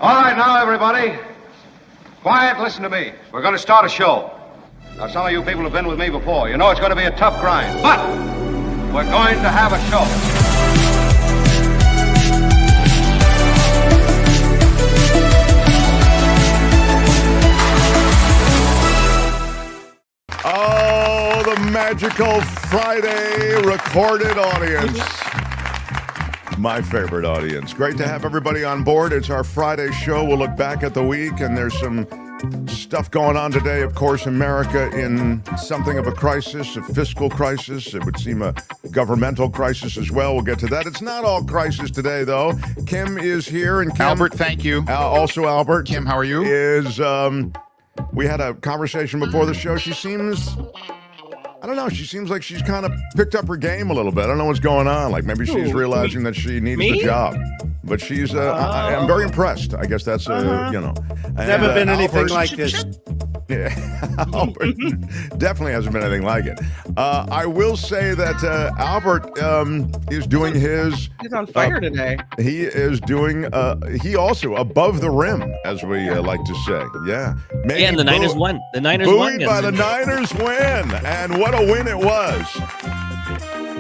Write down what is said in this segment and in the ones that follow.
All right, now, everybody. Quiet, listen to me. We're going to start a show. Now, some of you people have been with me before. You know it's going to be a tough grind, but we're going to have a show. Oh, the magical Friday recorded audience. My favorite audience. Great to have everybody on board. It's our Friday show. We'll look back at the week, and there's some stuff going on today. Of course, America in something of a crisis, a fiscal crisis. It would seem a governmental crisis as well. We'll get to that. It's not all crisis today, though. Kim is here. And Kim, Albert, thank you. Also, Albert. Kim, how are you? We had a conversation before the show. She seems... I don't know. She seems like she's kind of picked up her game a little bit. I don't know what's going on. Like maybe she's realizing that she needs the job. But she's, I'm very impressed. I guess that's, you know. Never been anything like this. Yeah, Albert definitely hasn't been anything like it. I will say that Albert is doing his... He's on fire today. He is doing, he also above the rim, as we like to say. Yeah. Maybe and the Niners won. The Niners won. Buoyed by the Niners win. And what a win it was.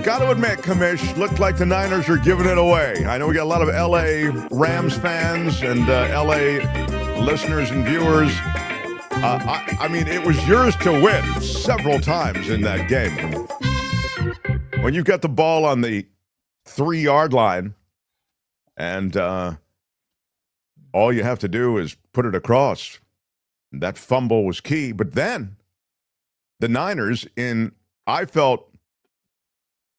Got to admit, Commish, looked like the Niners are giving it away. I know we got a lot of L.A. Rams fans and L.A. listeners and viewers. I mean, it was yours to win several times in that game. When you got the ball on the 3-yard line and all you have to do is put it across, that fumble was key. But then the Niners, in, I felt,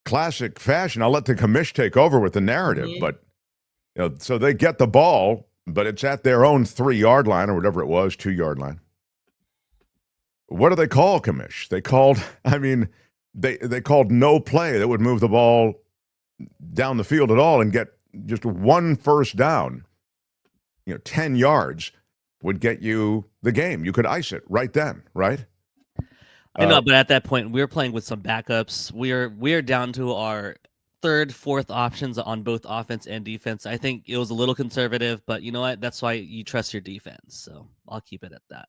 classic fashion, I'll let the commish take over with the narrative, but you know, so they get the ball, but it's at their own 3-yard line or whatever it was, 2-yard line. What do they call, commish? They called, I mean, they called no play that would move the ball down the field at all and get just one first down. You know, 10 yards would get you the game. You could ice it right then, right? I know, but at that point, we were playing with some backups. We're down to our third, fourth options on both offense and defense. I think it was a little conservative, but you know what? That's why you trust your defense. So I'll keep it at that.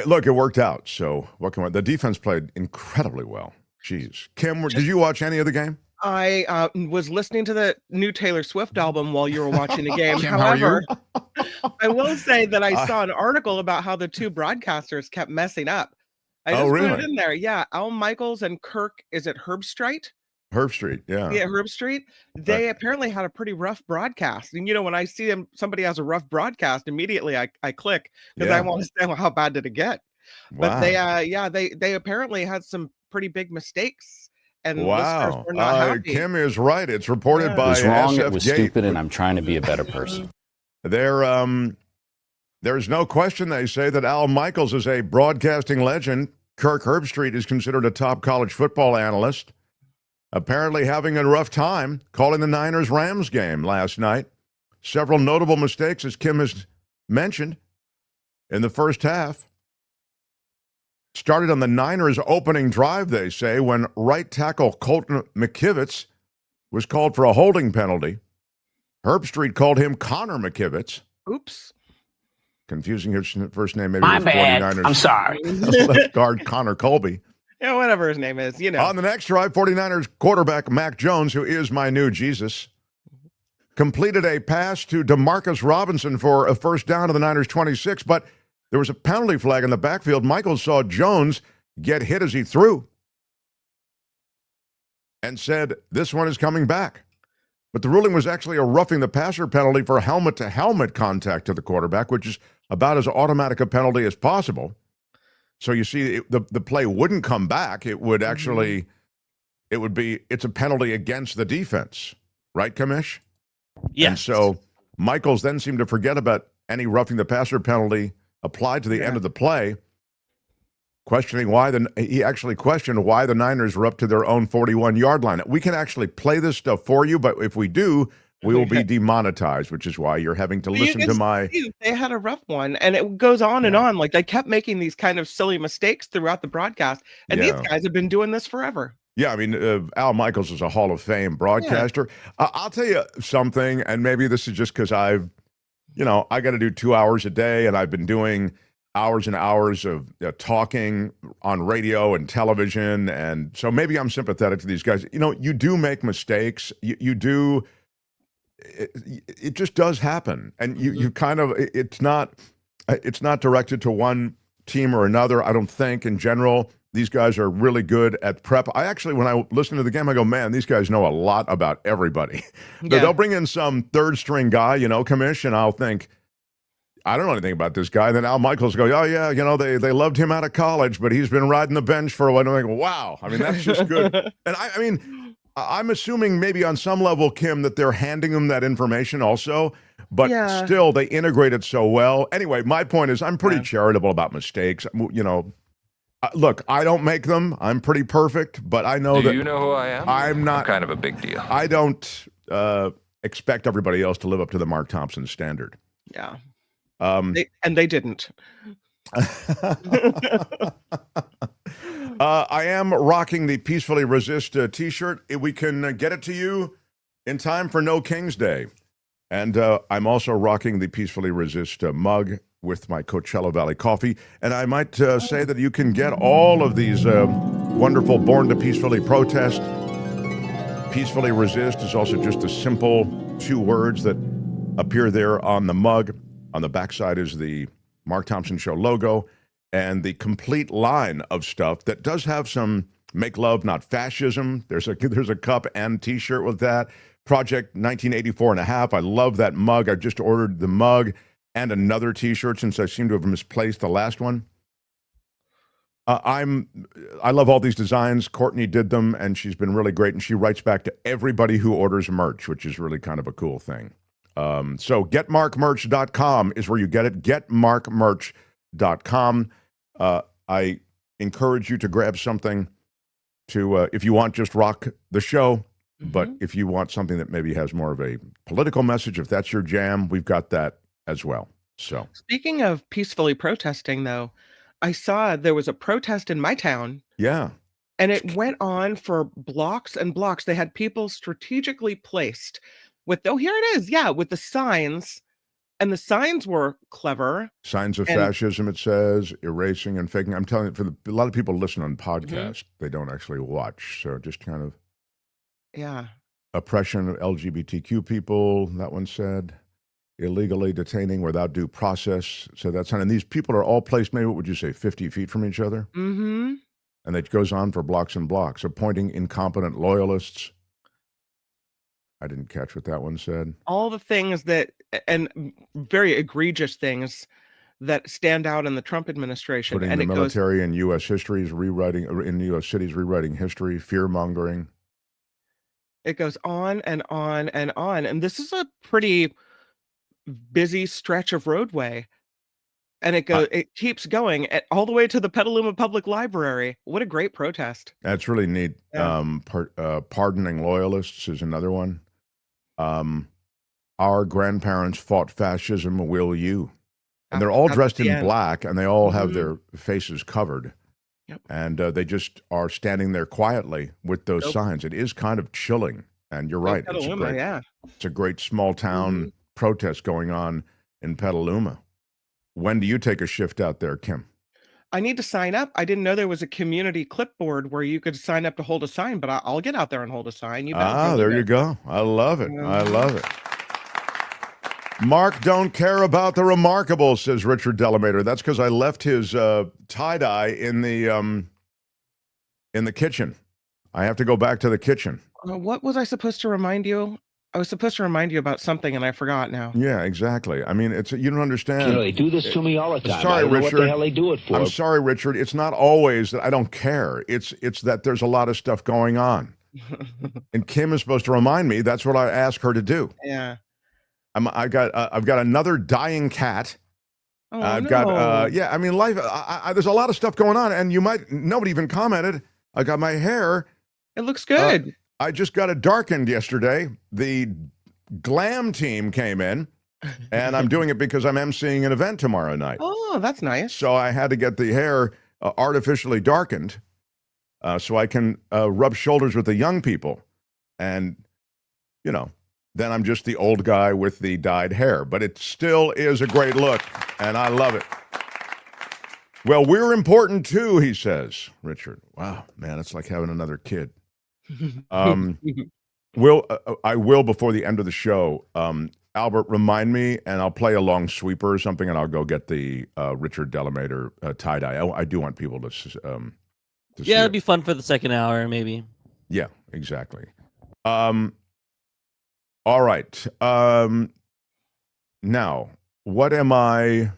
Look, it worked out. So what can the defense played incredibly well. Jeez, Kim, did you watch any of the game? I was listening to the new Taylor Swift album while you were watching the game. Kim, However, I will say that I saw an article about how the two broadcasters kept messing up. I just put it in there. Yeah, Al Michaels and Kirk, is it Herbstreit? Herbstreit, yeah. Yeah, Herbstreit. They apparently had a pretty rough broadcast. And, you know, when I see somebody has a rough broadcast, immediately I click because I want to say, well, how bad did it get? Wow. But they apparently had some pretty big mistakes. And wow, Kim is right. It's reported by it was wrong, SF it was Gate. stupid, and I'm trying to be a better person. There's no question, they say, that Al Michaels is a broadcasting legend. Kirk Herbstreit is considered a top college football analyst. Apparently having a rough time calling the Niners-Rams game last night. Several notable mistakes, as Kim has mentioned, in the first half. Started on the Niners' opening drive, they say, when right tackle Colton McKivitz was called for a holding penalty. Herbstreit called him Connor McKivitz. Oops. Confusing his first name, maybe. My bad. 49ers. I'm sorry. Left guard Connor Colby. Yeah, whatever his name is, you know. On the next drive, 49ers quarterback Mac Jones, who is my new Jesus, completed a pass to DeMarcus Robinson for a first down to the Niners' 26, but there was a penalty flag in the backfield. Michael saw Jones get hit as he threw and said, this one is coming back. But the ruling was actually a roughing the passer penalty for helmet-to-helmet contact to the quarterback, which is about as automatic a penalty as possible. So you see, the play wouldn't come back. It would actually, it's a penalty against the defense. Right, Kamish? Yes. And so Michaels then seemed to forget about any roughing the passer penalty applied to the end of the play, questioning he actually questioned why the Niners were up to their own 41-yard line. We can actually play this stuff for you, but if we do, we will be demonetized, which is why you're having to listen to my... They had a rough one, and it goes on and on. Like, they kept making these kind of silly mistakes throughout the broadcast, and these guys have been doing this forever. Yeah, I mean, Al Michaels is a Hall of Fame broadcaster. Yeah. I'll tell you something, and maybe this is just because I got to do 2 hours a day, and I've been doing hours and hours of talking on radio and television, and so maybe I'm sympathetic to these guys. You do make mistakes. You do. It just does happen, and you kind of it's not directed to one team or another. I don't think in general. These guys are really good at prep. I actually, when I listen to the game, I go, man, these guys know a lot about everybody. Yeah. They'll bring in some third-string guy, commish, and I'll think, I don't know anything about this guy. Then Al Michaels go, oh, yeah, they loved him out of college, but he's been riding the bench for a while. And I'm like, wow. I mean, that's just good. And I mean, I'm assuming maybe on some level, Kim, that they're handing them that information also, but still they integrate it so well. Anyway, my point is I'm pretty charitable about mistakes. Look, I don't make them. I'm pretty perfect, but I know that. Do you know who I am? I'm not. I'm kind of a big deal. I don't expect everybody else to live up to the Mark Thompson standard. Yeah. They didn't. I am rocking the Peacefully Resist t-shirt. We can get it to you in time for No King's Day. And I'm also rocking the Peacefully Resist mug with my Coachella Valley coffee. And I might say that you can get all of these wonderful Born to Peacefully Protest. Peacefully Resist is also just a simple 2 words that appear there on the mug. On the backside is the Mark Thompson Show logo and the complete line of stuff that does have some make love, not fascism. There's a cup and t-shirt with that. Project 1984 and a half. I love that mug. I just ordered the mug and another t-shirt since I seem to have misplaced the last one. I love all these designs. Courtney did them, and she's been really great, and she writes back to everybody who orders merch, which is really kind of a cool thing. So getmarkmerch.com is where you get it. Getmarkmerch.com. I encourage you to grab something to, if you want, just rock the show. But if you want something that maybe has more of a political message, if that's your jam, we've got that as well. So speaking of peacefully protesting, though, I saw there was a protest in my town. Yeah. And it went on for blocks and blocks. They had people strategically placed with, oh, here it is. Yeah, with the signs. And the signs were clever. Signs of fascism, it says, erasing and faking. I'm telling you, a lot of people listen on podcasts. They don't actually watch. So just kind of. Yeah. Oppression of LGBTQ people, that one said. Illegally detaining without due process. So that's, and these people are all placed, maybe, what would you say, 50 feet from each other? Mm-hmm. And it goes on for blocks and blocks. Appointing incompetent loyalists. I didn't catch what that one said. All the things that, and very egregious things that stand out in the Trump administration. Putting the military in U.S. history is rewriting, in U.S. cities, rewriting history, fear-mongering. It goes on and on and on. And this is a pretty busy stretch of roadway. And it keeps going all the way to the Petaluma Public Library. What a great protest. That's really neat. Yeah. Pardoning loyalists is another one. Our grandparents fought fascism, will you? And they're all dressed in black, and they all have their faces covered. Yep. And they just are standing there quietly with those signs. It is kind of chilling. And you're right. Petaluma, it's a great small town protest going on in Petaluma. When do you take a shift out there, Kim? I need to sign up. I didn't know there was a community clipboard where you could sign up to hold a sign, but I'll get out there and hold a sign. There you go. I love it. I love it. Mark don't care about the remarkable, says Richard Delamater. That's because I left his tie-dye in the kitchen. I have to go back to the kitchen. What was I supposed to remind you? I was supposed to remind you about something, and I forgot now. Yeah, exactly. I mean, you don't understand. They do this to me all the time. Sorry, I don't know Richard. what the hell they do it for. I'm sorry, Richard. It's not always that I don't care. It's that there's a lot of stuff going on. And Kim is supposed to remind me. That's what I ask her to do. Yeah. I've got another dying cat. Oh, I've got I mean, life. There's a lot of stuff going on, and nobody even commented. I got my hair. It looks good. I just got it darkened yesterday. The glam team came in, and I'm doing it because I'm emceeing an event tomorrow night. Oh, that's nice. So I had to get the hair artificially darkened. so I can rub shoulders with the young people. And, then I'm just the old guy with the dyed hair. But it still is a great look, and I love it. Well, we're important too, he says, Richard. Wow, man, it's like having another kid. I will, before the end of the show, Albert, remind me, and I'll play a long sweeper or something, and I'll go get the Richard Delamater tie-dye. I do want people to see it'd be fun for the second hour, maybe. Yeah, exactly. All right. Now, what am I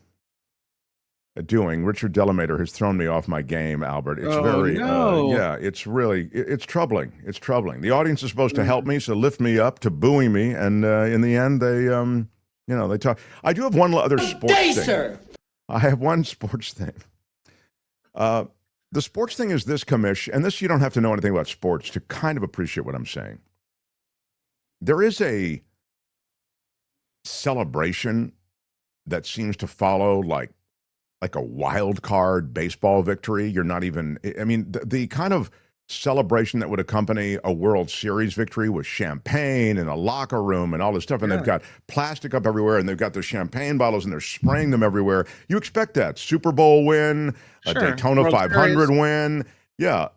doing? Richard Delamater has thrown me off my game, Albert. It's it's troubling. It's troubling. The audience is supposed to help me, so lift me up, to buoy me, and in the end, they talk. I do have one other sports thing. Sir. I have one sports thing. The sports thing is this, Commish, and this you don't have to know anything about sports to kind of appreciate what I'm saying. There is a celebration that seems to follow like a wild card baseball victory. You're not even, the kind of celebration that would accompany a World Series victory with champagne and a locker room and all this stuff. And they've got plastic up everywhere, and they've got the champagne bottles, and they're spraying them everywhere. You expect that. Super Bowl win, a Daytona World 500 Series. Win. Yeah,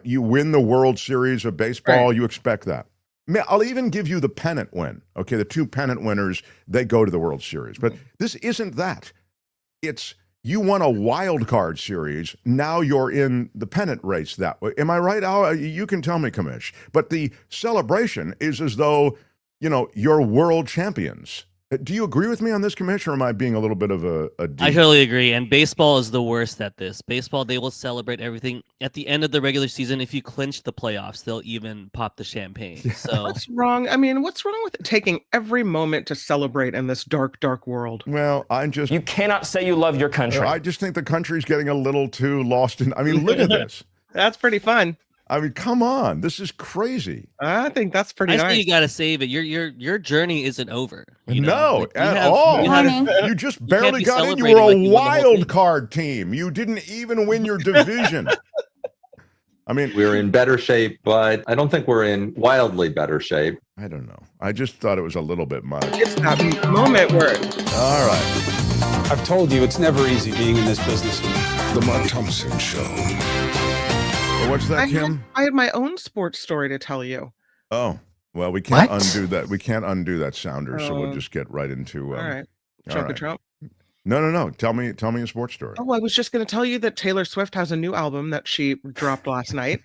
you win the World Series of baseball. Right. You expect that. I'll even give you the pennant win. Okay, the 2 pennant winners, they go to the World Series. But this isn't that. It's you won a wild card series. Now you're in the pennant race that way. Am I right, Al? You can tell me, Commish. But the celebration is as though, you're world champions. Do you agree with me on this, Commish, or am I being a little bit of a I totally agree. And baseball is the worst at this. Baseball, they will celebrate everything. At the end of the regular season, if you clinch the playoffs, they'll even pop the champagne. Yeah. So what's wrong? What's wrong with taking every moment to celebrate in this dark, dark world? Well, you cannot say you love your country. I just think the country's getting a little too lost in. Look at this. That's pretty fun. Come on. This is crazy. I think that's pretty nice. I say you got to save it. Your journey isn't over. No, at all. You just barely got in. You were a wild card team. You didn't even win your division. We're in better shape, but I don't think we're in wildly better shape. I don't know. I just thought it was a little bit much. It's that moment where... All right. I've told you, it's never easy being in this business. The Mark Thompson Show. What's that, Kim? I had my own sports story to tell you. Oh, well, we can't undo that. We can't undo that sounder, so we'll just get right into. All right, Trump. No. Tell me a sports story. Oh, I was just going to tell you that Taylor Swift has a new album that she dropped last night.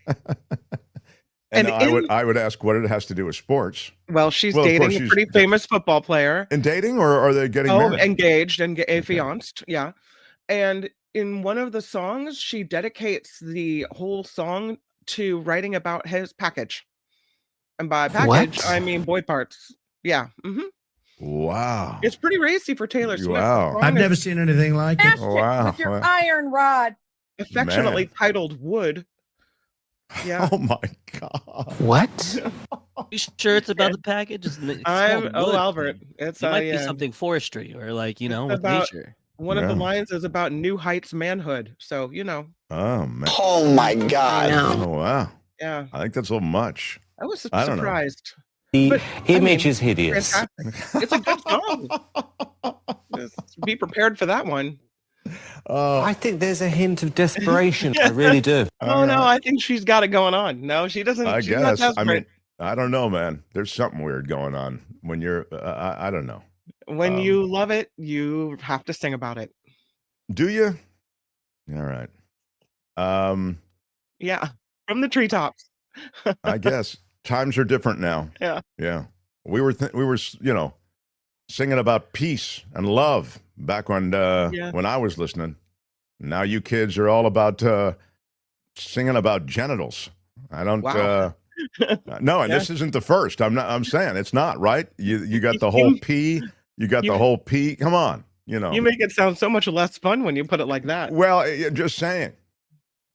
and I would ask what it has to do with sports. Well, she's dating a pretty famous football player. And dating, or are they getting married? Engaged and fianced, yeah. And in one of the songs, she dedicates the whole song to writing about his package. And by package, I mean boy parts. Yeah. Mm-hmm. Wow. It's pretty racy for Taylor Swift. Wow. I've never seen anything like it. Wow. With your iron rod. Affectionately titled Wood. Yeah. Oh my God. What? You sure it's about the package? Albert. It might be something forestry or with nature. One of the lines is about New Heights manhood. So, Oh, man. Oh, my God. Oh, wow. Yeah. I think that's a little much. I was surprised. The image is hideous. Fantastic. It's a good song. Just be prepared for that one. I think there's a hint of desperation. I really do. No, I think she's got it going on. No, she doesn't. I she's guess. Not desperate. I don't know, man. There's something weird going on when you're, I don't know. When you love it, you have to sing about it. Do you? All right. Yeah, from the treetops. I guess times are different now. Yeah. We were singing about peace and love back when I was listening. Now you kids are all about singing about genitals. I don't. Wow. No, and this isn't the first. I'm saying it's not right. You got the whole P. You got the whole P. Come on, You make it sound so much less fun when you put it like that. Well, just saying.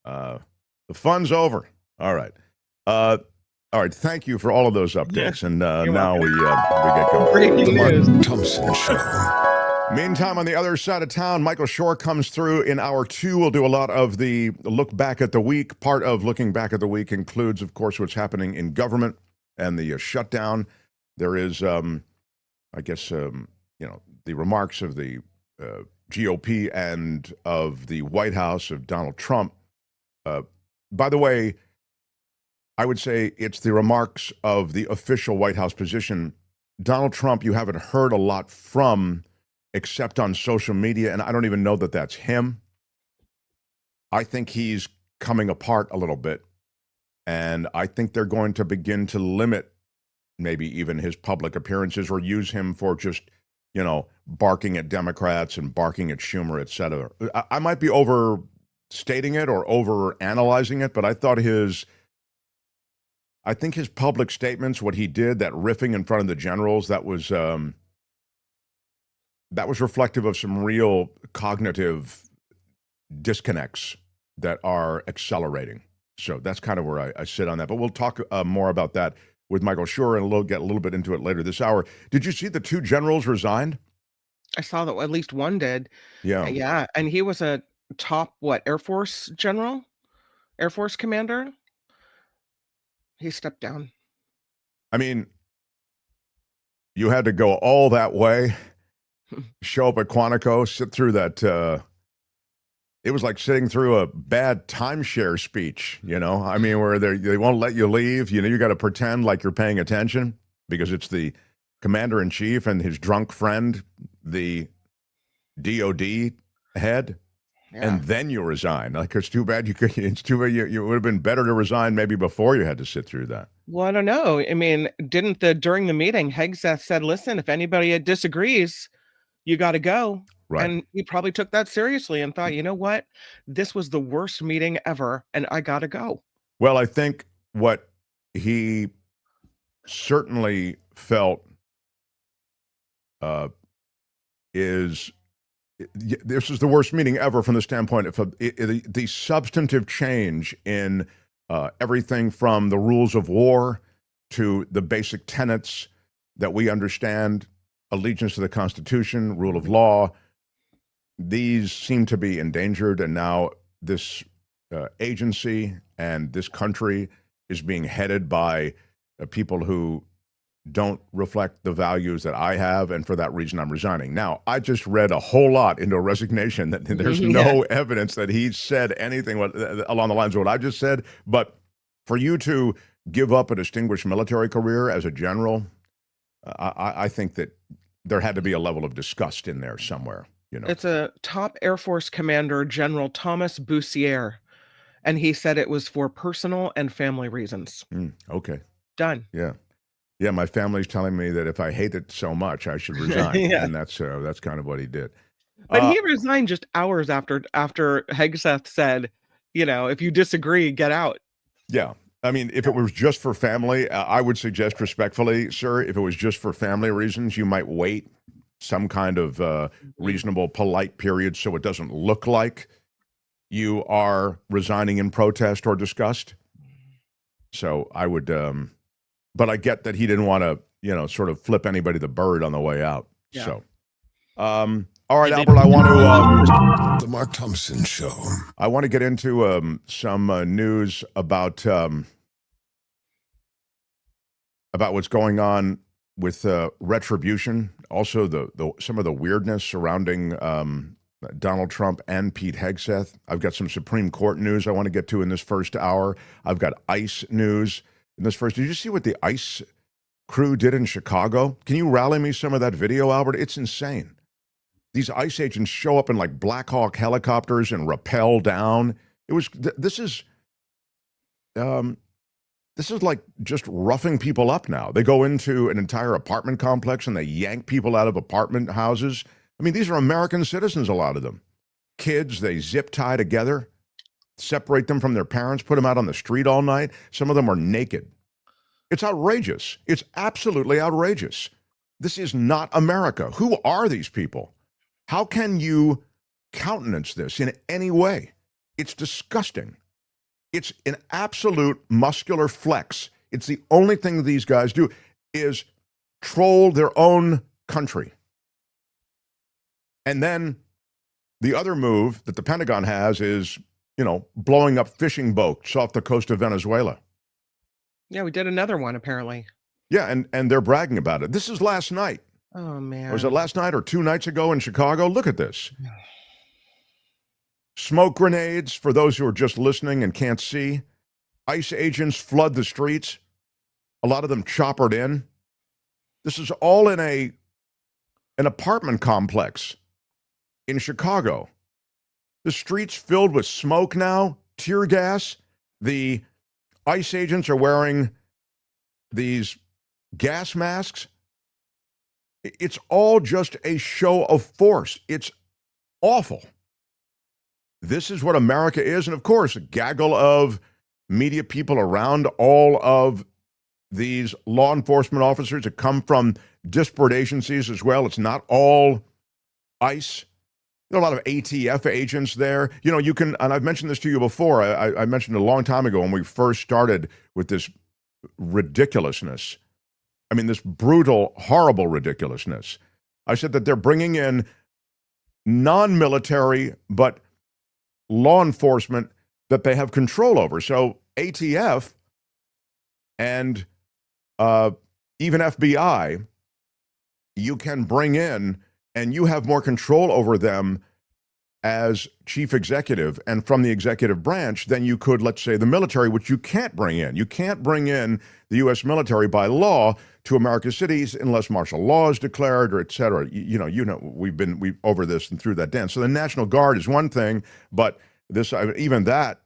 The fun's over. All right. All right. Thank you for all of those updates. And now we get going. The Mark Thompson Show. Meantime, on the other side of town, Michael Shure comes through in hour 2. We'll do a lot of the look back at the week. Part of looking back at the week includes, of course, what's happening in government and the shutdown. There is, the remarks of the GOP and of the White House of Donald Trump. By the way, I would say it's the remarks of the official White House position. Donald Trump, you haven't heard a lot from, except on social media, and I don't even know that that's him. I think he's coming apart a little bit, and I think they're going to begin to limit maybe even his public appearances or use him for just, barking at Democrats and barking at Schumer, et cetera. I might be overstating it or over-analyzing it, but I think his public statements, what he did, that riffing in front of the generals, that was reflective of some real cognitive disconnects that are accelerating. So that's kind of where I sit on that. But we'll talk more about that with Michael Shure, and we'll get a little bit into it later this hour. Did you see the 2 generals resigned? I saw that at least one did. Yeah. Yeah. And he was a top, Air Force general? Air Force commander? He stepped down. I mean, you had to go all that way, show up at Quantico, sit through that. It was like sitting through a bad timeshare speech, I mean, where they won't let you leave. You got to pretend like you're paying attention because it's the commander-in-chief and his drunk friend, the DOD head. Yeah. And then you resign. Like, it's too bad you would have been better to resign maybe before you had to sit through that. Well, I don't know. I mean, during the meeting, Hegseth said, listen, if anybody disagrees, you got to go. Right. And he probably took that seriously and thought, you know what? This was the worst meeting ever, and I got to go. Well, I think what he certainly felt is this is the worst meeting ever from the standpoint of the substantive change in everything from the rules of war to the basic tenets that we understand, allegiance to the Constitution, rule of law. These seem to be endangered, and now this agency and this country is being headed by people who don't reflect the values that I have, and for that reason, I'm resigning. Now, I just read a whole lot into a resignation that there's no evidence that he said anything along the lines of what I just said, but for you to give up a distinguished military career as a general, I think that there had to be a level of disgust in there somewhere. It's a top Air Force commander, General Thomas Bussiere, and he said it was for personal and family reasons. Okay. Done. Yeah. Yeah, my family's telling me that if I hate it so much, I should resign, and that's kind of what he did. But he resigned just hours after Hegseth said, if you disagree, get out. Yeah. I mean, if it was just for family, I would suggest respectfully, sir, if it was just for family reasons, you might wait some kind of reasonable, polite period so it doesn't look like you are resigning in protest or disgust. So I would, but I get that he didn't want to, sort of flip anybody the bird on the way out. Yeah. So, all right, Albert, I want to... The Mark Thompson Show. I want to get into some news about what's going on with retribution. Also, some of the weirdness surrounding Donald Trump and Pete Hegseth. I've got some Supreme Court news I want to get to in this first hour. I've got ICE news in this first. Did you see what the ICE crew did in Chicago? Can you rally me some of that video, Albert? It's insane. These ICE agents show up in like Black Hawk helicopters and rappel down. This is like just roughing people up now. They go into an entire apartment complex and they yank people out of apartment houses. I mean, these are American citizens, a lot of them. Kids, they zip tie together, separate them from their parents, put them out on the street all night. Some of them are naked. It's outrageous. It's absolutely outrageous. This is not America. Who are these people? How can you countenance this in any way? It's disgusting. It's an absolute muscular flex. It's the only thing these guys do is troll their own country. And then the other move that the Pentagon has is, blowing up fishing boats off the coast of Venezuela. Yeah, we did another one, apparently. Yeah, and they're bragging about it. This is last night. Oh, man. Was it last night or 2 nights ago in Chicago? Look at this. Smoke grenades, for those who are just listening and can't see. ICE agents flood the streets. A lot of them choppered in. This is all in an apartment complex in Chicago. The streets filled with smoke now, tear gas. The ICE agents are wearing these gas masks. It's all just a show of force. It's awful. This is what America is. And of course, a gaggle of media people around all of these law enforcement officers that come from disparate agencies as well. It's not all ICE. There are a lot of ATF agents there. You can, and I've mentioned this to you before. I mentioned it a long time ago when we first started with this ridiculousness. I mean, this brutal, horrible ridiculousness. I said that they're bringing in non-military, but law enforcement that they have control over. So ATF and even FBI, you can bring in, and you have more control over them as chief executive and from the executive branch than you could, let's say, the military, which you can't bring in. You can't bring in the U.S. military by law to America's cities unless martial law is declared or et cetera. We've over this and through that dance. So the National Guard is one thing, but even that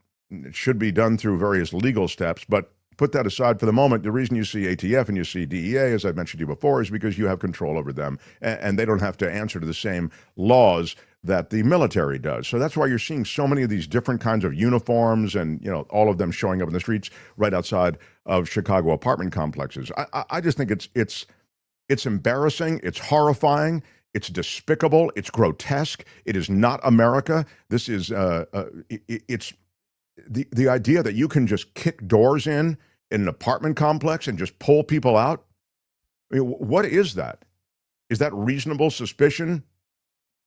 should be done through various legal steps. But put that aside for the moment. The reason you see ATF and you see DEA, as I've mentioned to you before, is because you have control over them, and they don't have to answer to the same laws that the military does. So that's why you're seeing so many of these different kinds of uniforms and, all of them showing up in the streets right outside of Chicago apartment complexes. I just think it's embarrassing. It's horrifying. It's despicable. It's grotesque. It is not America. This is, it's the idea that you can just kick doors in an apartment complex and just pull people out. I mean, what is that? Is that reasonable suspicion?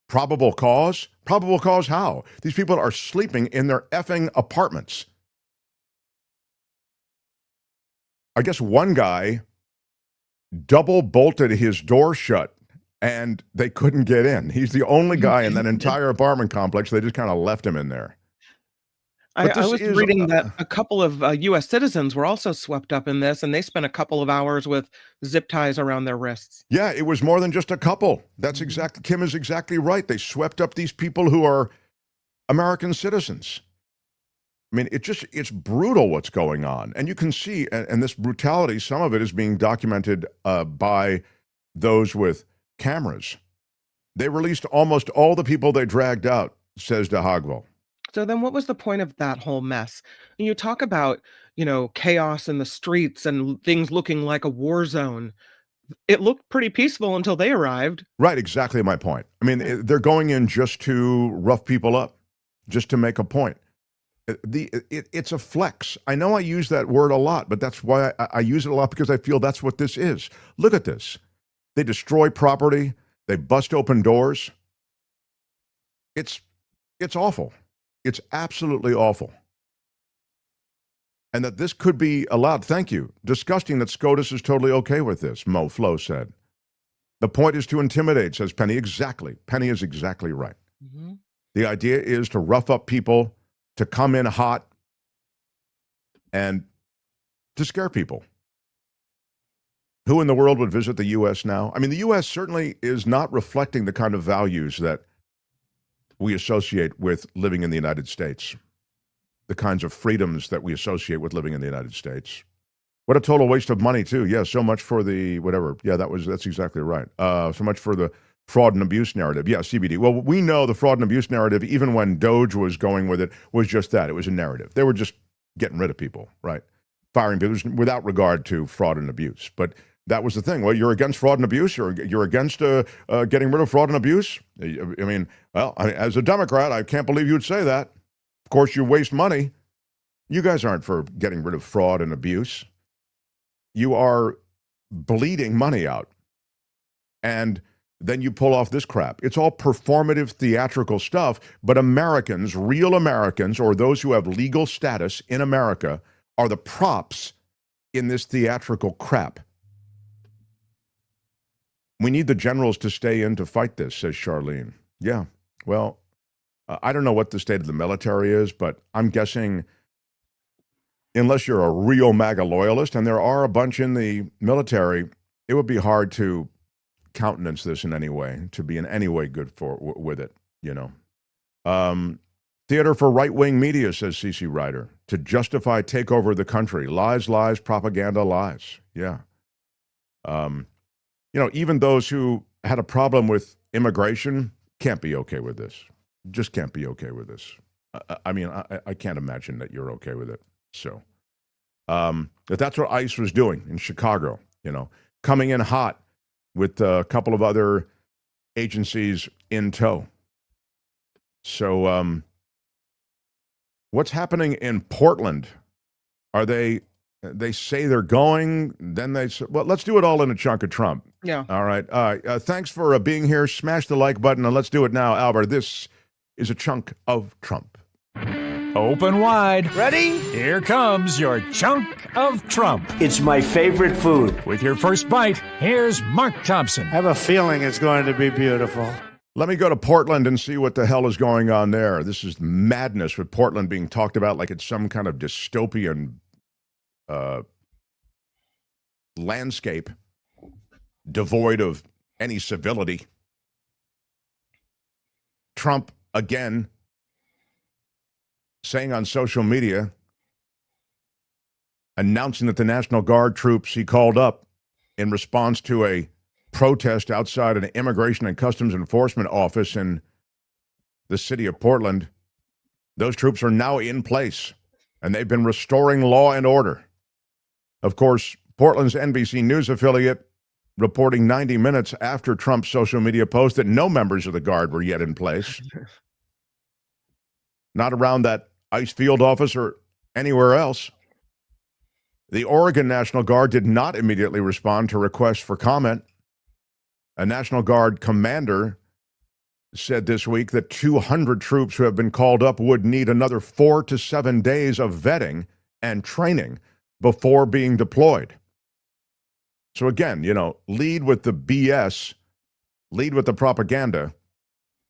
Probable cause? Probable cause how? These people are sleeping in their effing apartments. I guess one guy double bolted his door shut and they couldn't get in. He's the only guy in that entire apartment complex. They just kind of left him in there. I was reading that a couple of U.S. citizens were also swept up in this, and they spent a couple of hours with zip ties around their wrists. Yeah, it was more than just a couple. That's exactly, Kim is exactly right. They swept up these people who are American citizens. I mean, it's brutal what's going on. And you can see, and this brutality, some of it is being documented by those with cameras. They released almost all the people they dragged out, says de Hagwell. So then what was the point of that whole mess? And you talk about, chaos in the streets and things looking like a war zone. It looked pretty peaceful until they arrived. Right, exactly my point. I mean, they're going in just to rough people up, just to make a point. It's a flex. I know I use that word a lot, but that's why I use it a lot, because I feel that's what this is. Look at this. They destroy property. They bust open doors. It's awful. It's absolutely awful. And that this could be allowed. Thank you. Disgusting that SCOTUS is totally okay with this, Mo Flo said. The point is to intimidate, says Penny. Exactly. Penny is exactly right. Mm-hmm. The idea is to rough up people, to come in hot, and to scare people. Who in the world would visit the U.S. now? I mean, the U.S. certainly is not reflecting the kind of values that we associate with living in the United States, the kinds of freedoms that we associate with living in the United States. What a total waste of money, too. Yeah, so much for the whatever. Yeah, that's exactly right. So much for the fraud and abuse narrative. Yeah, CBD. Well, we know the fraud and abuse narrative, even when Doge was going with it, was just that. It was a narrative. They were just getting rid of people, right? Firing people without regard to fraud and abuse. But that was the thing. Well, you're against fraud and abuse? You're against getting rid of fraud and abuse? I mean, as a Democrat, I can't believe you'd say that. Of course, you waste money. You guys aren't for getting rid of fraud and abuse. You are bleeding money out. And then you pull off this crap. It's all performative theatrical stuff, but Americans, real Americans, or those who have legal status in America, are the props in this theatrical crap. We need the generals to stay in to fight this, says Charlene. Yeah, well, I don't know what the state of the military is, but I'm guessing unless you're a real MAGA loyalist, and there are a bunch in the military, it would be hard to countenance this in any way, to be in any way good with it, you know. Theater for right-wing media, says CC Ryder, to justify takeover of the country. Lies, lies, propaganda, lies. Yeah. You know, even those who had a problem with immigration can't be okay with this. Just can't be okay with this. I mean, I can't imagine that you're okay with it. So, but that's what ICE was doing in Chicago, you know, coming in hot with a couple of other agencies in tow. So, what's happening in Portland? Are they say they're going, then they say, well, let's do it all in a chunk of Trump. Yeah. All right. Thanks for being here. Smash the like button and let's do it now, Albert. This is a chunk of Trump. Open wide. Ready? Here comes your chunk of Trump. It's my favorite food. With your first bite, here's Mark Thompson. I have a feeling it's going to be beautiful. Let me go to Portland and see what the hell is going on there. This is madness with Portland being talked about like it's some kind of dystopian landscape devoid of any civility. Trump, again, saying on social media, announcing that the National Guard troops he called up in response to a protest outside an Immigration and Customs Enforcement office in the city of Portland, those troops are now in place, and they've been restoring law and order. Of course, Portland's NBC News affiliate reporting 90 minutes after Trump's social media post that no members of the Guard were yet in place. Not around that ICE field office or anywhere else. The Oregon National Guard did not immediately respond to requests for comment. A National Guard commander said this week that 200 troops who have been called up would need another 4 to 7 days of vetting and training before being deployed. So again, you know, lead with the BS, lead with the propaganda,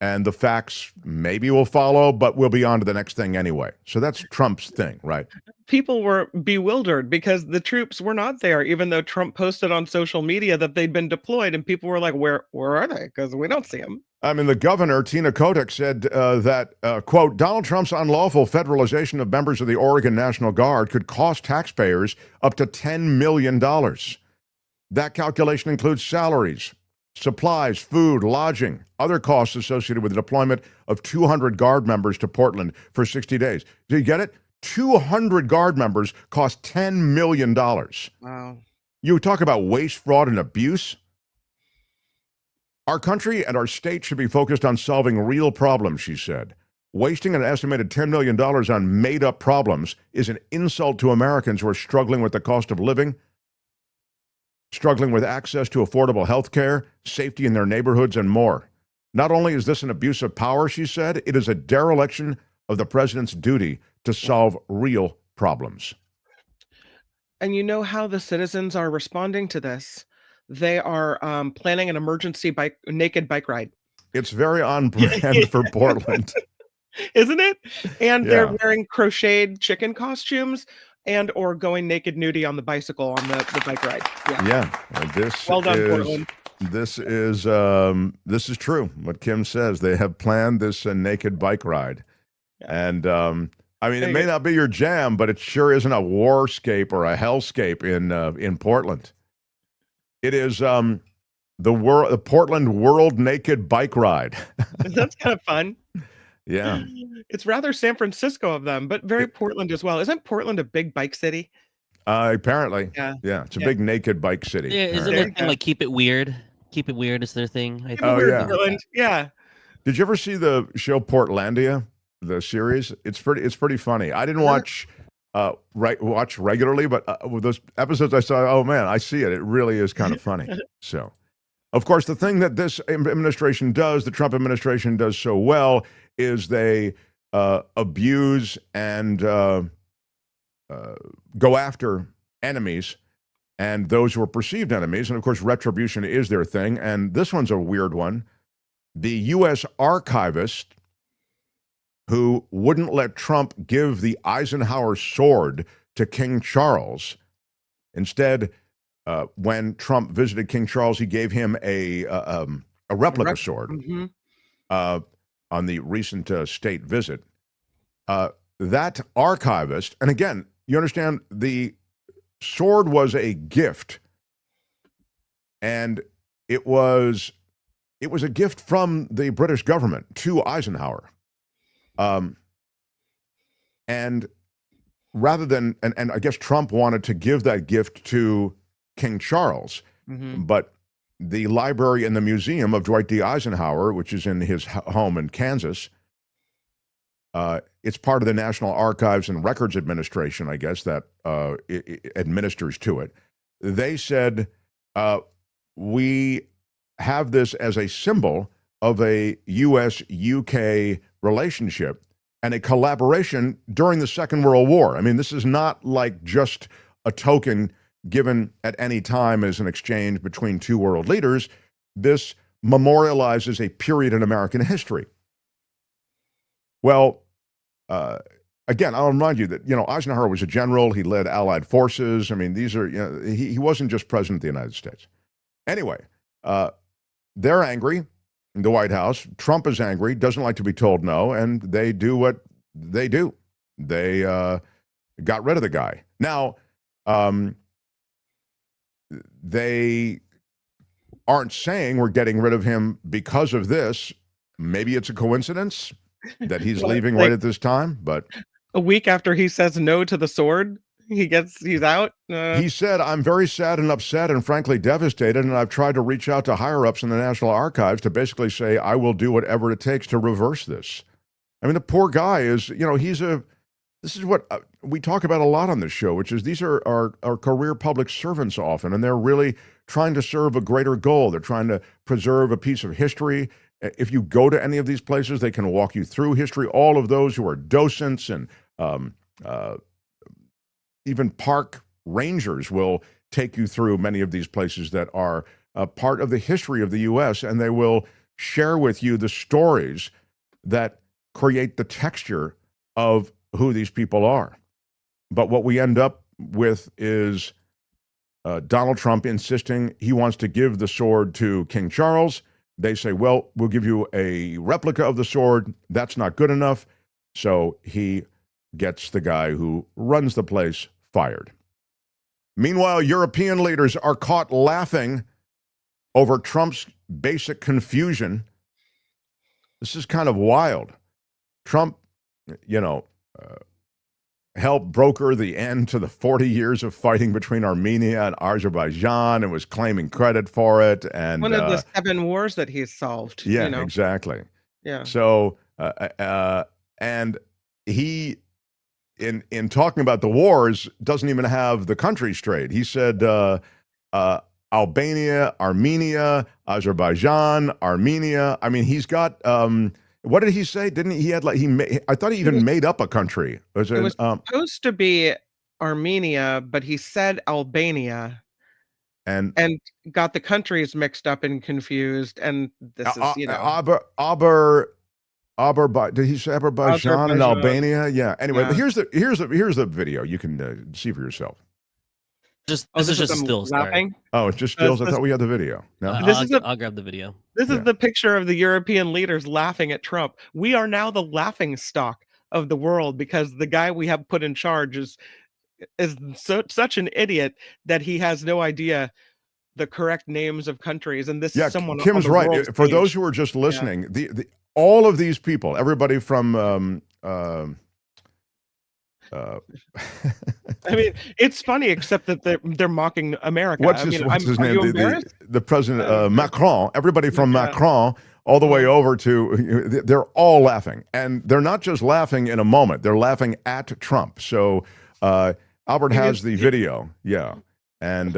and the facts maybe will follow, but we'll be on to the next thing anyway. So that's Trump's thing, right? People were bewildered because the troops were not there, even though Trump posted on social media that they'd been deployed, and people were like, where are they? Because we don't see them. I mean, the governor, Tina Kotek, said that, quote, Donald Trump's unlawful federalization of members of the Oregon National Guard could cost taxpayers up to $10 million. That calculation includes salaries, supplies, food, lodging, other costs associated with the deployment of 200 Guard members to Portland for 60 days. Do you get it? 200 Guard members cost $10 million. Wow. You talk about waste, fraud, and abuse? Our country and our state should be focused on solving real problems, she said. Wasting an estimated $10 million on made-up problems is an insult to Americans who are struggling with the cost of living, struggling with access to affordable health care, safety in their neighborhoods, and more. Not only is this an abuse of power, she said, it is a dereliction of the president's duty to solve real problems. And you know how the citizens are responding to this? They are planning an emergency naked bike ride. It's very on brand for Portland. Isn't it? And they're wearing crocheted chicken costumes and or going naked nudie on the bicycle on the bike ride. Yeah. Well done, Portland. This is true. What Kim says, they have planned this naked bike ride. Yeah. And I mean, it may not be your jam, but it sure isn't a warscape or a hellscape in Portland. It is the Portland World Naked Bike Ride. That's kind of fun. Yeah. It's rather San Francisco of them, but very Portland as well. Isn't Portland a big bike city? Apparently. Yeah. It's a big naked bike city. Yeah, isn't it like keep it weird? Keep it weird is their thing. I think. Portland. Yeah. Did you ever see the show Portlandia, the series? It's pretty funny. I didn't watch regularly, but with those episodes I saw, oh man, I see it. It really is kind of funny. So, Of course, the thing that this administration does, the Trump administration does so well, is they abuse and go after enemies and those who are perceived enemies. And of course, retribution is their thing. And this one's a weird one. The U.S. archivist who wouldn't let Trump give the Eisenhower sword to King Charles. Instead, when Trump visited King Charles, he gave him a replica sword on the recent state visit. That archivist, and again, you understand, the sword was a gift, and it was a gift from the British government to Eisenhower. And rather than, and I guess Trump wanted to give that gift to King Charles, but the library and the museum of Dwight D. Eisenhower, which is in his home in Kansas, it's part of the National Archives and Records Administration, I guess, that it administers to it. They said, we have this as a symbol of a U.S.-UK relationship and a collaboration during the Second World War. I mean, this is not like just a token given at any time as an exchange between two world leaders. This memorializes a period in American history. Well, again, I'll remind you that, Eisenhower was a general. He led Allied forces. I mean, these are, he wasn't just president of the United States. Anyway, they're angry in the White House. Trump is angry, doesn't like to be told no, and they do what they do. They got rid of the guy. Now, they aren't saying we're getting rid of him because of this. Maybe it's a coincidence that he's leaving right at this time, but a week after he says no to the sword, he's out. He said, I'm very sad and upset and frankly devastated, and I've tried to reach out to higher ups in the National Archives to basically say I will do whatever it takes to reverse this. I mean, the poor guy is, this is what we talk about a lot on this show, which is these are our career public servants often, and they're really trying to serve a greater goal. They're trying to preserve a piece of history. If you go to any of these places, they can walk you through history. All of those who are docents and even park rangers will take you through many of these places that are part of the history of the U.S., and they will share with you the stories that create the texture of who these people are. But what we end up with is Donald Trump insisting he wants to give the sword to King Charles. They say, well, we'll give you a replica of the sword. That's not good enough. So he gets the guy who runs the place fired. Meanwhile, European leaders are caught laughing over Trump's basic confusion. This is kind of wild. Trump, helped broker the end to the 40 years of fighting between Armenia and Azerbaijan and was claiming credit for it. And one of the 7 wars that he's solved. Yeah, exactly. Yeah. So, and he, in talking about the wars, doesn't even have the country straight. He said Albania, Armenia, Azerbaijan, Armenia. I mean, he's got... what did he say? Didn't he had I thought he even made up a country. It was supposed to be Armenia, but he said Albania and got the countries mixed up and confused. And this is, did he say Azerbaijan and Albania? Yeah. Anyway, yeah. Here's the video. You can see for yourself. This is just stills. Laughing. Oh, it's just stills. I thought we had the video. No, I'll grab the video. This is the picture of the European leaders laughing at Trump. We are now the laughing stock of the world because the guy we have put in charge is such an idiot that he has no idea the correct names of countries. And this is someone. Kim's right. For those who are just listening, the all of these people, everybody from. I mean, it's funny, except that they're mocking America. What's his name? The president, Macron. Everybody from Macron all the way over to, they're all laughing. And they're not just laughing in a moment. They're laughing at Trump. So Albert has the video. Yeah. And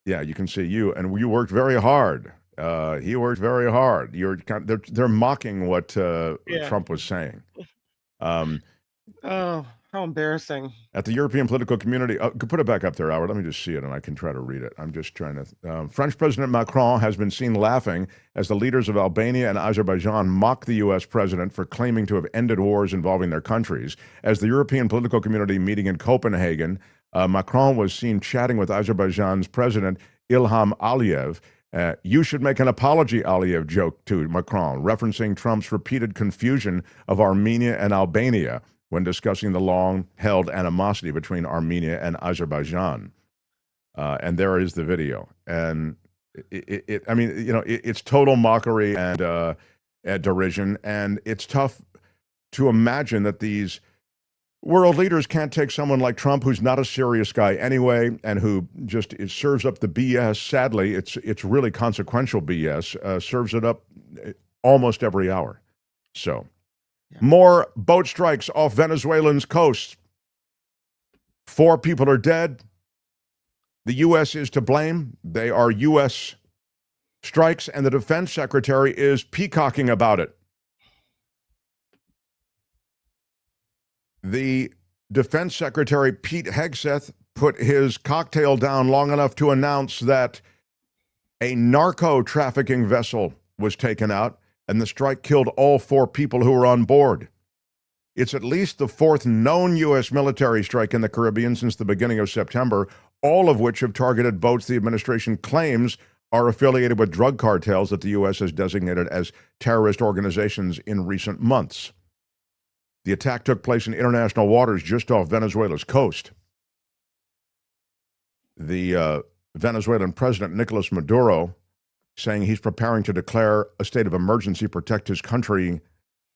Yeah, you can see you, and you worked very hard. He worked very hard. They're mocking what Trump was saying. Oh, how embarrassing. At the European political community, put it back up there, Howard. Let me just see it, and I can try to read it. I'm just trying to. French President Macron has been seen laughing as the leaders of Albania and Azerbaijan mock the U.S. president for claiming to have ended wars involving their countries. As the European political community meeting in Copenhagen, Macron was seen chatting with Azerbaijan's president, Ilham Aliyev. You should make an apology, Aliyev joked to Macron, referencing Trump's repeated confusion of Armenia and Albania when discussing the long-held animosity between Armenia and Azerbaijan. And there is the video. And it's total mockery and derision. And it's tough to imagine that these world leaders can't take someone like Trump, who's not a serious guy anyway, and who just serves up the BS. Sadly, it's really consequential BS. Serves it up almost every hour. So, more boat strikes off Venezuelan's coast. 4 people are dead. The U.S. is to blame. They are U.S. strikes, and the defense secretary is peacocking about it. The defense secretary, Pete Hegseth, put his cocktail down long enough to announce that a narco trafficking vessel was taken out, and the strike killed all 4 people who were on board. It's at least the 4th known U.S. military strike in the Caribbean since the beginning of September, all of which have targeted boats the administration claims are affiliated with drug cartels that the U.S. has designated as terrorist organizations in recent months. The attack took place in international waters just off Venezuela's coast. The Venezuelan president, Nicolas Maduro, saying he's preparing to declare a state of emergency to protect his country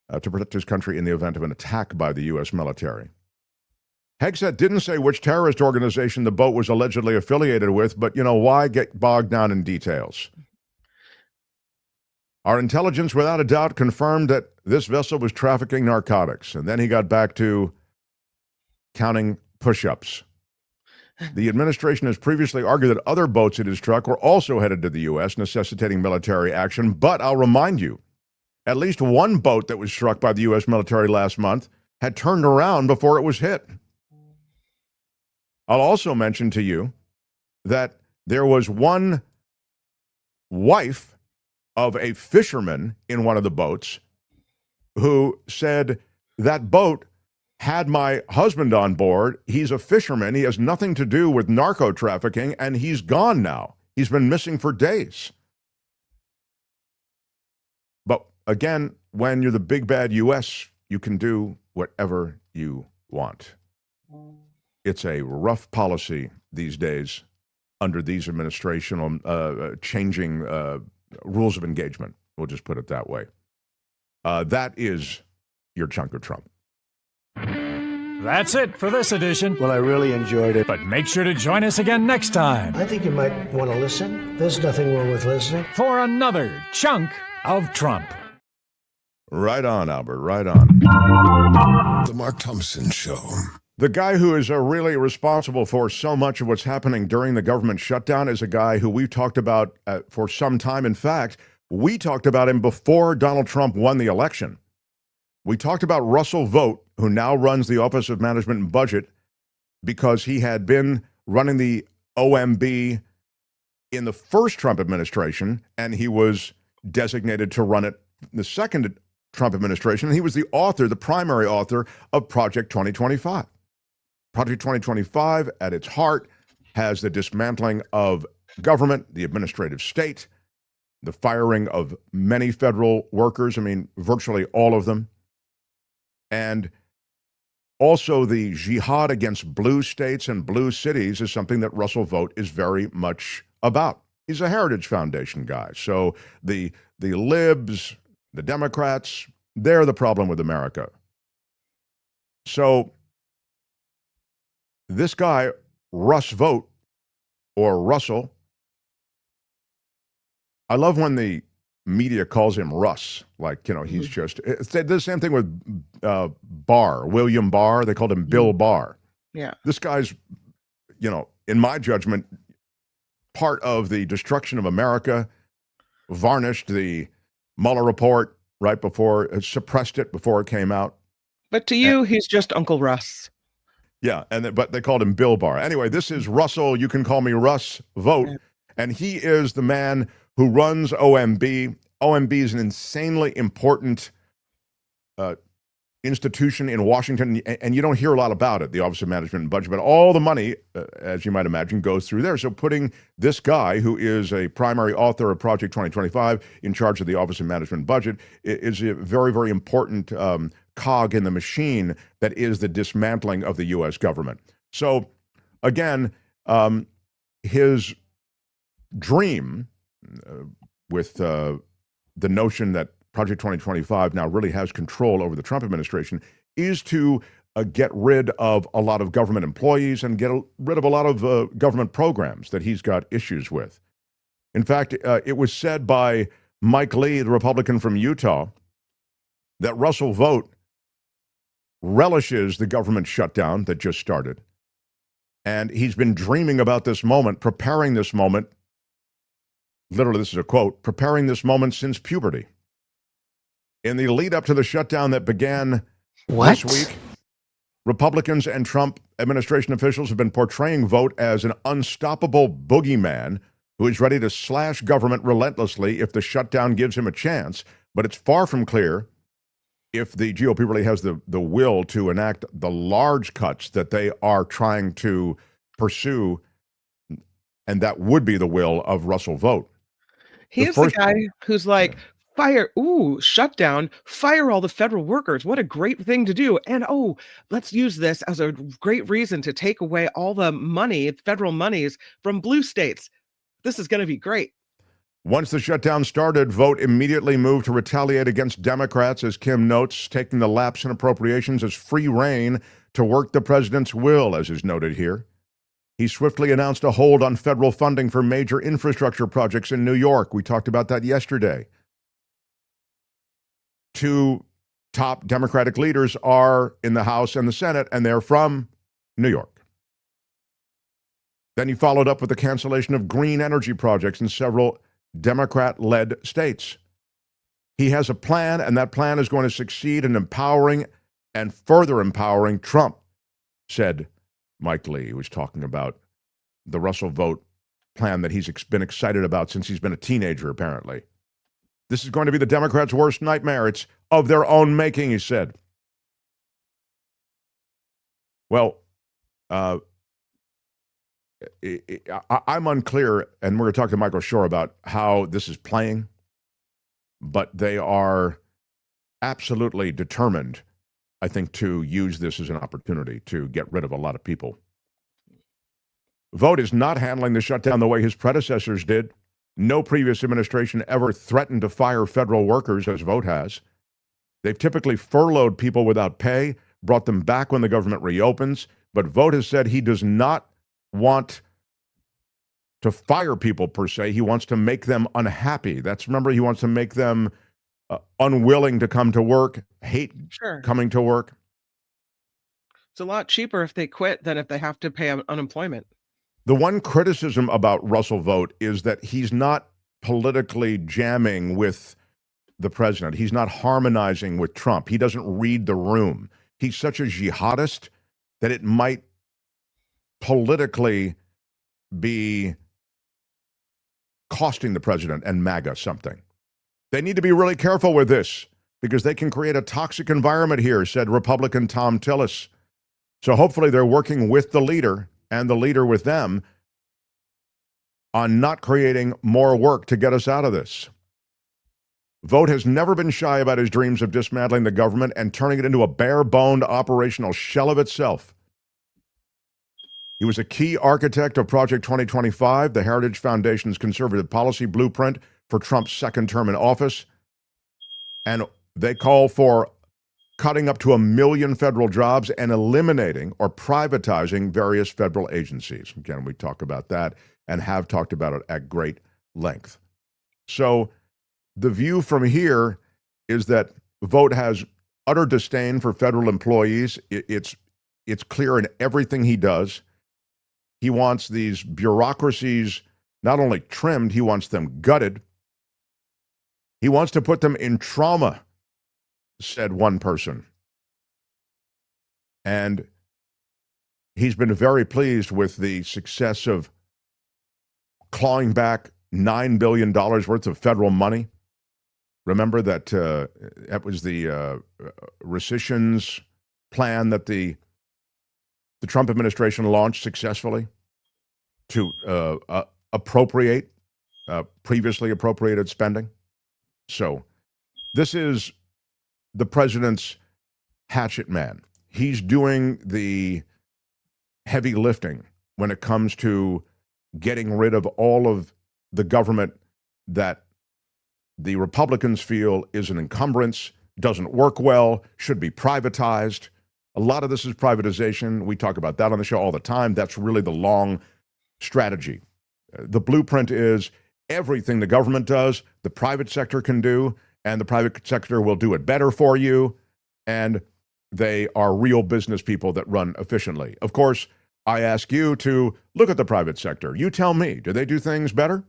in the event of an attack by the U.S. military. Hegseth didn't say which terrorist organization the boat was allegedly affiliated with, but why get bogged down in details? Our intelligence, without a doubt, confirmed that this vessel was trafficking narcotics, and then he got back to counting push-ups. The administration has previously argued that other boats it has struck were also headed to the U.S., necessitating military action. But I'll remind you, at least one boat that was struck by the U.S. military last month had turned around before it was hit. I'll also mention to you that there was one wife of a fisherman in one of the boats who said, that boat had my husband on board. He's a fisherman. He has nothing to do with narco trafficking, and he's gone now. He's been missing for days. But again, when you're the big bad U.S., you can do whatever you want. It's a rough policy these days under these administrational changing rules of engagement. We'll just put it that way. That is your chunk of Trump. That's it for this edition. Well, I really enjoyed it. But make sure to join us again next time. I think you might want to listen. There's nothing wrong with listening. For another chunk of Trump. Right on, Albert. Right on. The Mark Thompson Show. The guy who is really responsible for so much of what's happening during the government shutdown is a guy who we've talked about for some time. In fact, we talked about him before Donald Trump won the election. We talked about Russ Vought, who now runs the Office of Management and Budget, because he had been running the OMB in the first Trump administration, and he was designated to run it in the second Trump administration. And he was the primary author of Project 2025. Project 2025, at its heart, has the dismantling of government, the administrative state, the firing of many federal workers, virtually all of them, and also the jihad against blue states and blue cities is something that Russ Vought is very much about. He's a Heritage Foundation guy. So the libs, the Democrats, they're the problem with America. So this guy, Russ Vought, or Russell, I love when the media calls him Russ, he's just, it's the same thing with Barr, William Barr. They called him Bill Barr. Yeah. This guy's, in my judgment, part of the destruction of America, varnished the Mueller report right before, suppressed it before it came out. But to you, he's just Uncle Russ. Yeah, but they called him Bill Barr. Anyway, this is Russell. You can call me Russ Vought, and he is the man who runs OMB. OMB is an insanely important institution in Washington, and you don't hear a lot about it, the Office of Management and Budget, but all the money, as you might imagine, goes through there. So putting this guy, who is a primary author of Project 2025, in charge of the Office of Management and Budget is a very, very important cog in the machine that is the dismantling of the U.S. government. So, again, his dream with the notion that Project 2025 now really has control over the Trump administration is to get rid of a lot of government employees and get rid of a lot of government programs that he's got issues with. In fact, it was said by Mike Lee, the Republican from Utah, that Russell Vought relishes the government shutdown that just started. And he's been dreaming about this moment, preparing this moment. Literally, this is a quote, preparing this moment since puberty. In the lead up to the shutdown that began this week, Republicans and Trump administration officials have been portraying Vought as an unstoppable boogeyman who is ready to slash government relentlessly if the shutdown gives him a chance. But it's far from clear if the GOP really has the will to enact the large cuts that they are trying to pursue, and that would be the will of Russell Vought. He is the guy who's like, fire, shutdown, fire all the federal workers. What a great thing to do. And let's use this as a great reason to take away all the money, federal monies from blue states. This is going to be great. Once the shutdown started, Vought immediately moved to retaliate against Democrats, as Kim notes, taking the lapse in appropriations as free rein to work the president's will, as is noted here. He swiftly announced a hold on federal funding for major infrastructure projects in New York. We talked about that yesterday. Two top Democratic leaders are in the House and the Senate, and they're from New York. Then he followed up with the cancellation of green energy projects in several Democrat-led states. He has a plan, and that plan is going to succeed in empowering and further empowering Trump, said Mike Lee, who was talking about the Russell Vought plan that he's been excited about since he's been a teenager, apparently. This is going to be the Democrats' worst nightmare. It's of their own making, he said. Well, I'm unclear, and we're going to talk to Michael Shure about how this is playing, but they are absolutely determined, I think, to use this as an opportunity to get rid of a lot of people. Vought is not handling the shutdown the way his predecessors did. No previous administration ever threatened to fire federal workers as Vought has. They've typically furloughed people without pay, brought them back when the government reopens, but Vought has said he does not want to fire people per se. He wants to make them unhappy. Remember, he wants to make them unwilling to come to work, hate coming to work. It's a lot cheaper if they quit than if they have to pay unemployment. The one criticism about Russell Vought is that he's not politically jamming with the president. He's not harmonizing with Trump. He doesn't read the room. He's such a jihadist that it might politically be costing the president and MAGA something. They need to be really careful with this because they can create a toxic environment here, said Republican Tom Tillis. So hopefully they're working with the leader and the leader with them on not creating more work to get us out of this. Vought has never been shy about his dreams of dismantling the government and turning it into a bare-boned operational shell of itself. He was a key architect of Project 2025, the Heritage Foundation's conservative policy blueprint for Trump's second term in office. And they call for cutting up to 1 million federal jobs and eliminating or privatizing various federal agencies. Again, we talk about that and have talked about it at great length. So the view from here is that Vought has utter disdain for federal employees. It's clear in everything he does. He wants these bureaucracies not only trimmed, he wants them gutted. He wants to put them in trauma, said one person. And he's been very pleased with the success of clawing back $9 billion worth of federal money. Remember that that was the rescissions plan that the Trump administration launched successfully to appropriate previously appropriated spending. So this is the president's hatchet man. He's doing the heavy lifting when it comes to getting rid of all of the government that the Republicans feel is an encumbrance, doesn't work well, should be privatized. A lot of this is privatization. We talk about that on the show all the time. That's really the long strategy. The blueprint is everything the government does, the private sector can do, and the private sector will do it better for you, and they are real business people that run efficiently. Of course, I ask you to look at the private sector. You tell me, do they do things better?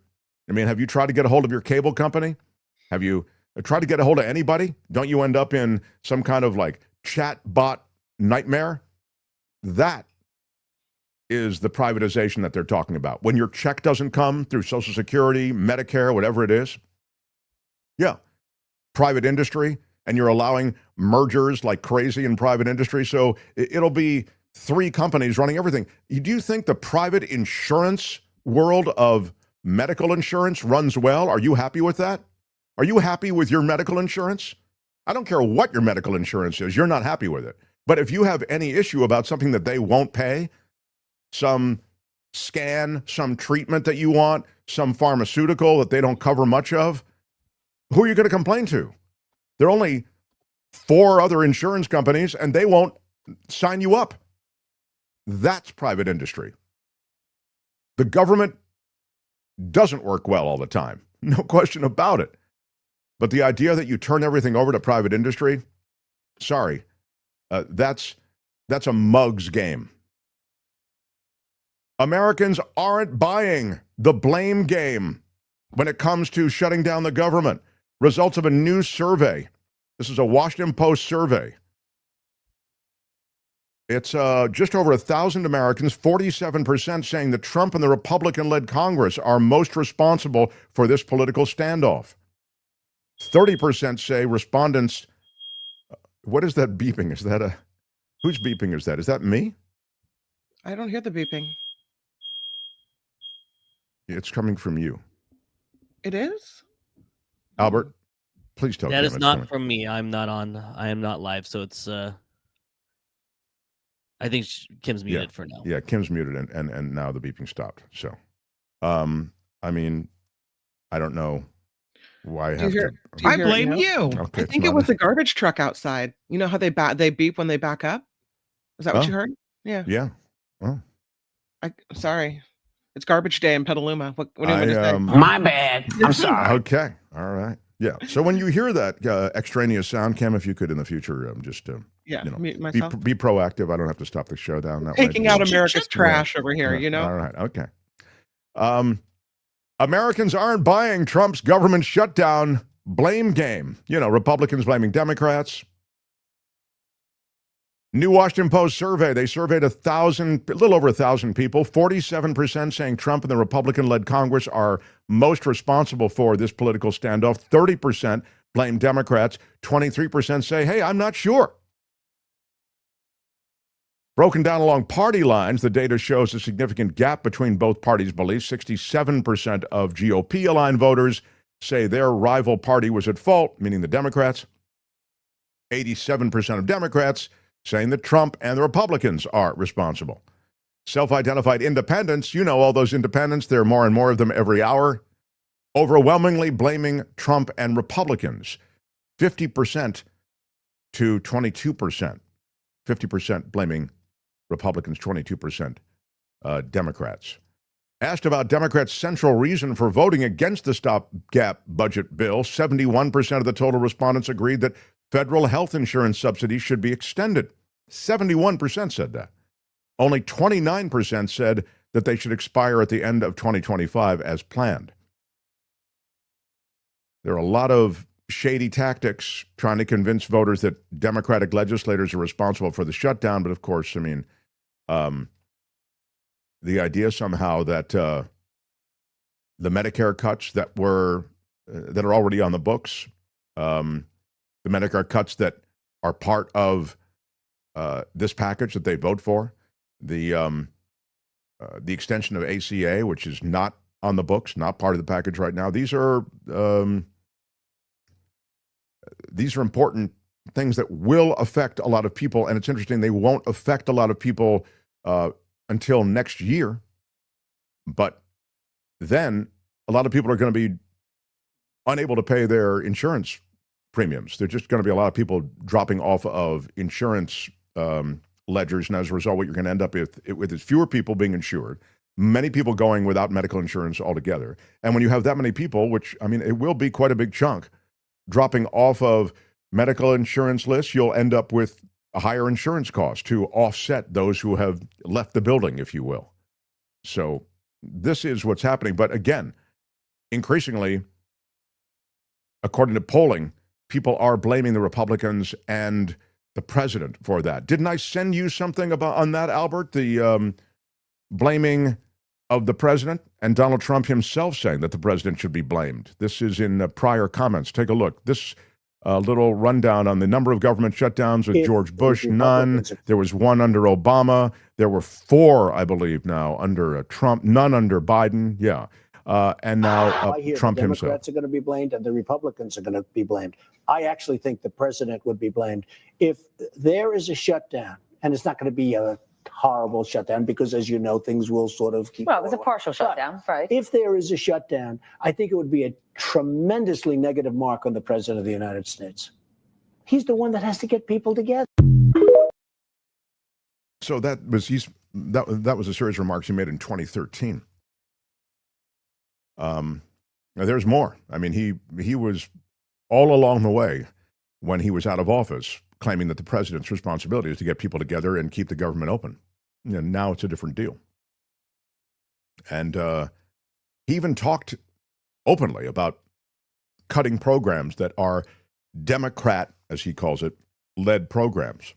I mean, have you tried to get a hold of your cable company? Have you tried to get a hold of anybody? Don't you end up in some kind of like chat bot nightmare? That is the privatization that they're talking about. When your check doesn't come through Social Security, Medicare, whatever it is, yeah, private industry, and you're allowing mergers like crazy in private industry. So it'll be 3 companies running everything. Do you think the private insurance world of medical insurance runs well? Are you happy with that? Are you happy with your medical insurance? I don't care what your medical insurance is. You're not happy with it. But if you have any issue about something that they won't pay, some scan, some treatment that you want, some pharmaceutical that they don't cover much of, who are you going to complain to? There are only 4 other insurance companies, and they won't sign you up. That's private industry. The government doesn't work well all the time. No question about it. But the idea that you turn everything over to private industry, sorry, that's a mug's game. Americans aren't buying the blame game when it comes to shutting down the government. Results of a new survey. This is a Washington Post survey. It's just over 1,000 Americans, 47% saying that Trump and the Republican-led Congress are most responsible for this political standoff. 30% say respondents, what is that beeping? Is that whose beeping is that? Is that me? I don't hear the beeping. It's coming from you. It is? Albert, please tell that Kim is it's not coming. from me. I am not live, so it's I think Kim's muted for now. Yeah, Kim's muted and now the beeping stopped. So I mean, I don't know why I have to. I blame you. Okay, I think it was the garbage truck outside. You know how they beep when they back up? Is that what you heard? Yeah. Yeah. Oh. Sorry. It's garbage day in Petaluma. What do you want to say? My bad. I'm sorry. Okay. All right. Yeah. So when you hear that extraneous sound, Kim, if you could in the future just mute myself. Be proactive. I don't have to stop the show down. That Taking way. out America's trash over here, you know? All right. Okay. Americans aren't buying Trump's government shutdown blame game. You know, Republicans blaming Democrats. New Washington Post survey. They surveyed a little over 1,000 people. 47% saying Trump and the Republican-led Congress are most responsible for this political standoff. 30% blame Democrats. 23% say, hey, I'm not sure. Broken down along party lines, the data shows a significant gap between both parties' beliefs. 67% of GOP-aligned voters say their rival party was at fault, meaning the Democrats. 87% of Democrats saying that Trump and the Republicans are responsible. Self-identified independents, you know all those independents, there are more and more of them every hour, overwhelmingly blaming Trump and Republicans. 50% to 22%. 50% blaming Republicans, 22% Democrats. Asked about Democrats' central reason for voting against the stopgap budget bill, 71% of the total respondents agreed that federal health insurance subsidies should be extended. 71% said that. Only 29% said that they should expire at the end of 2025 as planned. There are a lot of shady tactics trying to convince voters that Democratic legislators are responsible for the shutdown. But of course, I mean, the idea somehow that the Medicare cuts that are already on the books, the Medicare cuts that are part of this package that they vote for, the extension of ACA, which is not on the books, not part of the package right now. These are important things that will affect a lot of people, and it's interesting, they won't affect a lot of people until next year, but then a lot of people are going to be unable to pay their insurance premiums. There's just going to be a lot of people dropping off of insurance ledgers, and as a result, what you're going to end up with is fewer people being insured, many people going without medical insurance altogether. And when you have that many people, which, I mean, it will be quite a big chunk, dropping off of medical insurance lists, you'll end up with a higher insurance cost to offset those who have left the building, if you will. So this is what's happening. But again, increasingly, according to polling, people are blaming the Republicans and the president for that. Didn't I send you something on that, Albert? The blaming of the president and Donald Trump himself saying that the president should be blamed. This is in prior comments. Take a look. This little rundown on the number of government shutdowns with George Bush, none. There was one under Obama. There were 4, I believe, now under Trump, none under Biden. Yeah. And now Trump the himself. Democrats are going to be blamed and the Republicans are going to be blamed. I actually think the president would be blamed. If there is a shutdown, and it's not going to be a horrible shutdown because, as you know, things will sort of keep Well, it was a partial shutdown, right? If there is a shutdown, I think it would be a tremendously negative mark on the president of the United States. He's the one that has to get people together. So that was a series of remarks he made in 2013. Now there's more. I mean, he was all along the way when he was out of office claiming that the president's responsibility is to get people together and keep the government open. Now it's a different deal. And he even talked openly about cutting programs that are Democrat, as he calls it, led programs,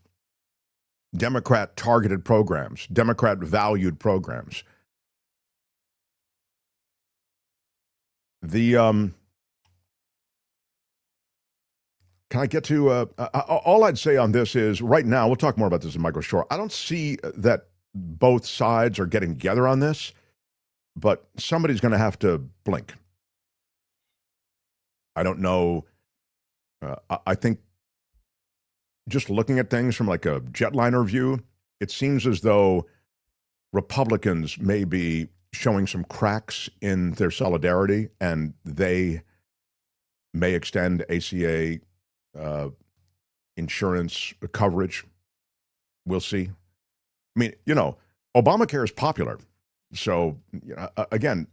Democrat targeted programs, Democrat valued programs. Can I get to, all I'd say on this is right now, we'll talk more about this in Michael Shure. I don't see that both sides are getting together on this, but somebody's going to have to blink. I don't know. I think just looking at things from like a jetliner view, it seems as though Republicans may be showing some cracks in their solidarity, and they may extend ACA insurance coverage. We'll see. I mean, Obamacare is popular. So, again,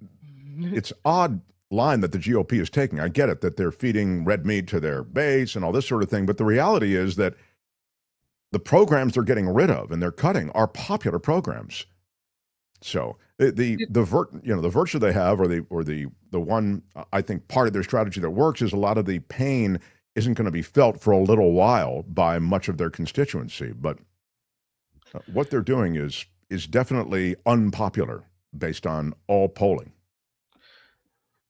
it's odd line that the GOP is taking. I get it that they're feeding red meat to their base and all this sort of thing, but the reality is that the programs they're getting rid of and they're cutting are popular programs. So the virtue they have, or the one I think part of their strategy that works is a lot of the pain isn't going to be felt for a little while by much of their constituency. But what they're doing is definitely unpopular based on all polling.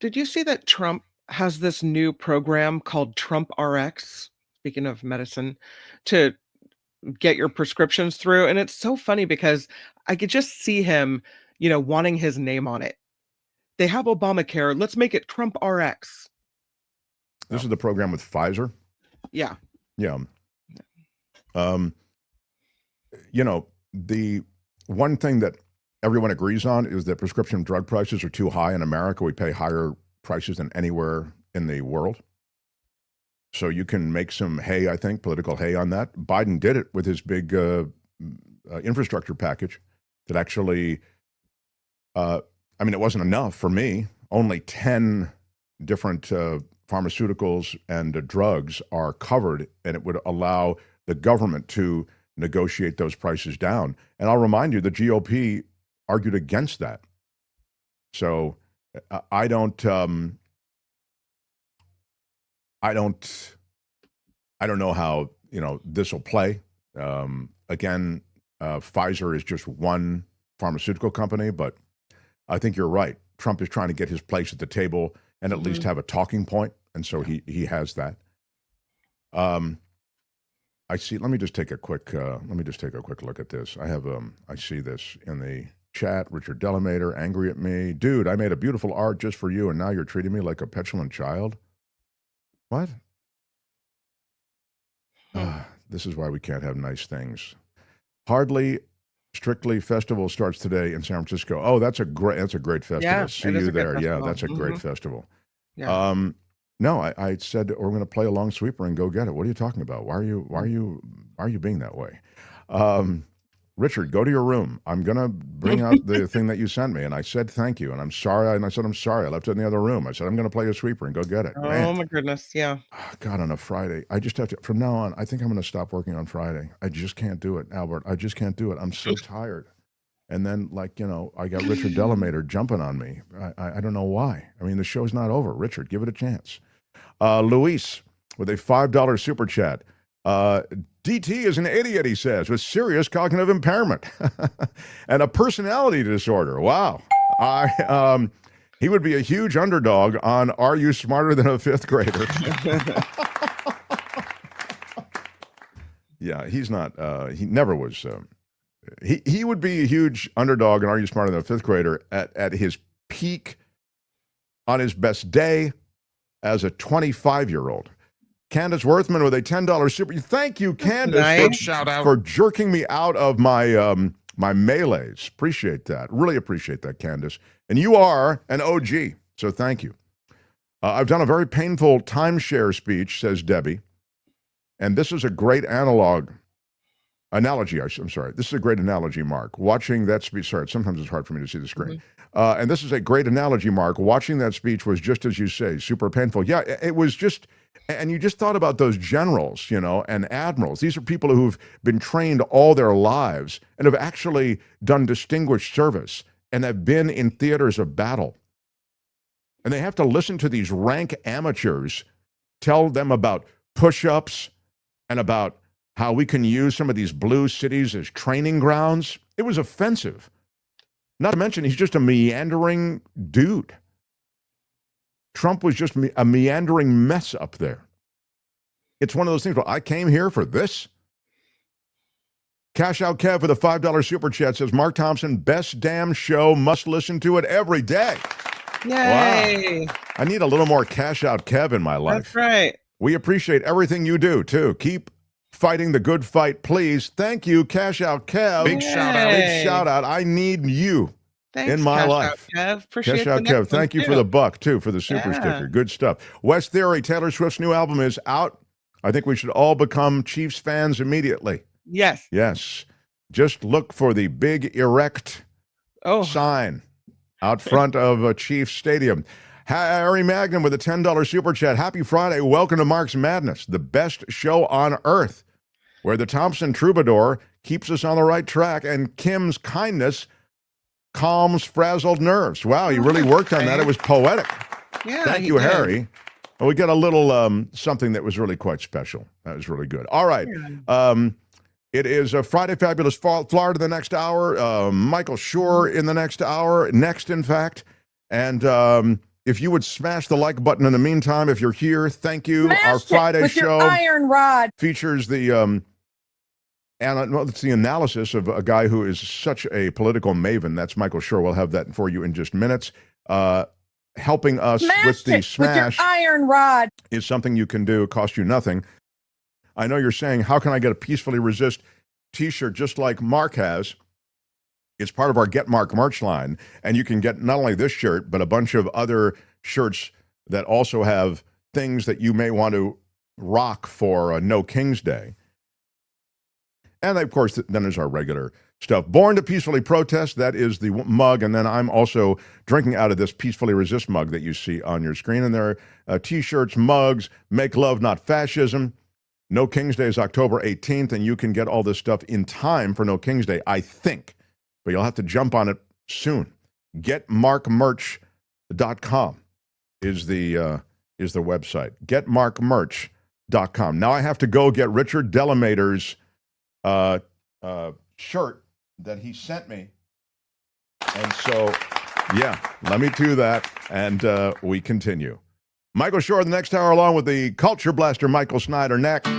Did you see that Trump has this new program called Trump RX, speaking of medicine, to get your prescriptions through? And it's so funny because I could just see him, wanting his name on it. They have Obamacare. Let's make it Trump RX. This is the program with Pfizer. Yeah. Yeah. The one thing that everyone agrees on is that prescription drug prices are too high in America. We pay higher prices than anywhere in the world. So you can make some hay, I think, political hay on that. Biden did it with his big infrastructure package that actually, it wasn't enough for me. Only 10 different pharmaceuticals and drugs are covered, and it would allow the government to negotiate those prices down. And I'll remind you, the GOP argued against that. So I don't know how, this will play. Again, Pfizer is just one pharmaceutical company, but I think you're right. Trump is trying to get his place at the table and at least have a talking point, and so he has that. I see. Let me just take a quick look at this. I see this in the chat. Richard Delamater angry at me, dude. I made a beautiful art just for you, and now you're treating me like a petulant child. What? This is why we can't have nice things. Hardly Strictly Festival starts today in San Francisco. Oh, that's a great festival. Yeah, See you there. Yeah, that's a great festival. Yeah. No, I said we're going to play a long sweeper and go get it. What are you talking about? Why are you being that way? Richard, go to your room. I'm going to bring out the thing that you sent me. And I said, thank you. And I'm sorry. And I said, I'm sorry. I left it in the other room. I said, I'm going to play a sweeper and go get it. Oh, Man. my goodness. Yeah. God, on a Friday. I just have to, from now on, I think I'm going to stop working on Friday. I just can't do it, Albert. I just can't do it. I'm so tired. And then, I got Richard Delamater jumping on me. I don't know why. I mean, the show's not over. Richard, give it a chance. Luis with a $5 super chat. DT is an idiot, he says, with serious cognitive impairment and a personality disorder. Wow. He would be a huge underdog on Are You Smarter Than a Fifth Grader? Yeah, he's not. He never was. He would be a huge underdog on Are You Smarter Than a Fifth Grader at his peak, on his best day, as a 25-year-old. Candace Worthman with a $10 super. Thank you, Candace, for jerking me out of my my melees. Appreciate that. Really appreciate that, Candace. And you are an OG, so thank you. I've done a very painful timeshare speech, says Debbie. And this is a great analogy. I'm sorry. This is a great analogy, Mark. Watching that speech. Sorry, sometimes it's hard for me to see the screen. And this is a great analogy, Mark. Watching that speech was just as you say, super painful. Yeah, it was just. And you just thought about those generals, and admirals. These are people who've been trained all their lives and have actually done distinguished service and have been in theaters of battle. And they have to listen to these rank amateurs tell them about push-ups and about how we can use some of these blue cities as training grounds. It was offensive. Not to mention, he's just a meandering dude. Trump was just a meandering mess up there. It's one of those things where I came here for this. Cash Out Kev for the $5 super chat says, Mark Thompson, best damn show, must listen to it every day. Yay. Wow. I need a little more Cash Out Kev in my life. That's right. We appreciate everything you do, too. Keep fighting the good fight, please. Thank you, Cash Out Kev. Big shout out. Big shout out. I need you. Thanks, in my Cash life. Out, Kev. Appreciate Cash Out Kev. Thank you for the buck, too, for the super sticker. Good stuff. West Theory, Taylor Swift's new album is out. I think we should all become Chiefs fans immediately. Yes. Yes. Just look for the big erect sign out front of a Chiefs stadium. Harry Magnum with a $10 super chat. Happy Friday. Welcome to Mark's Madness, the best show on earth, where the Thompson troubadour keeps us on the right track and Kim's kindness calms frazzled nerves. Wow, you really worked on that. It was poetic. Yeah, Thank you, Harry. Well, we got a little something that was really quite special. That was really good. All right. It is a Friday Fabulous Florida the next hour. Michael Shure in the next hour. Next, in fact. And if you would smash the like button in the meantime, if you're here, thank you. Smash Our Friday with show your iron rod features the it's the analysis of a guy who is such a political maven. That's Michael Shure. We'll have that for you in just minutes. Helping us with the smash with your iron rod is something you can do. It costs you nothing. I know you're saying, how can I get a Peacefully Resist t-shirt just like Mark has? It's part of our Get Mark merch line. And you can get not only this shirt, but a bunch of other shirts that also have things that you may want to rock for No King's Day. And of course, then there's our regular stuff. Born to Peacefully Protest, that is the mug. And then I'm also drinking out of this Peacefully Resist mug that you see on your screen. And there are t-shirts, mugs, Make Love, Not Fascism. No King's Day is October 18th, and you can get all this stuff in time for No King's Day, I think. But you'll have to jump on it soon. GetMarkMerch.com is the website. GetMarkMerch.com. Now I have to go get Richard Delamater's shirt that he sent me. And so, yeah, let me do that, and we continue. Michael Shure, the next hour, along with the Culture Blaster Michael Snyder, next.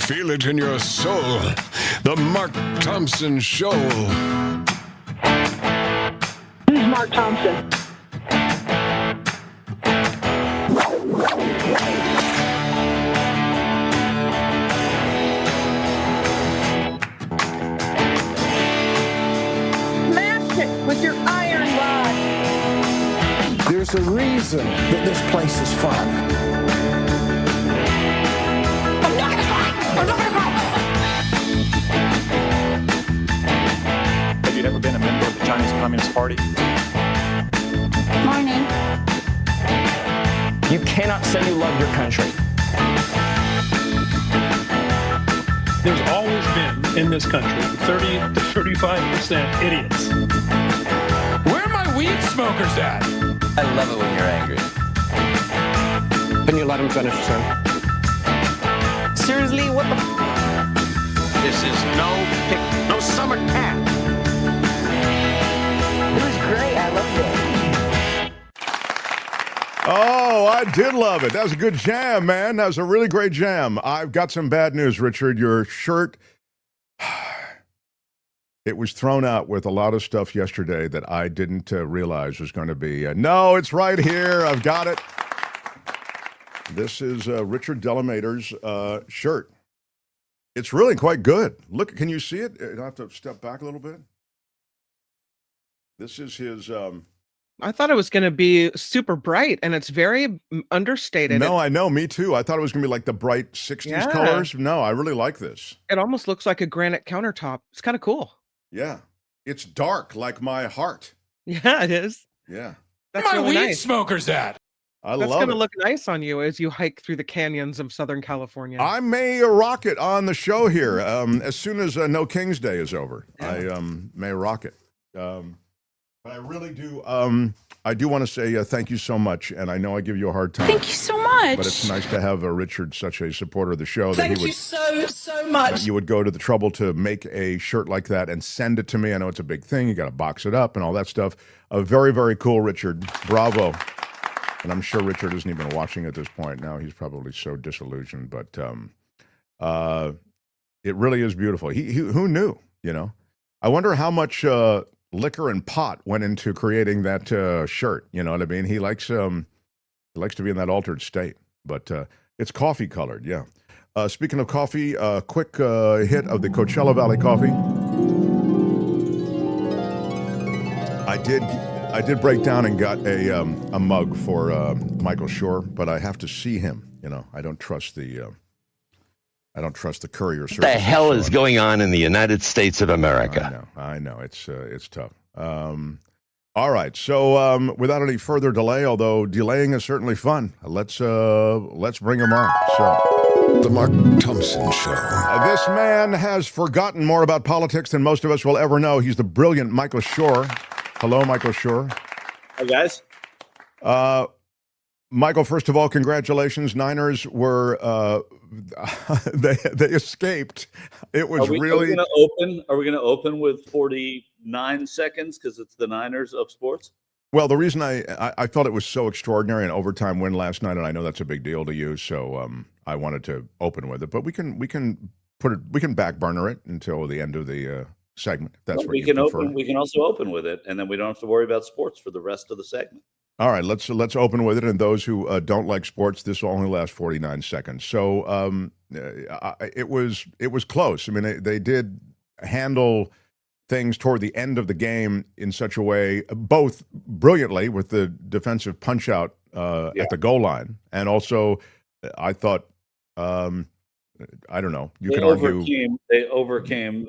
Feel it in your soul. The Mark Thompson Show. Who's Mark Thompson? Smash it with your iron rod. There's a reason that this place is fun. I'm not gonna cry! I'm not gonna cry! Have you ever been a member of the Chinese Communist Party? Morning. You cannot say you love your country. There's always been, in this country, 30 to 35% idiots. Where are my weed smokers at? I love it when you're angry. Can you let him finish, sir? Seriously, what the This is no summer camp. It was great. I loved it. Oh, I did love it. That was a good jam, man. That was a really great jam. I've got some bad news, Richard. Your shirt, it was thrown out with a lot of stuff yesterday that I didn't realize was going to be. No, it's right here. I've got it. This is Richard Delamater's shirt. It's really quite good. Look, can you see it? I have to step back a little bit. This is his. I thought it was going to be super bright, and it's very understated. No, I know. Me too. I thought it was going to be like the bright 60s colors. No, I really like this. It almost looks like a granite countertop. It's kind of cool. Yeah. It's dark like my heart. Yeah, it is. Yeah. Where are my weed smokers at? I That's love going to it. look nice on you as you hike through the canyons of Southern California. I may rock it on the show here as soon as No King's Day is over. I may rock it. But I really do. I do want to say thank you so much, and I know I give you a hard time. Thank you so much. But it's nice to have Richard, such a supporter of the show. Thank that he would, you so much. that you would go to the trouble to make a shirt like that and send it to me. I know it's a big thing. You got to box it up and all that stuff. Very, very cool, Richard. Bravo. And I'm sure Richard isn't even watching at this point now. He's probably so disillusioned. But it really is beautiful. He who knew? You know. I wonder how much liquor and pot went into creating that shirt. You know what I mean? He likes to be in that altered state. But it's coffee colored. Yeah. Speaking of coffee, quick hit of the Coachella Valley coffee. I did break down and got a mug for Michael Shure, but I have to see him. You know, I don't trust the courier service. What the hell is going on in the United States of America? I know. It's tough. All right. So without any further delay, although delaying is certainly fun, let's bring him on. So The Mark Thompson Show. This man has forgotten more about politics than most of us will ever know. He's the brilliant Michael Shure. Hello, Michael Shure. Hi, guys. Michael, first of all, congratulations. Niners were they escaped. It was really. Are we going to open with 49 seconds because it's the Niners of sports? Well, the reason I felt it was so extraordinary, an overtime win last night, and I know that's a big deal to you, so I wanted to open with it. But we can back burner it until the end of the segment. If that's what we you can prefer. open. We can also open with it, and then we don't have to worry about sports for the rest of the segment. All right, let's open with it. And those who don't like sports, this will only last 49 seconds. So it was close. I mean, they did handle things toward the end of the game in such a way, both brilliantly with the defensive punch out at the goal line, and also I thought, I don't know, you can argue they overcame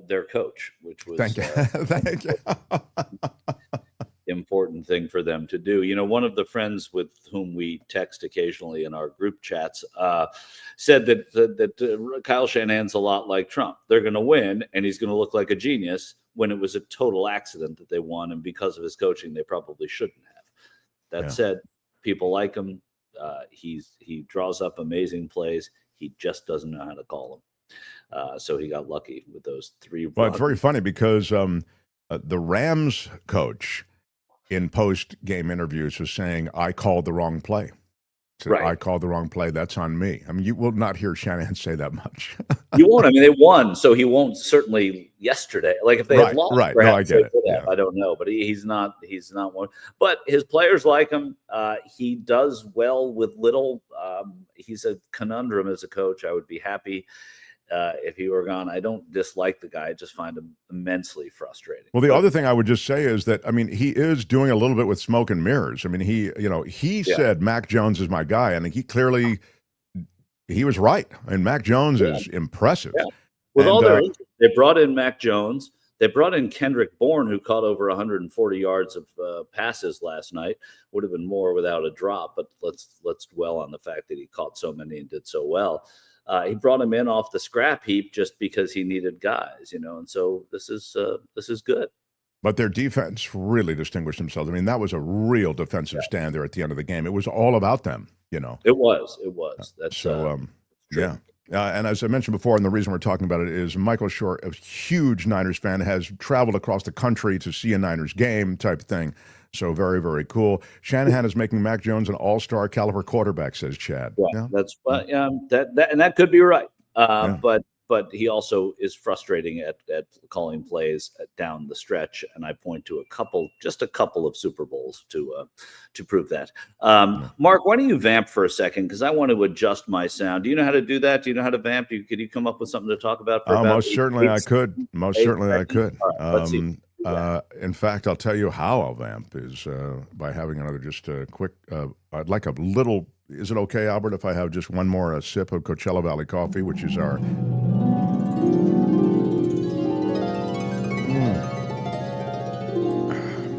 their coach, which was thank you. important thing for them to do. You know, one of the friends with whom we text occasionally in our group chats said that Kyle Shanahan's a lot like Trump. They're going to win, and he's going to look like a genius when it was a total accident that they won, and because of his coaching, they probably shouldn't have. That said, people like him. He draws up amazing plays. He just doesn't know how to call them. So he got lucky with those three. Well, it's very funny because the Rams coach in post-game interviews was saying, I called the wrong play. So I called the wrong play. That's on me. I mean, you will not hear Shanahan say that much. You won't. I mean, they won, so he won't certainly yesterday. Like if they had lost, no, I get it. Yeah. I don't know, but he's not one. But his players like him. He does well with little. He's a conundrum as a coach. I would be happy if he were gone. I don't dislike the guy. I just find him immensely frustrating. Well, the other thing I would just say is that, I mean, he is doing a little bit with smoke and mirrors. I mean, he said Mac Jones is my guy, and he was right. And Mac Jones is impressive. Yeah. With all their interest, they brought in Mac Jones. They brought in Kendrick Bourne, who caught over 140 yards of passes last night. Would have been more without a drop, but let's dwell on the fact that he caught so many and did so well. He brought him in off the scrap heap just because he needed guys, and so this is good. But their defense really distinguished themselves. I mean, that was a real defensive stand there at the end of the game. It was all about them, It was. That's so. Yeah. And as I mentioned before, and the reason we're talking about it is Michael Shure, a huge Niners fan, has traveled across the country to see a Niners game type thing. So very, very cool. Shanahan is making Mac Jones an all-star caliber quarterback, says Chad. Yeah, that's that could be right. But he also is frustrating at calling plays down the stretch, and I point to just a couple of Super Bowls to prove that. Mark, why don't you vamp for a second, because I want to adjust my sound. Do you know how to do that? Do you know how to vamp? Could you come up with something to talk about? Most certainly I could. Let's see. In fact, I'll tell you how I'll vamp is by having another just a quick. I'd like a little. Is it okay, Albert, if I have just one more sip of Coachella Valley coffee, which is our.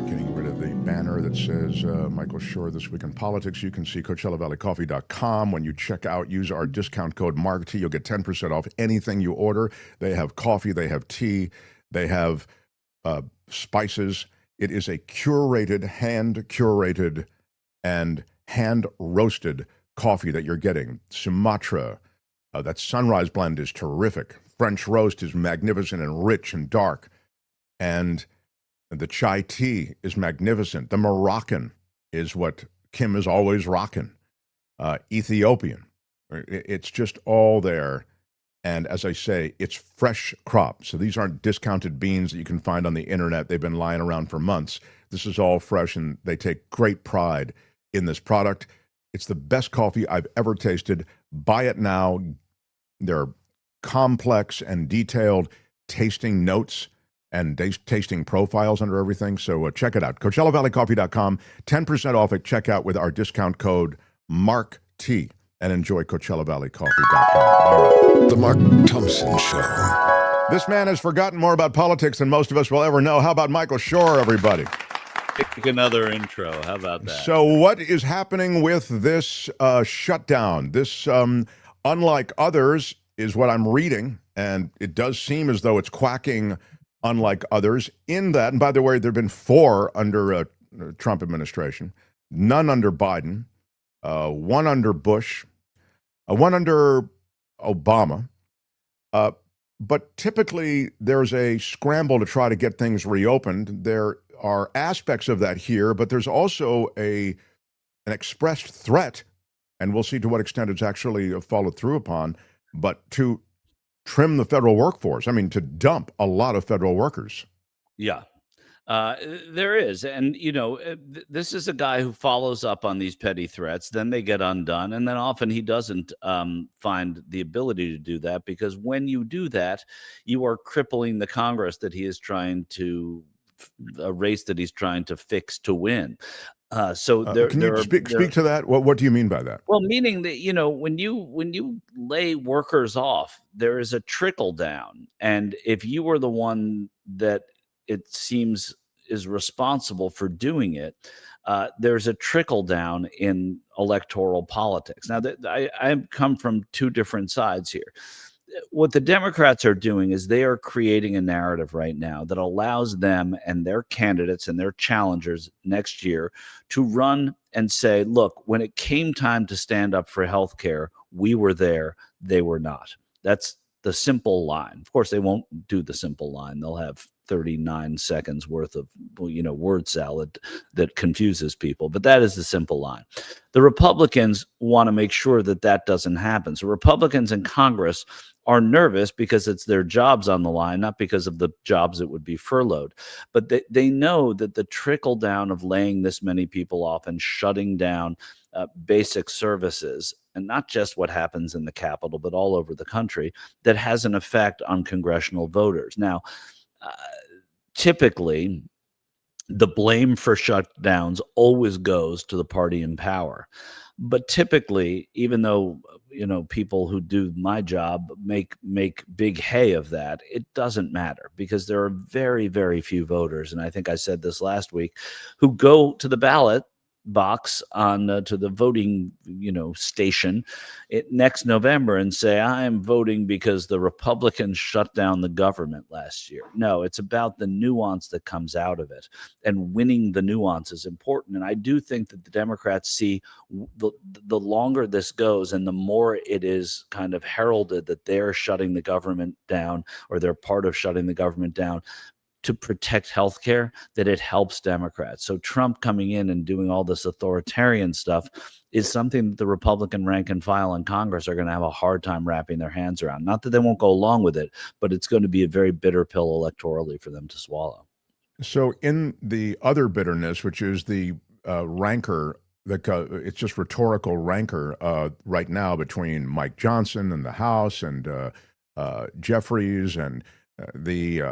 Getting rid of the banner that says Michael Shure This Week in Politics. You can see CoachellaValleyCoffee.com. When you check out, use our discount code MARKT. You'll get 10% off anything you order. They have coffee, they have tea, they have spices. It is a curated, hand-curated, and hand-roasted coffee that you're getting. Sumatra, that sunrise blend is terrific. French roast is magnificent and rich and dark. And the chai tea is magnificent. The Moroccan is what Kim is always rocking. Ethiopian. It's just all there. And as I say, it's fresh crop. So these aren't discounted beans that you can find on the internet. They've been lying around for months. This is all fresh, and they take great pride in this product. It's the best coffee I've ever tasted. Buy it now. There are complex and detailed tasting notes and tasting profiles under everything. So check it out. CoachellaValleyCoffee.com. 10% off at checkout with our discount code MARKT. And enjoy CoachellaValleyCoffee.com. All right. The Mark Thompson Show. This man has forgotten more about politics than most of us will ever know. How about Michael Shure, everybody? Pick another intro. How about that? So what is happening with this shutdown? This, unlike others, is what I'm reading, and it does seem as though it's quacking unlike others in that, and by the way, there have been 4 under Trump administration, none under Biden, 1 under Bush, 1 under Obama. But typically, there's a scramble to try to get things reopened. There are aspects of that here, but there's also an expressed threat, and we'll see to what extent it's actually followed through upon, but to trim the federal workforce. I mean, to dump a lot of federal workers. Yeah. There is. And, this is a guy who follows up on these petty threats. Then they get undone. And then often he doesn't find the ability to do that, because when you do that, you are crippling the Congress that he is trying to, a race that he's trying to fix to win. Can you speak to that? What do you mean by that? Well, meaning that, when you lay workers off, there is a trickle down. And if you were the one that it seems is responsible for doing it, there's a trickle down in electoral politics. Now, I come from two different sides here. What the Democrats are doing is they are creating a narrative right now that allows them and their candidates and their challengers next year to run and say, look, when it came time to stand up for health care, we were there, they were not. That's the simple line. Of course, they won't do the simple line. They'll have 39 seconds worth of, word salad that confuses people. But that is the simple line. The Republicans want to make sure that that doesn't happen. So Republicans in Congress are nervous because it's their jobs on the line, not because of the jobs that would be furloughed. But they know that the trickle down of laying this many people off and shutting down basic services, and not just what happens in the Capitol, but all over the country, that has an effect on congressional voters. Now, typically, the blame for shutdowns always goes to the party in power. But typically, even though people who do my job make big hay of that, it doesn't matter, because there are very, very few voters, and I think I said this last week, who go to the ballot box on to the voting station next November and say, I am voting because the Republicans shut down the government last year. No, it's about the nuance that comes out of it, and winning the nuance is important. And I do think that the Democrats see the longer this goes and the more it is kind of heralded that they're shutting the government down, or they're part of shutting the government down to protect healthcare, that it helps Democrats. So Trump coming in and doing all this authoritarian stuff is something that the Republican rank and file in Congress are going to have a hard time wrapping their hands around. Not that they won't go along with it, but it's going to be a very bitter pill electorally for them to swallow. So in the other bitterness, which is the rancor, it's just rhetorical rancor right now between Mike Johnson and the House and Jeffries and the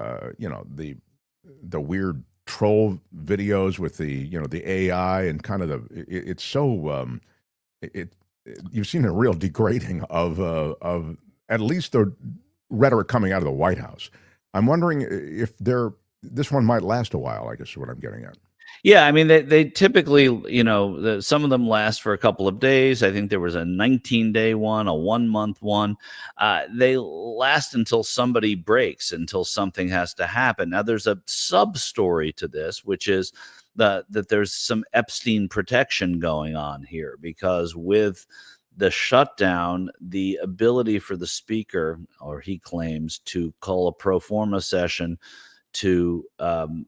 weird troll videos with the AI and kind of it's so you've seen a real degrading of at least the rhetoric coming out of the White House. I'm wondering if this one might last a while, I guess is what I'm getting at. Yeah, I mean, they typically, some of them last for a couple of days. I think there was a 19-day one, a 1-month one. They last until somebody breaks, until something has to happen. Now, there's a sub-story to this, which is that there's some Epstein protection going on here, because with the shutdown, the ability for the speaker, or he claims, to call a pro forma session to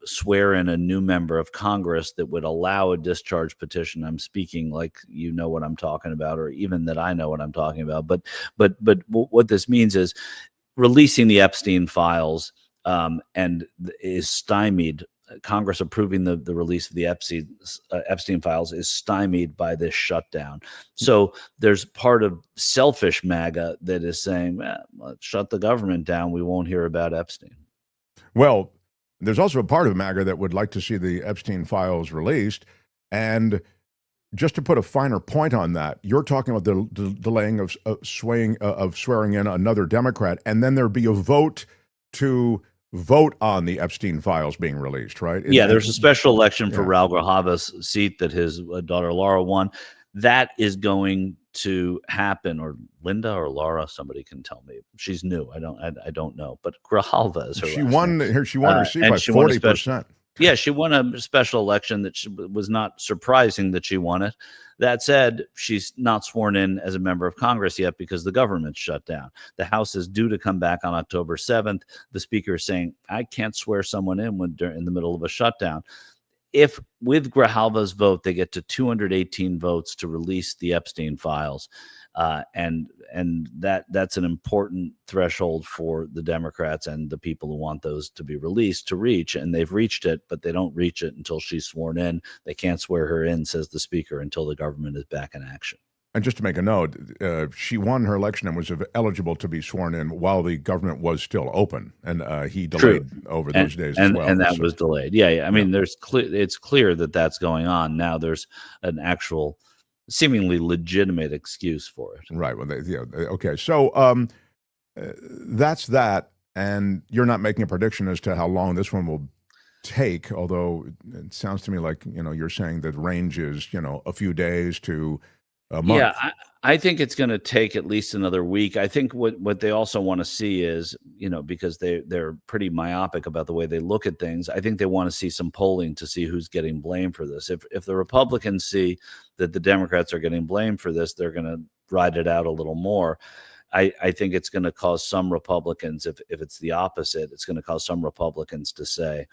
swear in a new member of Congress that would allow a discharge petition. I'm speaking like you know what I'm talking about, or even that I know what I'm talking about. But what this means is releasing the Epstein files and is stymied. Congress approving the release of the Epstein files is stymied by this shutdown. So there's part of selfish MAGA that is saying, let's shut the government down. We won't hear about Epstein. Well, there's also a part of MAGA that would like to see the Epstein files released. And just to put a finer point on that, you're talking about the delaying of swearing in another Democrat, and then there'd be a vote to vote on the Epstein files being released, right? Yeah, there's a special election for Raul Grijalva's seat that his daughter Laura won. That is going to happen, or Linda or Laura, somebody can tell me. She's new. I don't know. But Grijalva is her. She won her seat by 40%. Yeah, she won a special election that was not surprising that she won it. That said, she's not sworn in as a member of Congress yet because the government's shut down. The House is due to come back on October 7th. The Speaker is saying, I can't swear someone in when in the middle of a shutdown. If with Grijalva's vote, they get to 218 votes to release the Epstein files, and that's an important threshold for the Democrats and the people who want those to be released to reach, and they've reached it, but they don't reach it until she's sworn in. They can't swear her in, says the Speaker, until the government is back in action. And just to make a note, she won her election and was eligible to be sworn in while the government was still open, and he delayed over those days as well. And that was delayed. Yeah. I mean, it's clear that that's going on now. There's an actual, seemingly legitimate excuse for it. Right. Well, okay. So that's that, and you're not making a prediction as to how long this one will take? Although it sounds to me like, you're saying that range is, a few days to a month. Yeah, I think it's going to take at least another week. I think what they also want to see is, because they're pretty myopic about the way they look at things. I think they want to see some polling to see who's getting blamed for this. If the Republicans see that the Democrats are getting blamed for this, they're going to ride it out a little more. I think it's going to cause some Republicans, if it's the opposite, it's going to cause some Republicans to say,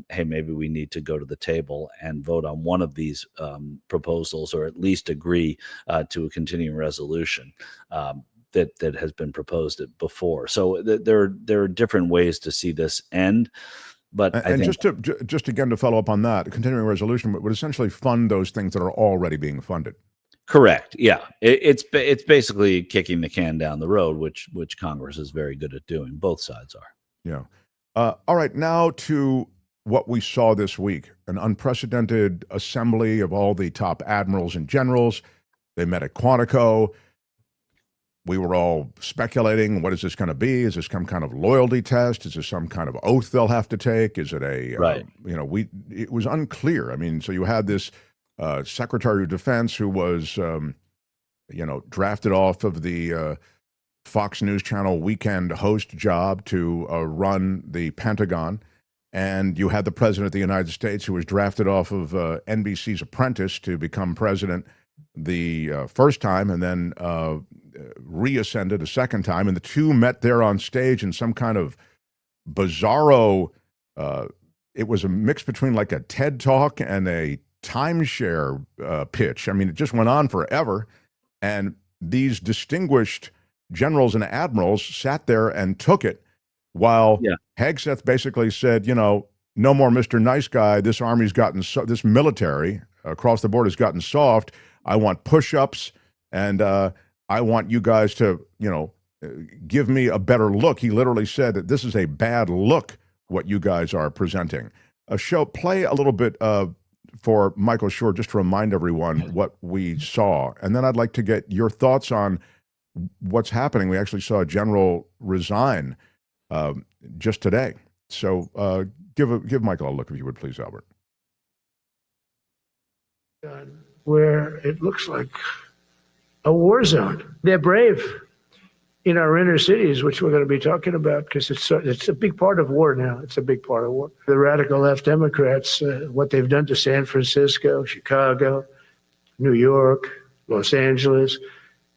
hey, maybe we need to go to the table and vote on one of these proposals, or at least agree to a continuing resolution that has been proposed before. So there are different ways to see this end. But I think just again to follow up on that, a continuing resolution would essentially fund those things that are already being funded. Correct. Yeah, it's basically kicking the can down the road, which Congress is very good at doing. Both sides are. Yeah. All right. Now to what we saw this week, an unprecedented assembly of all the top admirals and generals. They met at Quantico. We were all speculating, what is this going to be? Is this some kind of loyalty test? Is this some kind of oath they'll have to take? Is it right? It was unclear. I mean, so you had this Secretary of Defense who was, drafted off of the Fox News Channel weekend host job to run the Pentagon. And you had the President of the United States who was drafted off of NBC's Apprentice to become president the first time, and then reascended a second time. And the two met there on stage in some kind of bizarro, it was a mix between like a TED Talk and a timeshare pitch. I mean, it just went on forever. And these distinguished generals and admirals sat there and took it, while Hegseth basically said, no more Mr. Nice Guy. This army's gotten this military across the board has gotten soft. I want push-ups, and I want you guys to, give me a better look. He literally said that this is a bad look, what you guys are presenting. Play a little bit for Michael Shure, just to remind everyone what we saw. And then I'd like to get your thoughts on what's happening. We actually saw a general resign just today. So give Michael a look, if you would, please, Albert. Where it looks like a war zone. They're brave in our inner cities, which we're going to be talking about, because it's a big part of war now. It's a big part of war. The radical left Democrats, what they've done to San Francisco, Chicago, New York, Los Angeles,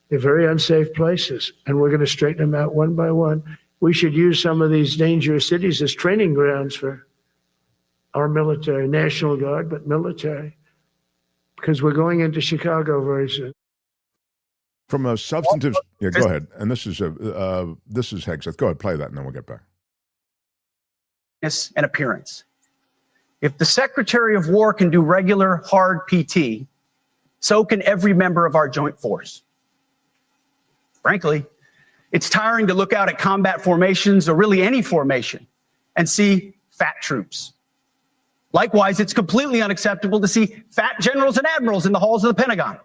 they're very unsafe places, and we're going to straighten them out one by one. We should use some of these dangerous cities as training grounds for our military, National Guard, but military, because we're going into Chicago very soon. From a substantive, go ahead. And this is Hegseth. Go ahead, play that, and then we'll get back. And appearance. If the Secretary of War can do regular hard PT, so can every member of our joint force. Frankly, it's tiring to look out at combat formations, or really any formation, and see fat troops. Likewise, it's completely unacceptable to see fat generals and admirals in the halls of the Pentagon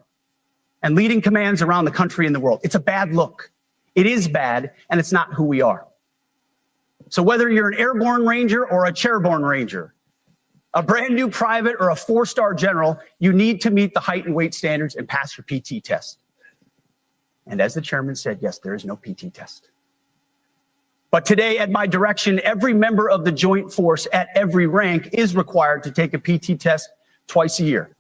and leading commands around the country and the world. It's a bad look. It is bad, and it's not who we are. So whether you're an airborne ranger or a chairborne ranger, a brand new private or a 4-star general, you need to meet the height and weight standards and pass your PT test. And as the chairman said, yes, there is no PT test. But today, at my direction, every member of the joint force at every rank is required to take a PT test twice a year,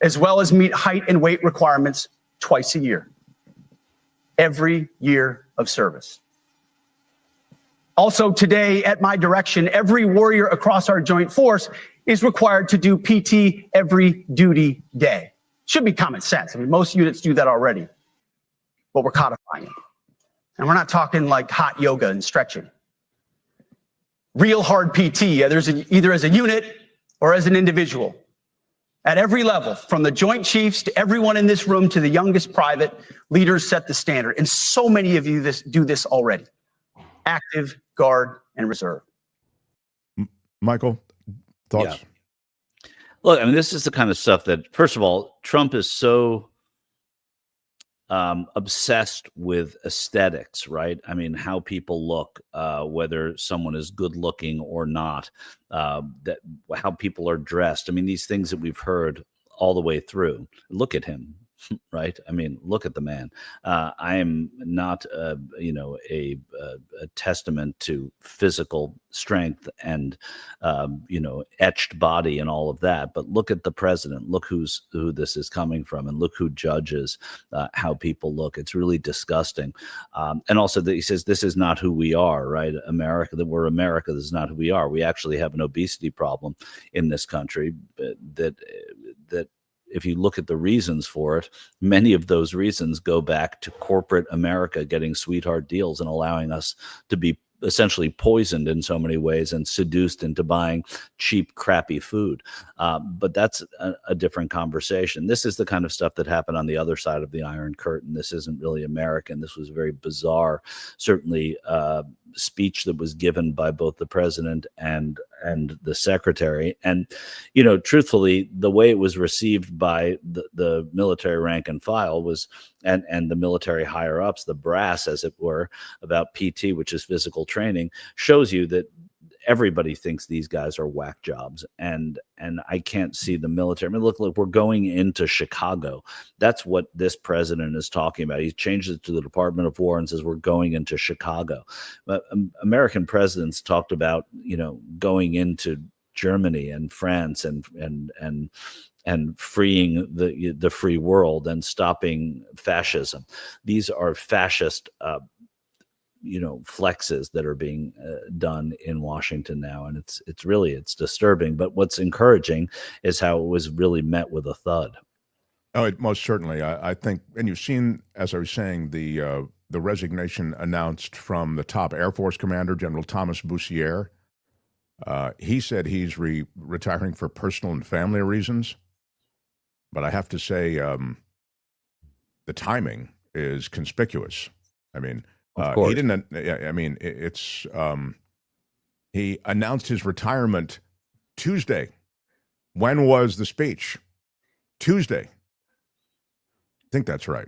as well as meet height and weight requirements twice a year, every year of service. Also today, at my direction, every warrior across our joint force is required to do PT every duty day. Should be common sense. I mean, most units do that already, but we're codifying it. And we're not talking like hot yoga and stretching. Real hard PT, either as a unit or as an individual. At every level, from the Joint Chiefs to everyone in this room to the youngest private, leaders set the standard. And so many of you do this already. Active, Guard, and Reserve. Michael, thoughts? Yeah. Look, I mean, this is the kind of stuff that, first of all, Trump is so obsessed with aesthetics, right? I mean, how people look, whether someone is good looking or not, that how people are dressed. I mean, these things that we've heard all the way through. Look at him, right? I mean, look at the man. I am not, a testament to physical strength and, etched body and all of that. But look at the president. Look who this is coming from, and look who judges how people look. It's really disgusting. And also that he says this is not who we are, right? America. That we're America. This is not who we are. We actually have an obesity problem in this country. That if you look at the reasons for it, many of those reasons go back to corporate America getting sweetheart deals and allowing us to be essentially poisoned in so many ways and seduced into buying cheap, crappy food. But that's a different conversation. This is the kind of stuff that happened on the other side of the Iron Curtain. This isn't really American. This was very bizarre, certainly speech that was given by both the president and the secretary. And, truthfully, the way it was received by the military rank and file was, and the military higher ups, the brass, as it were, about PT, which is physical training, shows you that everybody thinks these guys are whack jobs. And I can't see the military. I mean, look, we're going into Chicago. That's what this president is talking about. He changed it to the Department of War and says, we're going into Chicago. But American presidents talked about, going into Germany and France and freeing the free world and stopping fascism. These are fascist flexes that are being done in Washington now, and it's disturbing. But what's encouraging is how it was really met with a thud. Oh, most certainly. I think, and you've seen, as I was saying, the resignation announced from the top Air Force commander, General Thomas Boussier. He said he's retiring for personal and family reasons. But I have to say, the timing is conspicuous. I mean, he didn't. I mean, it's. He announced his retirement Tuesday. When was the speech? Tuesday. I think that's right.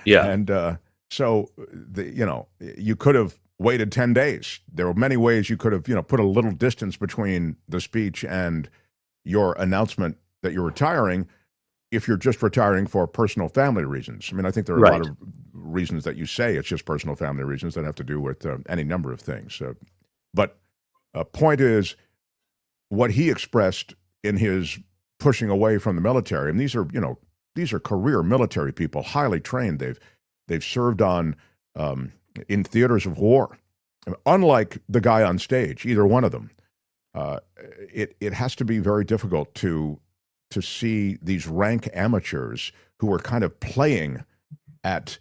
Yeah. And so you could have waited 10 days. There were many ways you could have, put a little distance between the speech and your announcement that you're retiring. If you're just retiring for personal family reasons. I mean, I think there are a lot of reasons that you say it's just personal family reasons that have to do with any number of things. But point is, what he expressed in his pushing away from the military, and these are career military people, highly trained. They've served on in theaters of war. Unlike the guy on stage, either one of them, it has to be very difficult to see these rank amateurs who are kind of playing at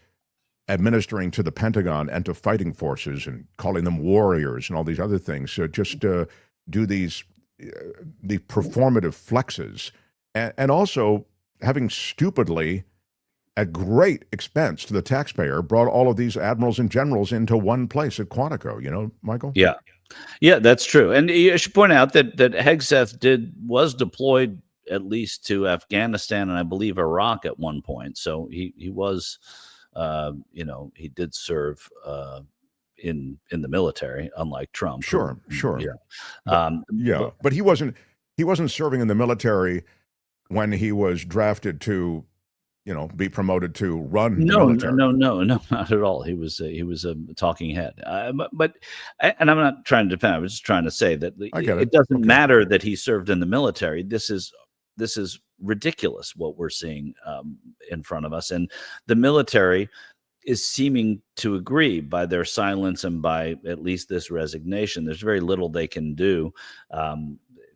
administering to the Pentagon and to fighting forces and calling them warriors and all these other things. So just do the performative flexes and also having stupidly, at great expense to the taxpayer, brought all of these admirals and generals into one place at Quantico, Michael? Yeah, that's true. And you should point out that Hegseth was deployed at least to Afghanistan and I believe Iraq at one point. So he was, he did serve in the military, unlike Trump. Sure. Yeah. But he wasn't serving in the military when he was drafted to, be promoted to run the military. No, not at all. He was a talking head. But I'm not trying to defend. I was just trying to say that it doesn't matter that he served in the military. This is ridiculous what we're seeing in front of us. And the military is seeming to agree by their silence and by at least this resignation. There's very little they can do.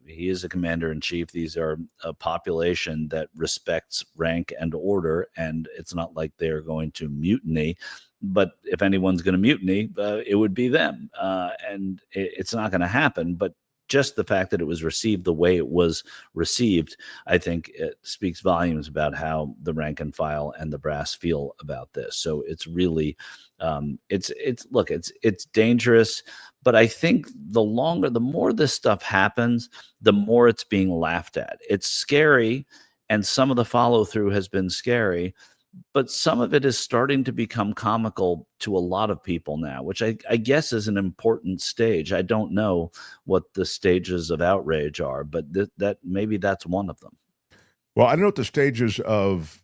He is a commander-in-chief. These are a population that respects rank and order, and it's not like they're going to mutiny. But if anyone's going to mutiny, it would be them. And it's not going to happen. But just the fact that it was received the way it was received, I think it speaks volumes about how the rank and file and the brass feel about this. So it's really, it's dangerous, but I think the more this stuff happens, the more it's being laughed at. It's scary, and some of the follow through has been scary, but some of it is starting to become comical to a lot of people now, which I guess is an important stage. I don't know what the stages of outrage are, but that maybe that's one of them. Well, I don't know what the stages of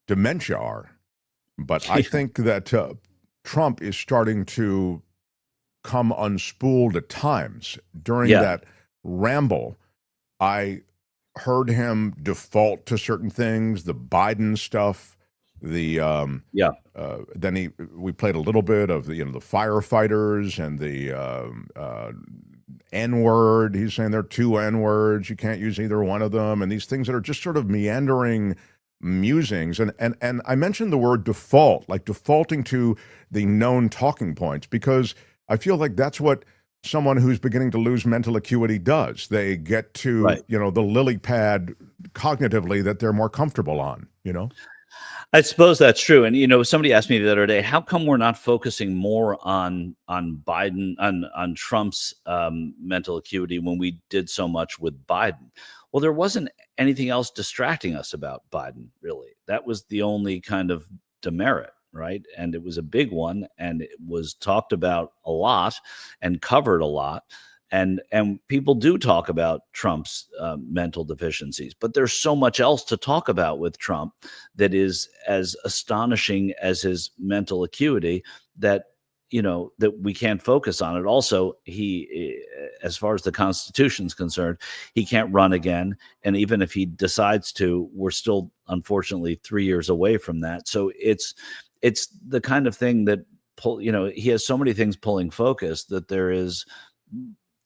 dementia are, but I think that Trump is starting to come unspooled at times. During that ramble, I heard him default to certain things, the Biden stuff, the then we played a little bit of the the firefighters and the N-word. He's saying there are two N-words, you can't use either one of them, and these things that are just sort of meandering musings. And I mentioned the word default, like defaulting to the known talking points, because I feel like that's what someone who's beginning to lose mental acuity does. They get to, the lily pad cognitively that they're more comfortable on, I suppose that's true. And, somebody asked me the other day, how come we're not focusing more on Biden, on Trump's mental acuity when we did so much with Biden? Well, there wasn't anything else distracting us about Biden, really. That was the only kind of demerit. Right. And it was a big one, and it was talked about a lot and covered a lot. And people do talk about Trump's mental deficiencies, but there's so much else to talk about with Trump that is as astonishing as his mental acuity that, that we can't focus on it. Also, he, as far as the Constitution's concerned, he can't run again. And even if he decides to, we're still, unfortunately, 3 years away from that. So it's the kind of thing that he has so many things pulling focus that there is,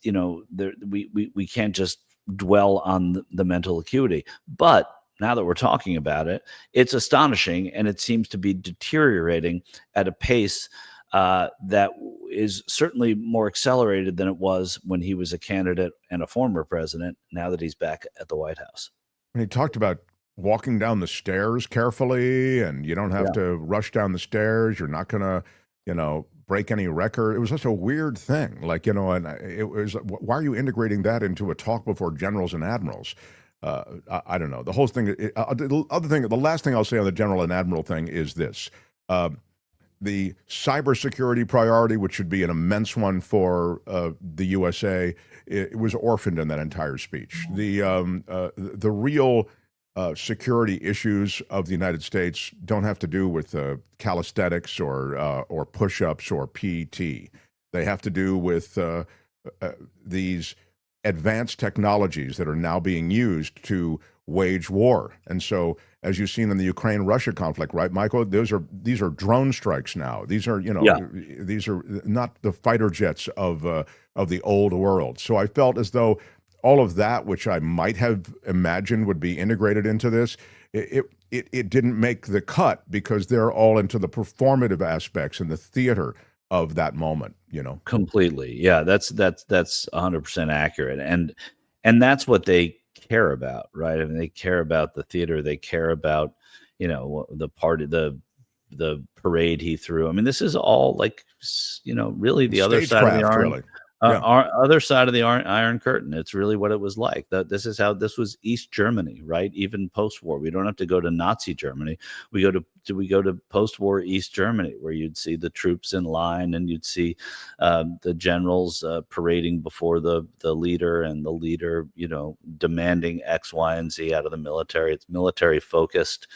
we can't just dwell on the mental acuity. But now that we're talking about it, it's astonishing, and it seems to be deteriorating at a pace that is certainly more accelerated than it was when he was a candidate and a former president, now that he's back at the White House. And he talked about walking down the stairs carefully, and you don't have to rush down the stairs. You're not going to, break any record. It was such a weird thing. Like, and it was, why are you integrating that into a talk before generals and admirals? I don't know. The whole thing, the last thing I'll say on the general and admiral thing is this. The cybersecurity priority, which should be an immense one for the USA, it was orphaned in that entire speech. The real security issues of the United States don't have to do with calisthenics or push-ups or PT. They have to do with these advanced technologies that are now being used to wage war. And so, as you've seen in the Ukraine-Russia conflict, right, Michael, these are drone strikes now. These are, these are not the fighter jets of the old world. So I felt as though all of that, which I might have imagined would be integrated into this, it didn't make the cut because they're all into the performative aspects and the theater of that moment, Completely. Yeah, that's 100% accurate. And that's what they care about, right? I mean, they care about the theater. They care about, the party, the parade he threw. I mean, this is all like, really the other side of the iron. Really. Other side of the Iron Curtain. It's really what it was like. This was East Germany, right? Even post-war, we don't have to go to Nazi Germany. We go to post-war East Germany, where you'd see the troops in line, and you'd see the generals parading before the leader, and the leader, demanding X, Y, and Z out of the military. It's military focused.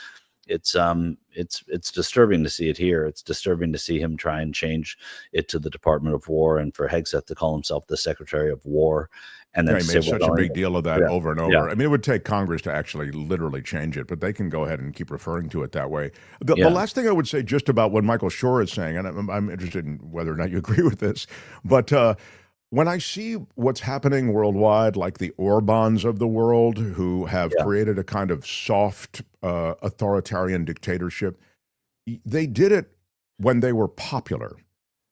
It's disturbing to see it here. It's disturbing to see him try and change it to the Department of War, and for Hegseth to call himself the Secretary of War. And then he made such a big deal of that over and over. Yeah. I mean, it would take Congress to actually literally change it, but they can go ahead and keep referring to it that way. The last thing I would say just about what Michael Shure is saying, and I'm interested in whether or not you agree with this, but when I see what's happening worldwide, like the Orbans of the world who have created a kind of soft authoritarian dictatorship, they did it when they were popular.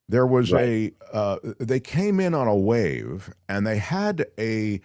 There was they came in on a wave, and they had a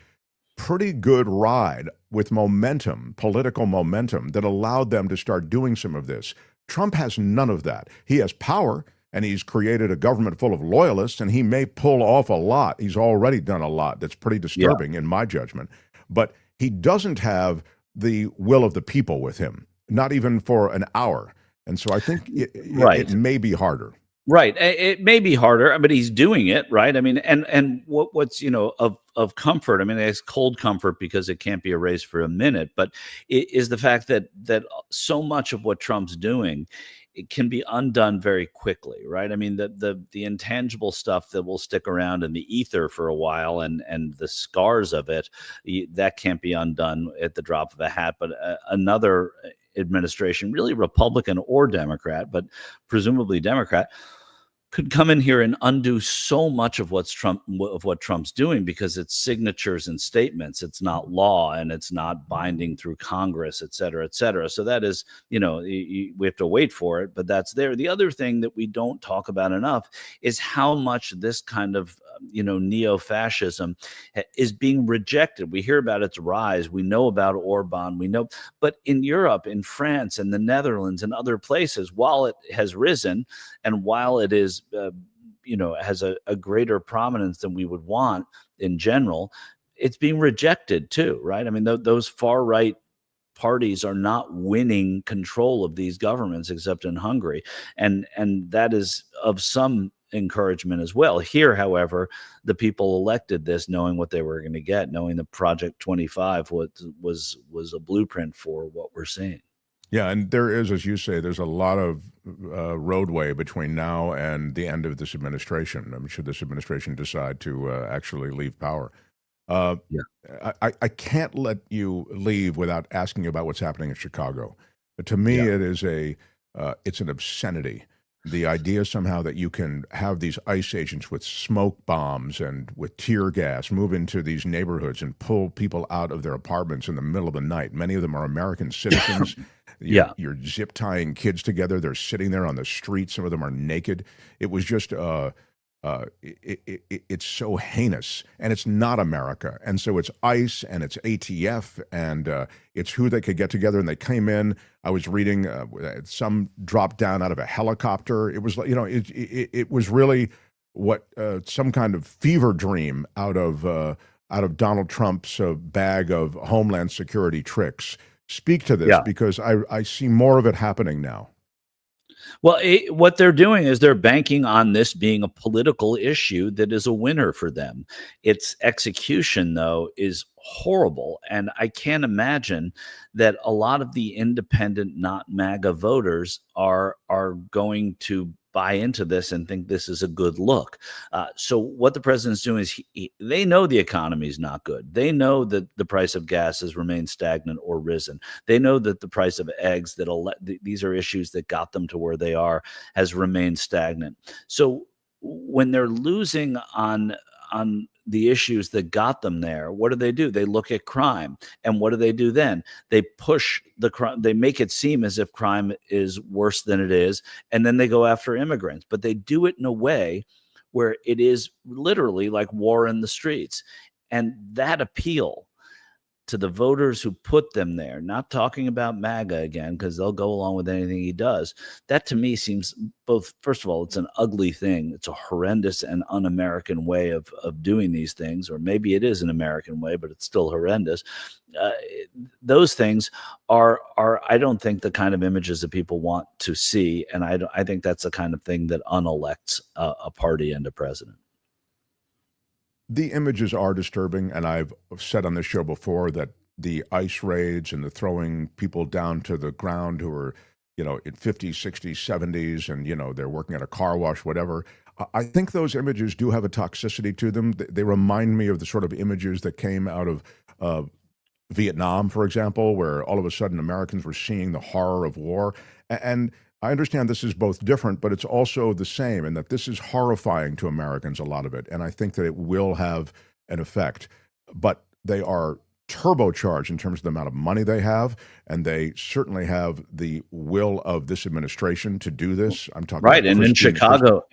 pretty good ride with momentum, political momentum, that allowed them to start doing some of this. Trump has none of that. He has power, and he's created a government full of loyalists, and he may pull off a lot. He's already done a lot that's pretty disturbing in my judgment. But he doesn't have the will of the people with him. not even for an hour. And so I think it may be harder. Right. It may be harder, but he's doing it, right? I mean, and what's, of comfort, I mean, it's cold comfort because it can't be erased for a minute, but it is the fact that so much of what Trump's doing, it can be undone very quickly, right? I mean, the intangible stuff that will stick around in the ether for a while and the scars of it, that can't be undone at the drop of a hat. But another administration, really Republican or Democrat, but presumably Democrat, could come in here and undo so much of what Trump's doing because it's signatures and statements. It's not law and it's not binding through Congress, et cetera, et cetera. So that is, we have to wait for it, but that's there. The other thing that we don't talk about enough is how much this kind of, neo-fascism is being rejected. We hear about its rise. We know about Orban. We know, but in Europe, in France, and the Netherlands, and other places, while it has risen and while it is, has a greater prominence than we would want in general, it's being rejected too, right? I mean, those far right parties are not winning control of these governments except in Hungary, and that is of some encouragement as well. Here, however, the people elected this knowing what they were going to get, knowing that Project 25 was a blueprint for what we're seeing. Yeah, and there is, as you say, there's a lot of roadway between now and the end of this administration. Should this administration decide to actually leave power. I can't let you leave without asking you about what's happening in Chicago. But to me, it is it's an obscenity. The idea somehow that you can have these ICE agents with smoke bombs and with tear gas move into these neighborhoods and pull people out of their apartments in the middle of the night. Many of them are American citizens. You're zip tying kids together. They're sitting there on the street. Some of them are naked. It was just it's so heinous, and it's not America. And so it's ICE and it's ATF and it's who they could get together. And they came in. I was reading some dropped down out of a helicopter. It was, it was really what some kind of fever dream out of Donald Trump's bag of Homeland Security tricks. Speak to this because I see more of it happening now. Well, what they're doing is they're banking on this being a political issue that is a winner for them. Its execution, though, is horrible. And I can't imagine that a lot of the independent, not MAGA voters are going to buy into this and think this is a good look. So what the president's doing is they know the economy is not good. They know that the price of gas has remained stagnant or risen. They know that the price of eggs, these are issues that got them to where they are, has remained stagnant. So when they're losing on the issues that got them there, what do? They look at crime. And what do then? They push the crime. They make it seem as if crime is worse than it is. And then they go after immigrants. But they do it in a way where it is literally like war in the streets. And that appeal to the voters who put them there, not talking about MAGA again, because they'll go along with anything he does. That to me seems both, first of all, it's an ugly thing. It's a horrendous and un-American way of doing these things, or maybe it is an American way, but it's still horrendous. Those things are I don't think the kind of images that people want to see. And I think that's the kind of thing that unelects a party and a president. The images are disturbing, and I've said on this show before that the ICE raids and the throwing people down to the ground who are, in 50s, 60s, 70s, and, they're working at a car wash, whatever. I think those images do have a toxicity to them. They remind me of the sort of images that came out of Vietnam, for example, where all of a sudden Americans were seeing the horror of war. And I understand this is both different, but it's also the same, and that this is horrifying to Americans, a lot of it. And I think that it will have an effect. But they are turbocharged in terms of the amount of money they have, and they certainly have the will of this administration to do this. I'm talking right, about and in Chicago,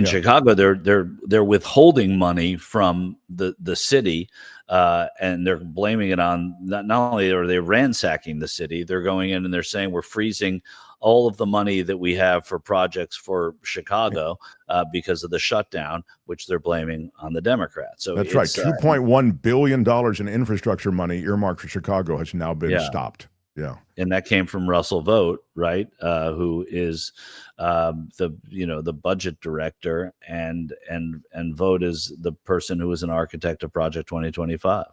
Chicago, they're withholding money from the city, and they're blaming it on not only are they ransacking the city, they're going in and they're saying we're freezing all of the money that we have for projects for Chicago because of the shutdown, which they're blaming on the Democrats. So that's right. $2.1 billion in infrastructure money earmarked for Chicago has now been stopped. Yeah. And that came from Russell Vought, right? Who is the budget director, and Vought is the person who was an architect of Project 2025.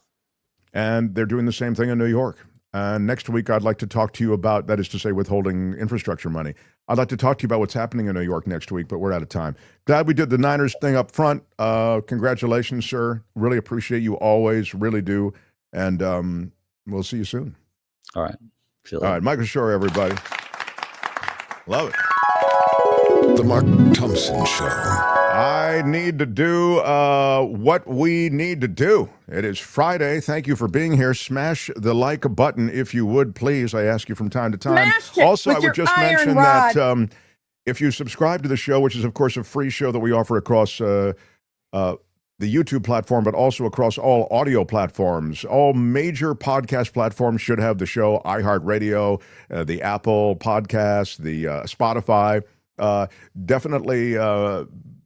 And they're doing the same thing in New York. Next week, I'd like to talk to you about, that is to say, withholding infrastructure money. I'd like to talk to you about what's happening in New York next week, but we're out of time. Glad we did the Niners thing up front. Congratulations, sir. Really appreciate you always, really do. And we'll see you soon. All right. All right, Michael Shure, everybody. Love it. The Mark Thompson Show. I need to do what we need to do. It is Friday. Thank you for being here. Smash the like button if you would, please. I ask you from time to time. Also, I would just mention that if you subscribe to the show, which is, of course, a free show that we offer across the YouTube platform, but also across all audio platforms. All major podcast platforms should have the show. iHeartRadio, the Apple Podcasts, the Spotify. Definitely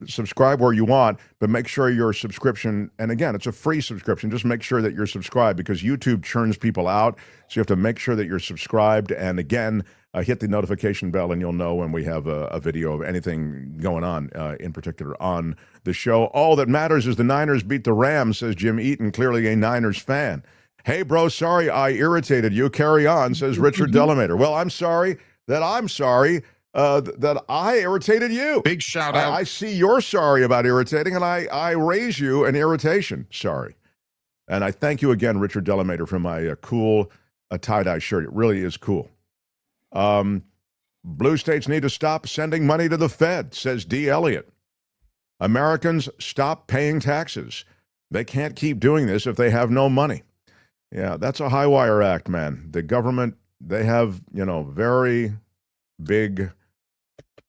subscribe where you want, but make sure your subscription, and again, it's a free subscription, just make sure that you're subscribed, because YouTube churns people out, so you have to make sure that you're subscribed, and again, hit the notification bell and you'll know when we have a video of anything going on, in particular on the show. All that matters is the Niners beat the Rams, says Jim Eaton, clearly a Niners fan. Hey, bro, sorry I irritated you. Carry on, says Richard Delamater. Well, I'm sorry that I irritated you. Big shout out. I see you're sorry about irritating, and I raise you an irritation. Sorry. And I thank you again, Richard Delamater, for my cool tie-dye shirt. It really is cool. Blue states need to stop sending money to the Fed, says D. Elliott. Americans stop paying taxes. They can't keep doing this if they have no money. Yeah, that's a high wire act, man. The government, they have, very big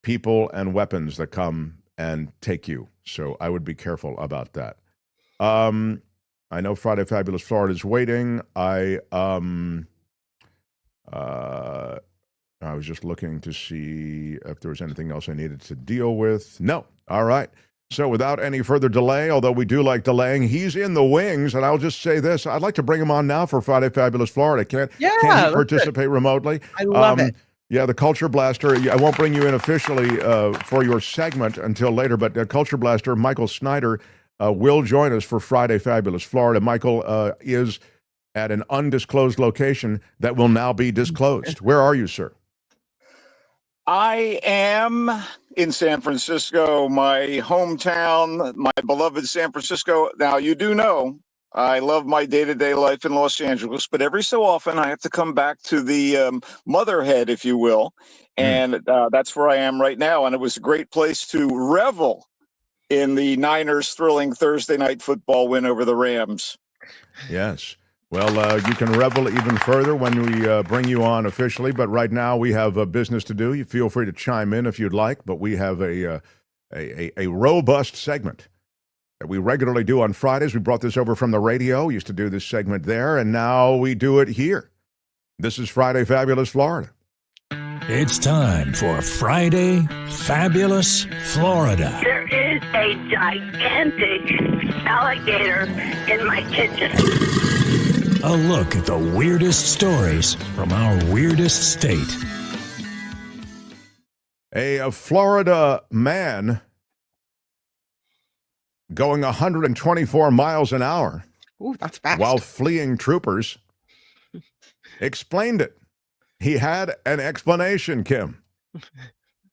people and weapons that come and take you. So I would be careful about that. I know Friday Fabulous Florida is waiting. I was just looking to see if there was anything else I needed to deal with. No. All right. So without any further delay, although we do like delaying, he's in the wings, and I'll just say this. I'd like to bring him on now for Friday Fabulous Florida. Can he participate remotely? I love it. Yeah, the Culture Blaster. I won't bring you in officially for your segment until later, but Culture Blaster Michael Snyder will join us for Friday Fabulous Florida. Michael is at an undisclosed location that will now be disclosed. Where are you, sir? I am in San Francisco, my hometown, my beloved San Francisco. Now, you do know I love my day-to-day life in Los Angeles, but every so often I have to come back to the motherhead, if you will, and that's where I am right now. And it was a great place to revel in the Niners' thrilling Thursday night football win over the Rams. Yes. Well, you can revel even further when we bring you on officially, but right now we have business to do. You feel free to chime in if you'd like, but we have a robust segment that we regularly do on Fridays. We brought this over from the radio, used to do this segment there, and now we do it here. This is Friday Fabulous Florida. It's time for Friday Fabulous Florida. There is a gigantic alligator in my kitchen. A look at the weirdest stories from our weirdest state. A Florida man going 124 miles an hour Ooh, that's fast. while fleeing troopers explained it. He had an explanation, Kim.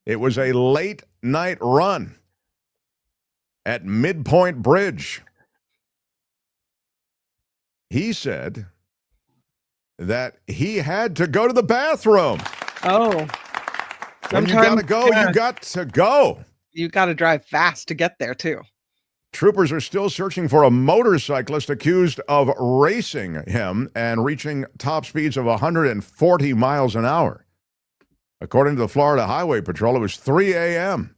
It was a late night run at Midpoint Bridge. He said that he had to go to the bathroom. Oh. When you gotta go, you got to go. You got to drive fast to get there, too. Troopers are still searching for a motorcyclist accused of racing him and reaching top speeds of 140 miles an hour. According to the Florida Highway Patrol, it was 3 a.m.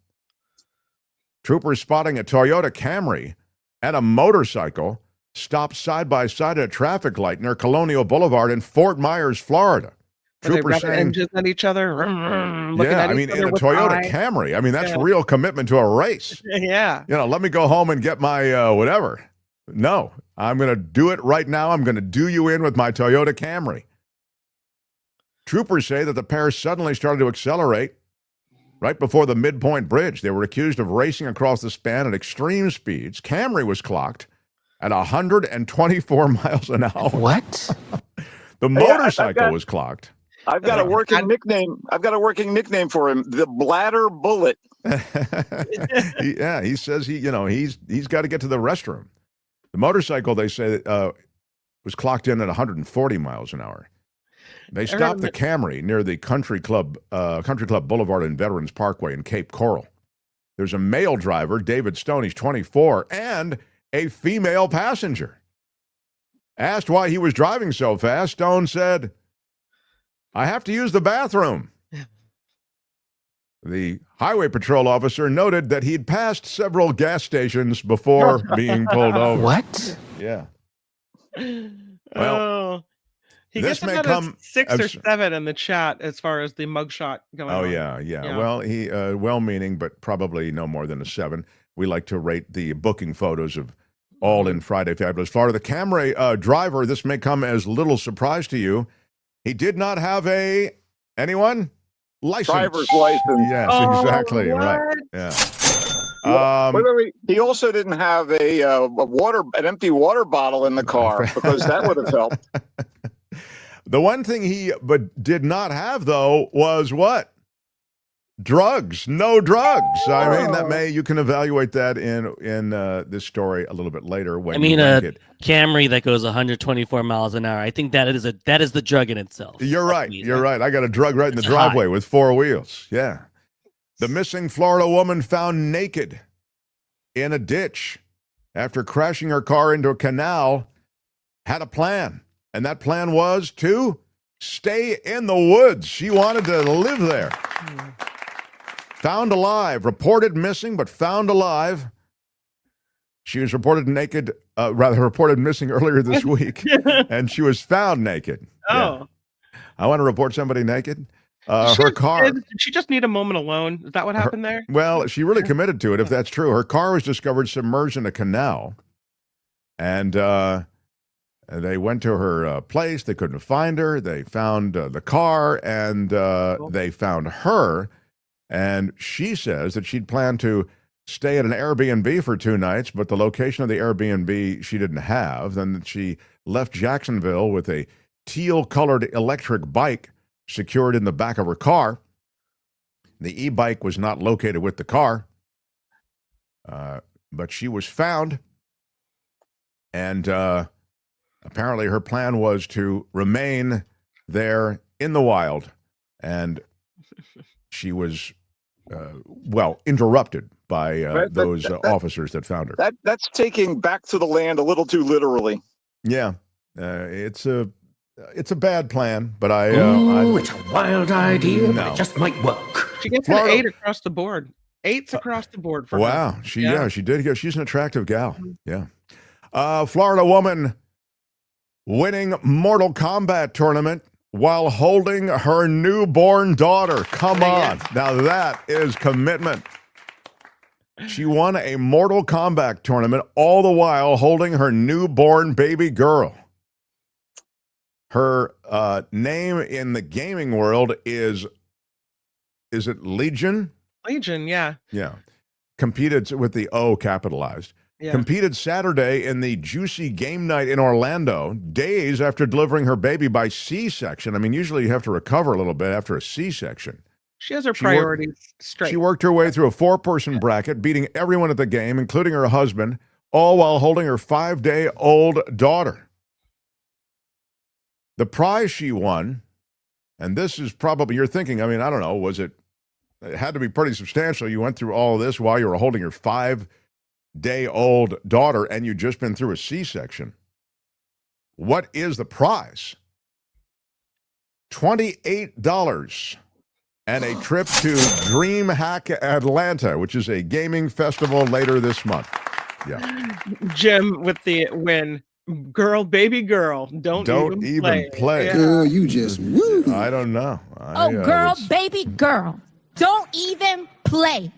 Troopers spotting a Toyota Camry and a motorcycle stopped side by side at a traffic light near Colonial Boulevard in Fort Myers, Florida. Troopers saying, engines at each other. Yeah, I mean, in a Toyota Camry. I mean, that's real commitment to a race. Yeah. Let me go home and get my whatever. No, I'm going to do it right now. I'm going to do you in with my Toyota Camry. Troopers say that the pair suddenly started to accelerate right before the midpoint bridge. They were accused of racing across the span at extreme speeds. Camry was clocked at 124 miles an hour. What? The motorcycle was clocked. I've got a working nickname. I've got a working nickname for him: the Bladder Bullet. He says he's got to get to the restroom. The motorcycle, they say, was clocked in at 140 miles an hour. They stopped the Camry near the Country Club Boulevard and Veterans Parkway in Cape Coral. There's a male driver, David Stone, he's 24, and a female passenger. Asked why he was driving so fast, Stone said, "I have to use the bathroom." The highway patrol officer noted that he'd passed several gas stations before being pulled over. What? Yeah. Well, he this gets may about come 6 or 7 in the chat as far as the mugshot going on. Oh, yeah. Well, he well-meaning, but probably no more than a 7. We like to rate the booking photos of All in Friday Fabulous Florida. The Camry driver, this may come as little surprise to you. He did not have anyone? License. Driver's license. Yes, exactly. Right. Yeah. Wait. He also didn't have an empty water bottle in the car, because that would have helped. The one thing he did not have, though, was what? Drugs. No drugs. I mean, you can evaluate that in this story a little bit later. When Camry that goes 124 miles an hour. I think that is the drug in itself. You're right. You're right. I got a drug right in the driveway with 4 wheels. Yeah. The missing Florida woman found naked in a ditch after crashing her car into a canal had a plan. And that plan was to stay in the woods. She wanted to live there. Found alive, reported missing, but found alive. She was reported missing earlier this week, and she was found naked. Oh. Yeah. I want to report somebody naked. Her car. Did she just need a moment alone? Is that what happened there? Well, she really committed to it, if that's true. Her car was discovered submerged in a canal, and they went to her place. They couldn't find her. They found the car, and they found her. And she says that she'd planned to stay at an Airbnb for 2 nights, but the location of the Airbnb she didn't have. Then she left Jacksonville with a teal-colored electric bike secured in the back of her car. The e-bike was not located with the car, but she was found. And apparently her plan was to remain there in the wild. And she was interrupted by those officers that found her. That's taking back to the land a little too literally. Yeah, it's a bad plan, but it's a wild idea, but it just might work. She gets an 8 across the board. 8s across the board for her. Wow, she did. She's an attractive gal. Yeah. Florida woman winning Mortal Kombat tournament while holding her newborn daughter. Come on. Now that is commitment. She won a Mortal Kombat tournament all the while holding her newborn baby girl. Her name in the gaming world is it Legion? Legion, yeah. Yeah. Competed with the O capitalized. Yeah. Competed Saturday in the Juicy Game Night in Orlando, days after delivering her baby by C-section. I mean, usually you have to recover a little bit after a C-section. She has her priorities straight. She worked her way through a 4-person bracket, beating everyone at the game, including her husband, all while holding her 5-day-old daughter. The prize she won, and this is probably, you're thinking, I mean, I don't know, it had to be pretty substantial. You went through all of this while you were holding your 5-day-old daughter, and you'd just been through a C-section. What is the prize? $28 and a trip to DreamHack Atlanta, which is a gaming festival later this month. Yeah. Jim with the win. Girl, baby girl, don't even play. Yeah. Girl, you just woo. I don't know. Girl, baby girl, don't even play.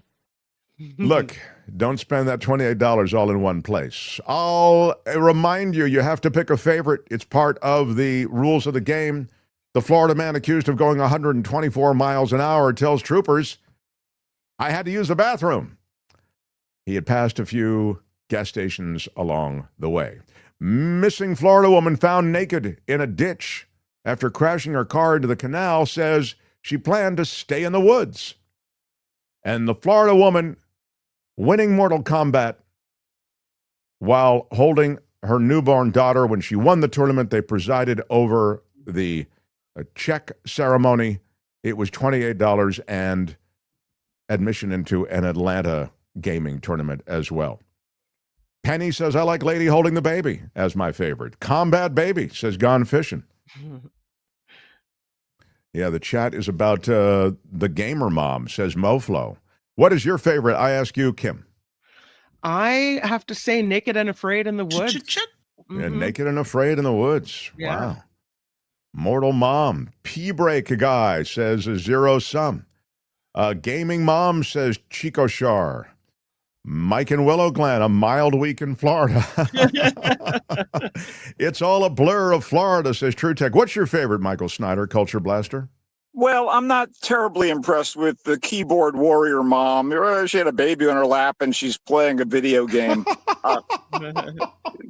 Look, don't spend that $28 all in one place. I'll remind you, you have to pick a favorite. It's part of the rules of the game. The Florida man accused of going 124 miles an hour tells troopers, I had to use the bathroom. He had passed a few gas stations along the way. Missing Florida woman found naked in a ditch after crashing her car into the canal says she planned to stay in the woods. And the Florida woman winning Mortal Kombat while holding her newborn daughter. When she won the tournament, they presided over the check ceremony. It was $28 and admission into an Atlanta gaming tournament as well. Penny says, I like lady holding the baby as my favorite. Combat baby says gone fishing. Yeah, the chat is about the gamer mom, says MoFlo. What is your favorite? I ask you, Kim. I have to say Naked and Afraid in the Woods. Yeah, Naked and Afraid in the Woods. Yeah. Wow. Mortal Mom. P-Break guy says a zero sum. Gaming Mom says Chico Shar. Mike and Willow Glen, a mild week in Florida. It's all a blur of Florida, says True Tech. What's your favorite, Michael Snyder, Culture Blaster? Well, I'm not terribly impressed with the keyboard warrior mom. She had a baby on her lap and she's playing a video game.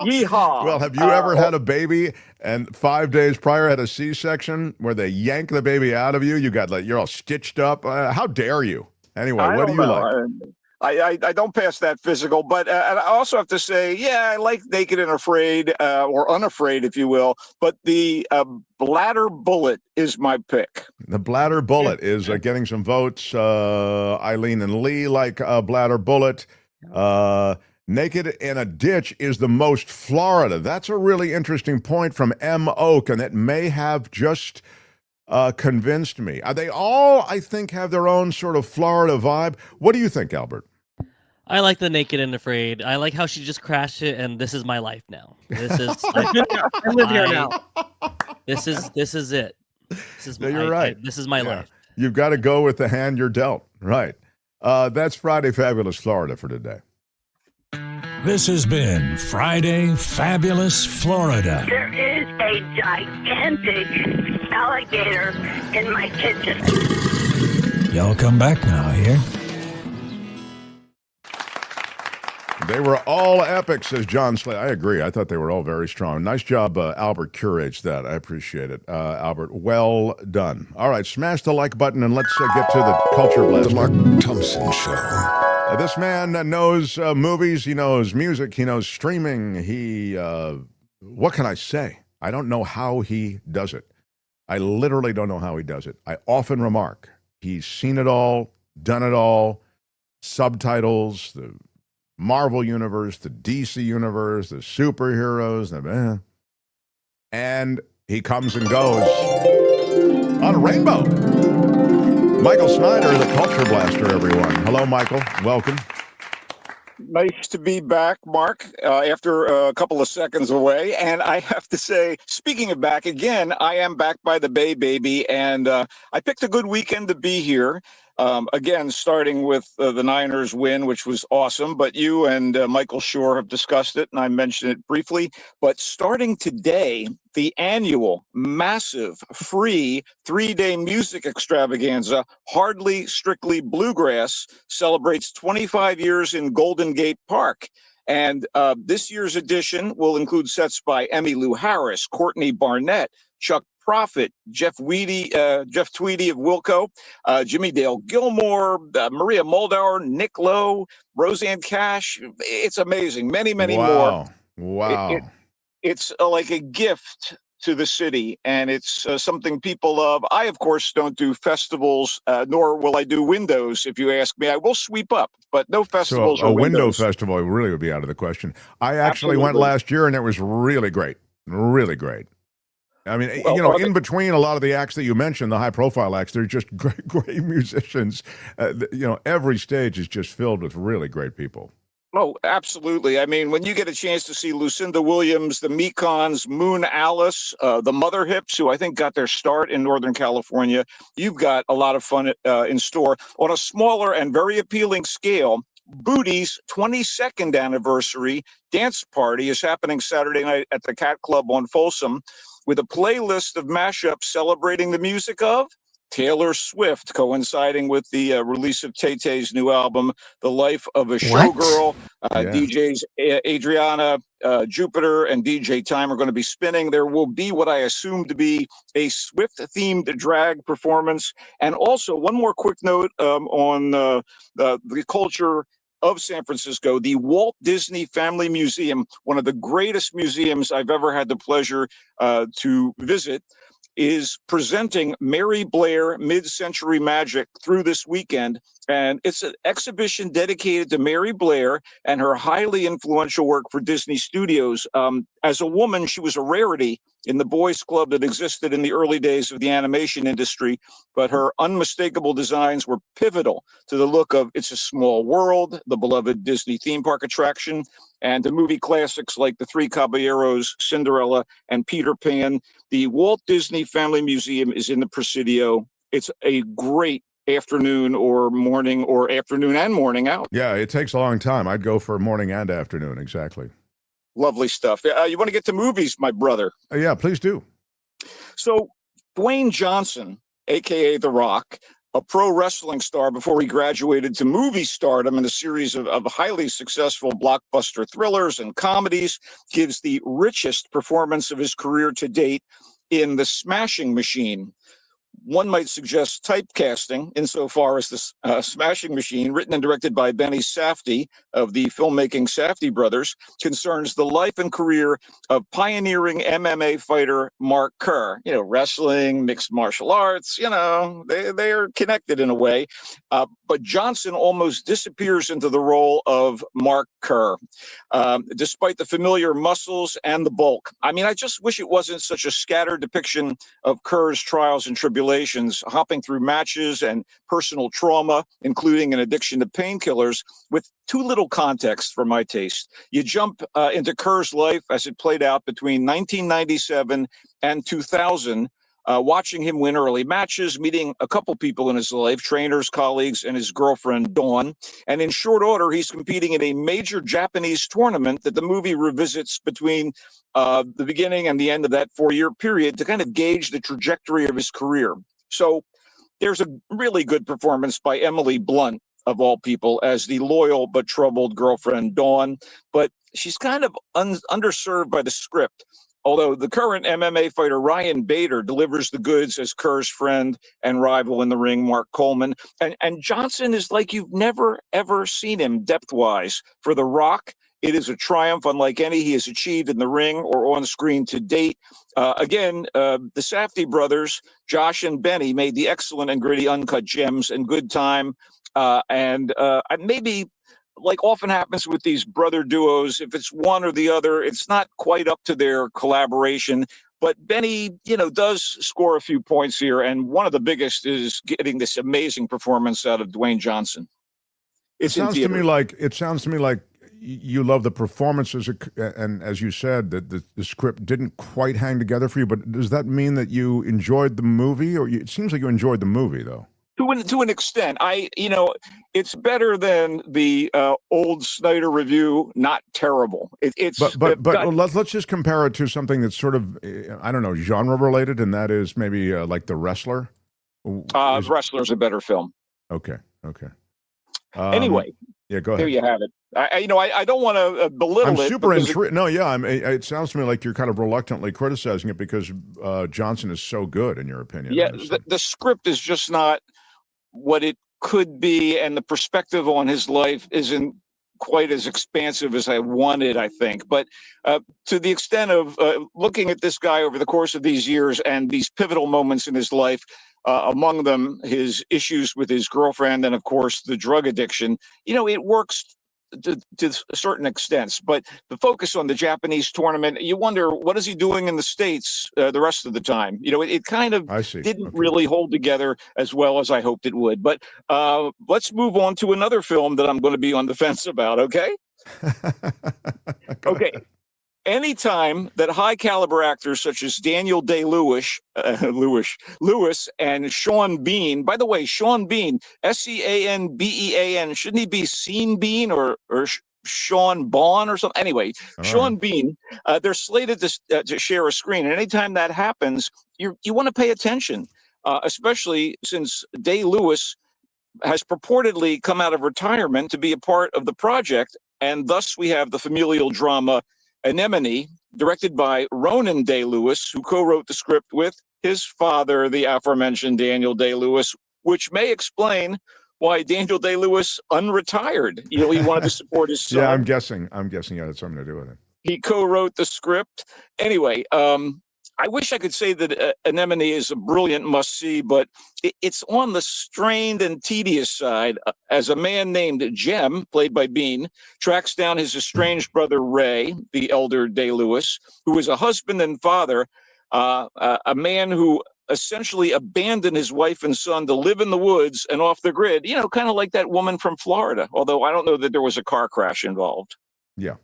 Yeehaw. Well, have you ever had a baby and 5 days prior had a C-section where they yank the baby out of you? You're all stitched up. How dare you? Anyway, what do you like? I don't pass that physical, but I also have to say, yeah, I like Naked and Afraid, or Unafraid, if you will, but the Bladder Bullet is my pick. The Bladder Bullet is getting some votes. Eileen and Lee like Bladder Bullet. Naked in a Ditch is the most Florida. That's a really interesting point from M. Oak, and it may have just convinced me. They all, I think, have their own sort of Florida vibe. What do you think, Albert? I like the Naked and Afraid. I like how she just crashed it, and this is my life now. This is I live here now. This is it. This is you're right. This is my life. You've got to go with the hand you're dealt. Right. That's Friday Fabulous Florida for today. This has been Friday Fabulous Florida. There is a gigantic alligator in my kitchen. Y'all come back now, here. They were all epic, says John Slay. I agree. I thought they were all very strong. Nice job, Albert curates that. I appreciate it. Albert, well done. All right, smash the like button and let's get to the Culture Blaster. The Mark Thompson Show. This man knows movies. He knows music. He knows streaming. What can I say? I don't know how he does it. I literally don't know how he does it. I often remark, he's seen it all, done it all, subtitles, the Marvel Universe, the DC Universe, the superheroes, and he comes and goes on a rainbow. Michael Snyder, the Culture Blaster, everyone. Hello, Michael. Welcome. Nice to be back, Mark, after a couple of seconds away. And I have to say, speaking of back again, I am back by the Bay, baby. And I picked a good weekend to be here. Again, starting with the Niners win, which was awesome. But you and Michael Shure have discussed it, and I mentioned it briefly. But starting today, the annual, massive, free 3-day music extravaganza, Hardly Strictly Bluegrass, celebrates 25 years in Golden Gate Park. And this year's edition will include sets by Emmylou Harris, Courtney Barnett, Chuck Prophet, Jeff Tweedy of Wilco, Jimmy Dale Gilmore, Maria Moldauer, Nick Lowe, Roseanne Cash. It's amazing. Many more. Wow. It's like a gift to the city, and it's something people love. I, of course, don't do festivals, nor will I do windows. If you ask me, I will sweep up, but no festivals so or a window windows. festival really would be out of the question. I actually went last year, and it was really great. Really great. I mean, in between a lot of the acts that you mentioned, the high-profile acts, they're just great musicians. Every stage is just filled with really great people. Oh, absolutely. I mean, when you get a chance to see Lucinda Williams, the Mekons, Moon Alice, the Mother Hips, who I think got their start in Northern California, you've got a lot of fun in store. On a smaller and very appealing scale, Booty's 22nd anniversary dance party is happening Saturday night at the Cat Club on Folsom with a playlist of mashups celebrating the music of Taylor Swift, coinciding with the release of Tay-Tay's new album, The Life of a Showgirl. DJs Adriana, Jupiter, and DJ Time are going to be spinning. There will be what I assume to be a Swift-themed drag performance. And also, one more quick note on the culture of San Francisco, the Walt Disney Family Museum, one of the greatest museums I've ever had the pleasure to visit, is presenting Mary Blair Mid-Century Magic through this weekend. And it's an exhibition dedicated to Mary Blair and her highly influential work for Disney Studios. As a woman, she was a rarity in the boys' club that existed in the early days of the animation industry, but her unmistakable designs were pivotal to the look of It's a Small World, the beloved Disney theme park attraction, and to movie classics like The Three Caballeros, Cinderella, and Peter Pan. The Walt Disney Family Museum is in the Presidio. It's a great afternoon or morning, or afternoon and morning out. Yeah, it takes a long time. I'd go for morning and afternoon, exactly. Lovely stuff. You want to get to movies, my brother? Yeah, please do. So Dwayne Johnson, a.k.a. The Rock, a pro wrestling star before he graduated to movie stardom in a series of highly successful blockbuster thrillers and comedies, gives the richest performance of his career to date in The Smashing Machine. One might suggest typecasting insofar as this Smashing Machine, written and directed by Benny Safdie of the filmmaking Safdie brothers, concerns the life and career of pioneering MMA fighter Mark Kerr. You know, wrestling, mixed martial arts, you know, they are connected in a way. But Johnson almost disappears into the role of Mark Kerr, despite the familiar muscles and the bulk. I mean, I just wish it wasn't such a scattered depiction of Kerr's trials and tribulations, hopping through matches and personal trauma, including an addiction to painkillers, with too little context for my taste. You jump into Kerr's life as it played out between 1997 and 2000, watching him win early matches, meeting a couple people in his life, trainers, colleagues, and his girlfriend, Dawn. And in short order, he's competing in a major Japanese tournament that the movie revisits between the beginning and the end of that 4-year period to kind of gauge the trajectory of his career. So there's a really good performance by Emily Blunt, of all people, as the loyal but troubled girlfriend, Dawn. But she's kind of underserved by the script. Although the current MMA fighter Ryan Bader delivers the goods as Kerr's friend and rival in the ring, Mark Coleman. And Johnson is like you've never, ever seen him depth-wise. For The Rock, it is a triumph unlike any he has achieved in the ring or on screen to date. Again, the Safdie brothers, Josh and Benny, made the excellent and gritty Uncut Gems and Good Time. And maybe, like often happens with these brother duos, if it's one or the other, it's not quite up to their collaboration. But Benny, you know, does score a few points here, and one of the biggest is getting this amazing performance out of Dwayne Johnson. It sounds to me like you love the performances, and as you said, that the script didn't quite hang together for you. But does that mean that you enjoyed the movie, or it seems like you enjoyed the movie though? To an extent, it's better than the old Snyder review. Not terrible. But let's just compare it to something that's sort of I don't know, genre related, and that is maybe like The Wrestler. Wrestler's a better film. Okay. Anyway, yeah, go ahead. There you have it. I don't want to belittle it. I'm super intrigued. No, yeah, it sounds to me like you're kind of reluctantly criticizing it because Johnson is so good, in your opinion. Yeah, the script is just not what it could be, and the perspective on his life isn't quite as expansive as I wanted, I think. But to the extent of looking at this guy over the course of these years and these pivotal moments in his life, among them his issues with his girlfriend and, of course, the drug addiction, it works to certain extents. But the focus on the Japanese tournament, you wonder, what is he doing in the States the rest of the time? It kind of didn't really hold together as well as I hoped it would. But let's move on to another film that I'm going to be on the fence about, okay? Okay. anytime that high caliber actors such as Daniel Day-Lewis, Lewis and Sean Bean, by the way, Sean Bean, Seanbean, shouldn't he be Sean Bean or Sean Baughan or something? Anyway, Sean Bean, they're slated to share a screen. And anytime that happens, you want to pay attention, especially since Day-Lewis has purportedly come out of retirement to be a part of the project. And thus we have the familial drama Anemone, directed by Ronan Day-Lewis, who co-wrote the script with his father, the aforementioned Daniel Day-Lewis, which may explain why Daniel Day-Lewis unretired. You know, he wanted to support his son. Yeah, I'm guessing it had something to do with it. He co-wrote the script. Anyway, I wish I could say that Anemone is a brilliant must-see, but it's on the strained and tedious side as a man named Jem, played by Bean, tracks down his estranged brother Ray, the elder Day-Lewis, who is a husband and father, a man who essentially abandoned his wife and son to live in the woods and off the grid, you know, kind of like that woman from Florida, although I don't know that there was a car crash involved. Yeah.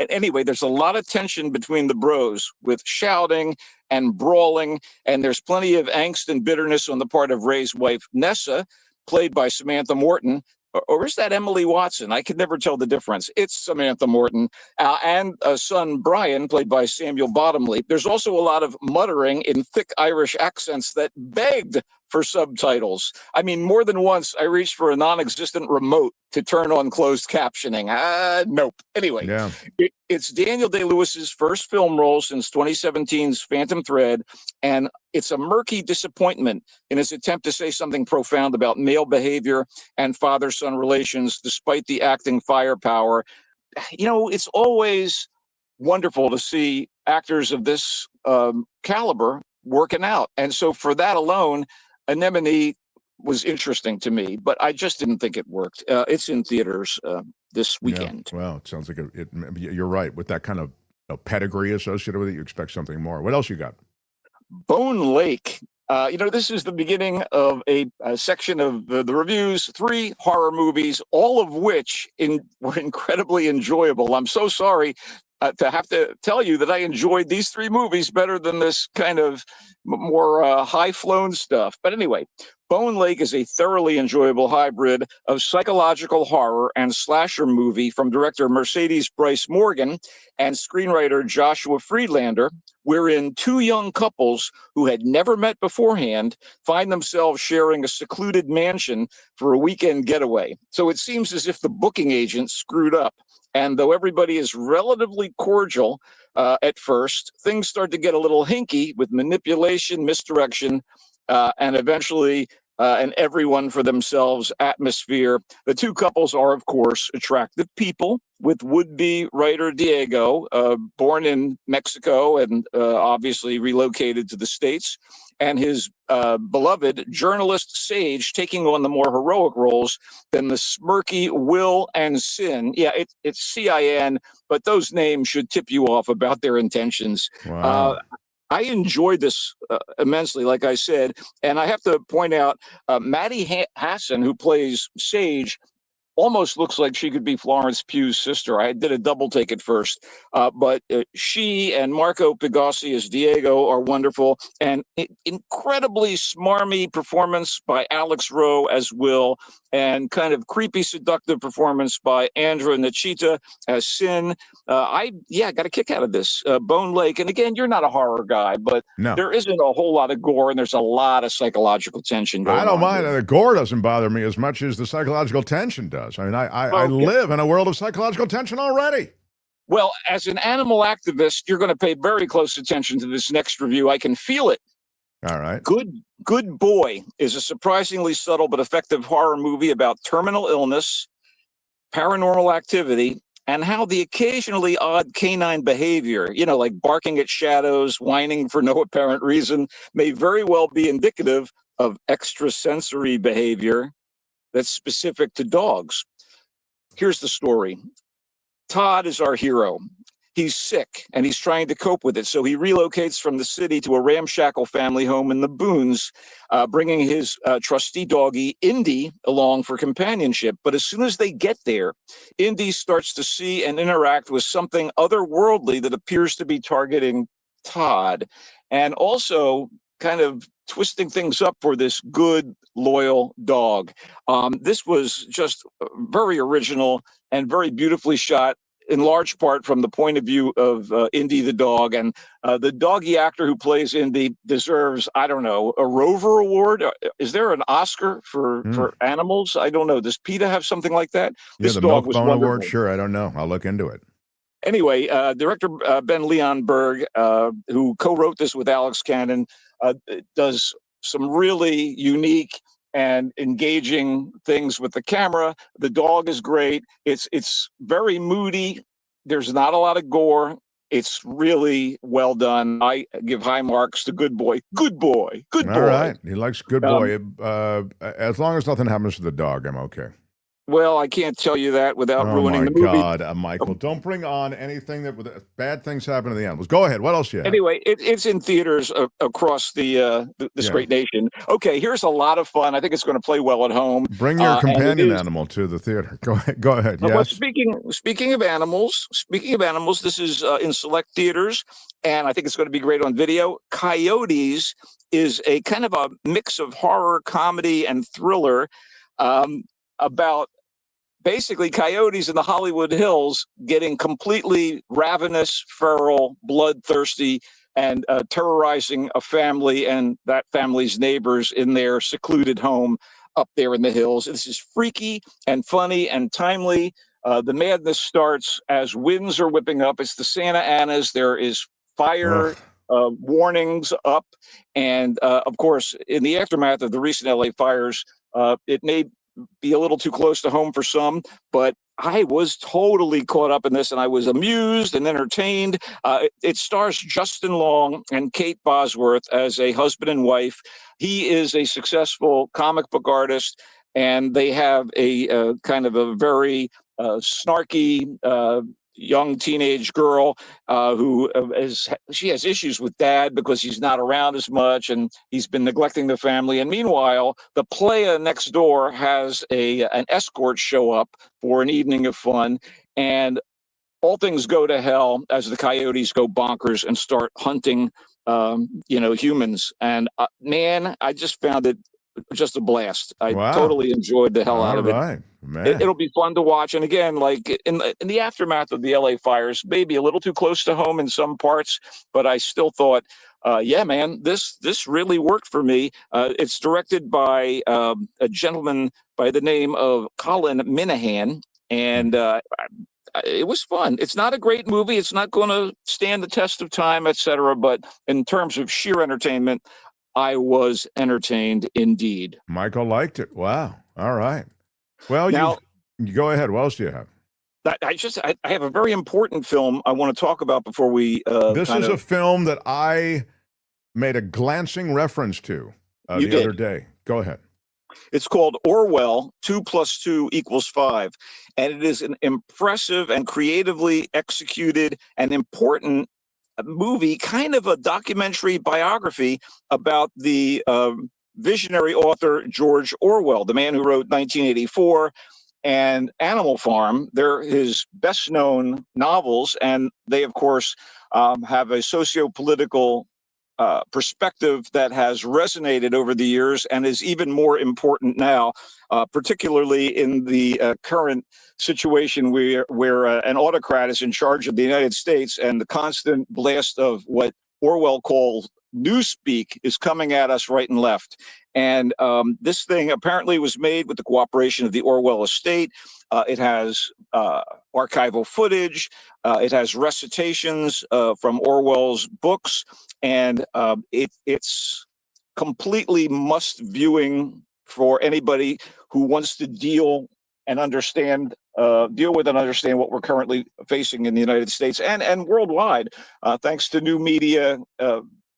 Anyway, there's a lot of tension between the bros with shouting and brawling, and there's plenty of angst and bitterness on the part of Ray's wife, Nessa, played by Samantha Morton. Or is that Emily Watson? I could never tell the difference. It's Samantha Morton. And son, Brian, played by Samuel Bottomley. There's also a lot of muttering in thick Irish accents that begged for subtitles. I mean, more than once, I reached for a non-existent remote to turn on closed captioning. Nope. Anyway, yeah. It's Daniel Day-Lewis's first film role since 2017's Phantom Thread, and it's a murky disappointment in his attempt to say something profound about male behavior and father-son relations, despite the acting firepower. You know, it's always wonderful to see actors of this caliber working out. And so for that alone, Anemone was interesting to me, but I just didn't think it worked. It's in theaters this weekend. Yeah. Well, it sounds like you're right. With that kind of pedigree associated with it, you expect something more. What else you got? Bone Lake. This is the beginning of a section of the reviews, 3 horror movies, all of which were incredibly enjoyable. I'm so sorry to have to tell you that I enjoyed these 3 movies better than this kind of more high-flown stuff. But anyway, Bone Lake is a thoroughly enjoyable hybrid of psychological horror and slasher movie from director Mercedes Bryce Morgan and screenwriter Joshua Friedlander, wherein 2 young couples who had never met beforehand find themselves sharing a secluded mansion for a weekend getaway. So it seems as if the booking agent screwed up. And though everybody is relatively cordial at first, things start to get a little hinky with manipulation, misdirection, and eventually an everyone for themselves atmosphere. The 2 couples are, of course, attractive people, with would-be writer Diego, born in Mexico and obviously relocated to the States, and his beloved journalist Sage taking on the more heroic roles than the smirky Will and Sin. Yeah, it's CIN, but those names should tip you off about their intentions. Wow. I enjoyed this immensely, like I said, and I have to point out Maddie Hassan, who plays Sage, almost looks like she could be Florence Pugh's sister. I did a double take at first, but she and Marco Pigossi as Diego are wonderful, and incredibly smarmy performance by Alex Rowe as Will, and kind of creepy, seductive performance by Andra Nachita as Sin. I got a kick out of this. Bone Lake, and again, you're not a horror guy, but there isn't a whole lot of gore, and there's a lot of psychological tension going on. I don't mind. The gore doesn't bother me as much as the psychological tension does. I mean, I live in a world of psychological tension already. Well, as an animal activist, you're going to pay very close attention to this next review. I can feel it. All right. Good Boy is a surprisingly subtle but effective horror movie about terminal illness, paranormal activity, and how the occasionally odd canine behavior, like barking at shadows, whining for no apparent reason, may very well be indicative of extrasensory behavior that's specific to dogs. Here's the story. Todd is our hero. he's sick and he's trying to cope with it. So he relocates from the city to a ramshackle family home in the boons, bringing his trusty doggie, Indy, along for companionship. But as soon as they get there, Indy starts to see and interact with something otherworldly that appears to be targeting Todd, and also kind of twisting things up for this good, loyal dog. This was just very original and very beautifully shot, in large part from the point of view of Indy the dog. And the doggy actor who plays Indy deserves, I don't know, a Rover Award. Is there an Oscar for animals? I don't know. Does PETA have something like that? Yeah, the Milk Bone Award. Sure, I don't know. I'll look into it. Anyway, director Ben Leonberg, who co-wrote this with Alex Cannon, does some really unique and engaging things with the camera. The dog is great. It's very moody. There's not a lot of gore. It's really well done. I give high marks to Good Boy. Good Boy. Good Boy. All right. He likes Good Boy. As long as nothing happens to the dog, I'm okay. Well, I can't tell you that without ruining the movie. Oh, my God, Michael. Don't bring on anything that bad things happen to the animals. Go ahead. What else you have? Anyway, it's in theaters across the great nation. Okay, here's a lot of fun. I think it's going to play well at home. Bring your companion animal to the theater. Go ahead. Yes. Well, speaking of animals, this is in select theaters, and I think it's going to be great on video. Coyotes is a kind of a mix of horror, comedy, and thriller about basically coyotes in the Hollywood Hills getting completely ravenous, feral, bloodthirsty, and terrorizing a family and that family's neighbors in their secluded home up there in the hills. This is freaky and funny and timely. The madness starts as winds are whipping up. It's the Santa Anas. There is fire warnings up. And of course, in the aftermath of the recent LA fires, it may be a little too close to home for some, but I was totally caught up in this, and I was amused and entertained. It stars Justin Long and Kate Bosworth as a husband and wife. He is a successful comic book artist, and they have a kind of a very snarky young teenage girl who she has issues with dad because he's not around as much and he's been neglecting the family. And meanwhile, the playa next door has an escort show up for an evening of fun, and all things go to hell as the coyotes go bonkers and start hunting humans. And man, I just found it just a blast. I totally enjoyed the hell out of it. It'll be fun to watch. And again, like in the aftermath of the LA fires, maybe a little too close to home in some parts, but I still thought, yeah, man, this really worked for me. It's directed by a gentleman by the name of Colin Minahan, and it was fun. It's not a great movie. It's not going to stand the test of time, etc. But in terms of sheer entertainment, I was entertained indeed. Michael liked it. Wow. All right. Well, now, you go ahead. What else do you have? I have a very important film I want to talk about before we. This is a film that I made a glancing reference to the other day. Go ahead. It's called Orwell, 2 + 2 = 5. And it is an impressive and creatively executed and important movie, kind of a documentary biography about the visionary author George Orwell, the man who wrote 1984 and Animal Farm. They're his best known novels, and they, of course, have a socio-political perspective that has resonated over the years and is even more important now, particularly in the current situation where an autocrat is in charge of the United States, and the constant blast of what Orwell calls newspeak is coming at us right and left. And this thing apparently was made with the cooperation of the Orwell estate. It has archival footage. It has recitations from Orwell's books, and it's completely must viewing for anybody who wants to deal with and understand what we're currently facing in the United States and worldwide, thanks to new media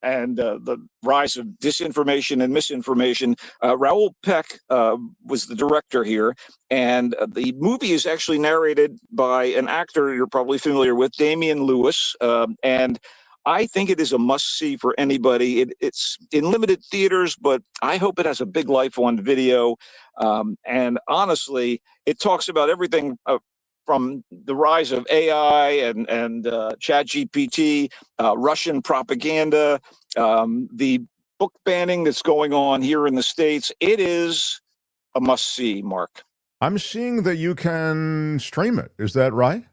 and the rise of disinformation and misinformation. Raoul Peck was the director here, and the movie is actually narrated by an actor you're probably familiar with, Damian Lewis, and I think it is a must-see for anybody. It's in limited theaters, but I hope it has a big life on video. And honestly, it talks about everything from the rise of AI and ChatGPT, Russian propaganda, the book banning that's going on here in the States. It is a must-see, Mark. I'm seeing that you can stream it. Is that right?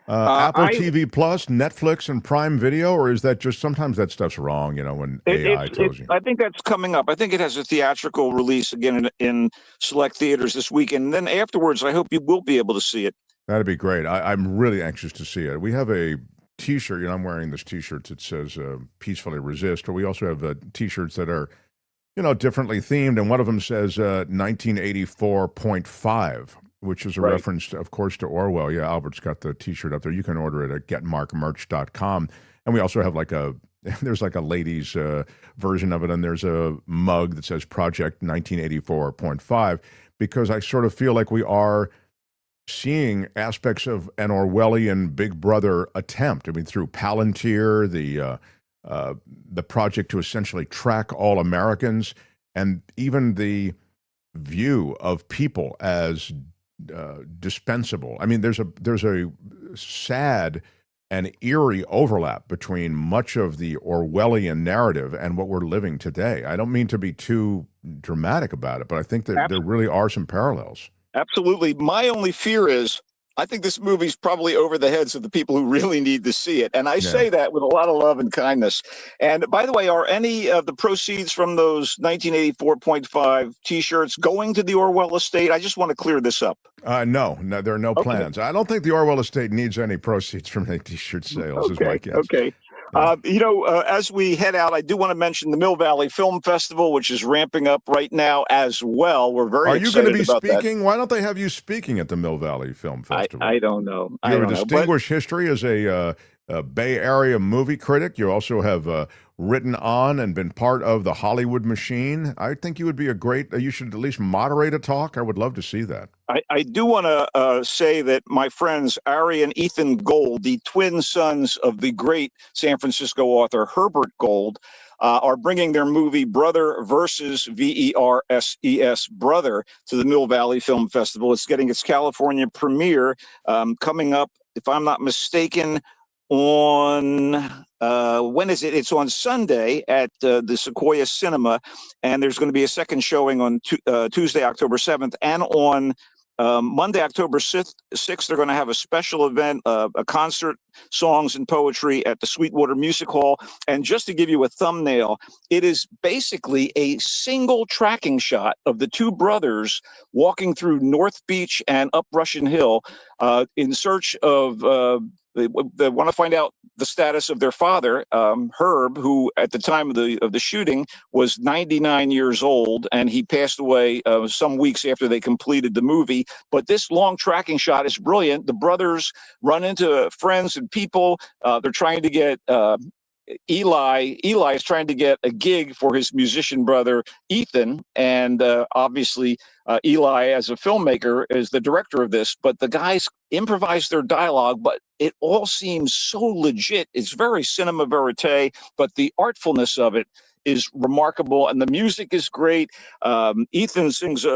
Apple TV Plus, Netflix, and Prime Video, or is that just sometimes that stuff's wrong, when AI tells you? I think that's coming up. I think it has a theatrical release again in select theaters this weekend. And then afterwards, I hope you will be able to see it. That'd be great. I'm really anxious to see it. We have a T-shirt. I'm wearing this T-shirt that says "Peacefully Resist," but we also have T-shirts that are, differently themed, and one of them says 1984.5. Which is a reference, of course, to Orwell. Yeah, Albert's got the T-shirt up there. You can order it at getmarkmerch.com. And we also have there's a ladies' version of it, and there's a mug that says Project 1984.5, because I sort of feel like we are seeing aspects of an Orwellian Big Brother attempt. I mean, through Palantir, the project to essentially track all Americans, and even the view of people as dispensable. I mean, there's a sad and eerie overlap between much of the Orwellian narrative and what we're living today. I don't mean to be too dramatic about it, but I think that there really are some parallels. Absolutely. My only fear is I think this movie's probably over the heads of the people who really need to see it. And I say that with a lot of love and kindness. And by the way, are any of the proceeds from those 1984.5 T-shirts going to the Orwell estate? I just want to clear this up. No, there are no plans. I don't think the Orwell estate needs any proceeds from the T-shirt sales, is my guess. Okay. As we head out, I do want to mention the Mill Valley Film Festival, which is ramping up right now as well. We're very excited about that. Are you going to be speaking? Why don't they have you speaking at the Mill Valley Film Festival? I don't know. You have a distinguished history as a Bay Area movie critic. You also have written on and been part of the Hollywood machine. I think you would be you should at least moderate a talk. I would love to see that. I do want to say that my friends Ari and Ethan Gold, the twin sons of the great San Francisco author Herbert Gold, are bringing their movie Brother versus VERSES Brother to the Mill Valley Film Festival. It's getting its California premiere coming up, if I'm not mistaken, on when is it? It's on Sunday at the Sequoia Cinema, and there's going to be a second showing on Tuesday, October 7th, and on Monday, October 6th, they're going to have a special event, a concert, songs and poetry at the Sweetwater Music Hall. And just to give you a thumbnail, it is basically a single tracking shot of the two brothers walking through North Beach and up Russian Hill in search of they want to find out the status of their father, Herb, who at the time of the shooting was 99 years old, and he passed away some weeks after they completed the movie. But this long tracking shot is brilliant. The brothers run into friends and people. They're trying to get Eli is trying to get a gig for his musician brother Ethan, and obviously Eli, as a filmmaker, is the director of this. But the guys improvise their dialogue, but it all seems so legit. It's very cinema verite, but the artfulness of it is remarkable, and the music is great. Ethan sings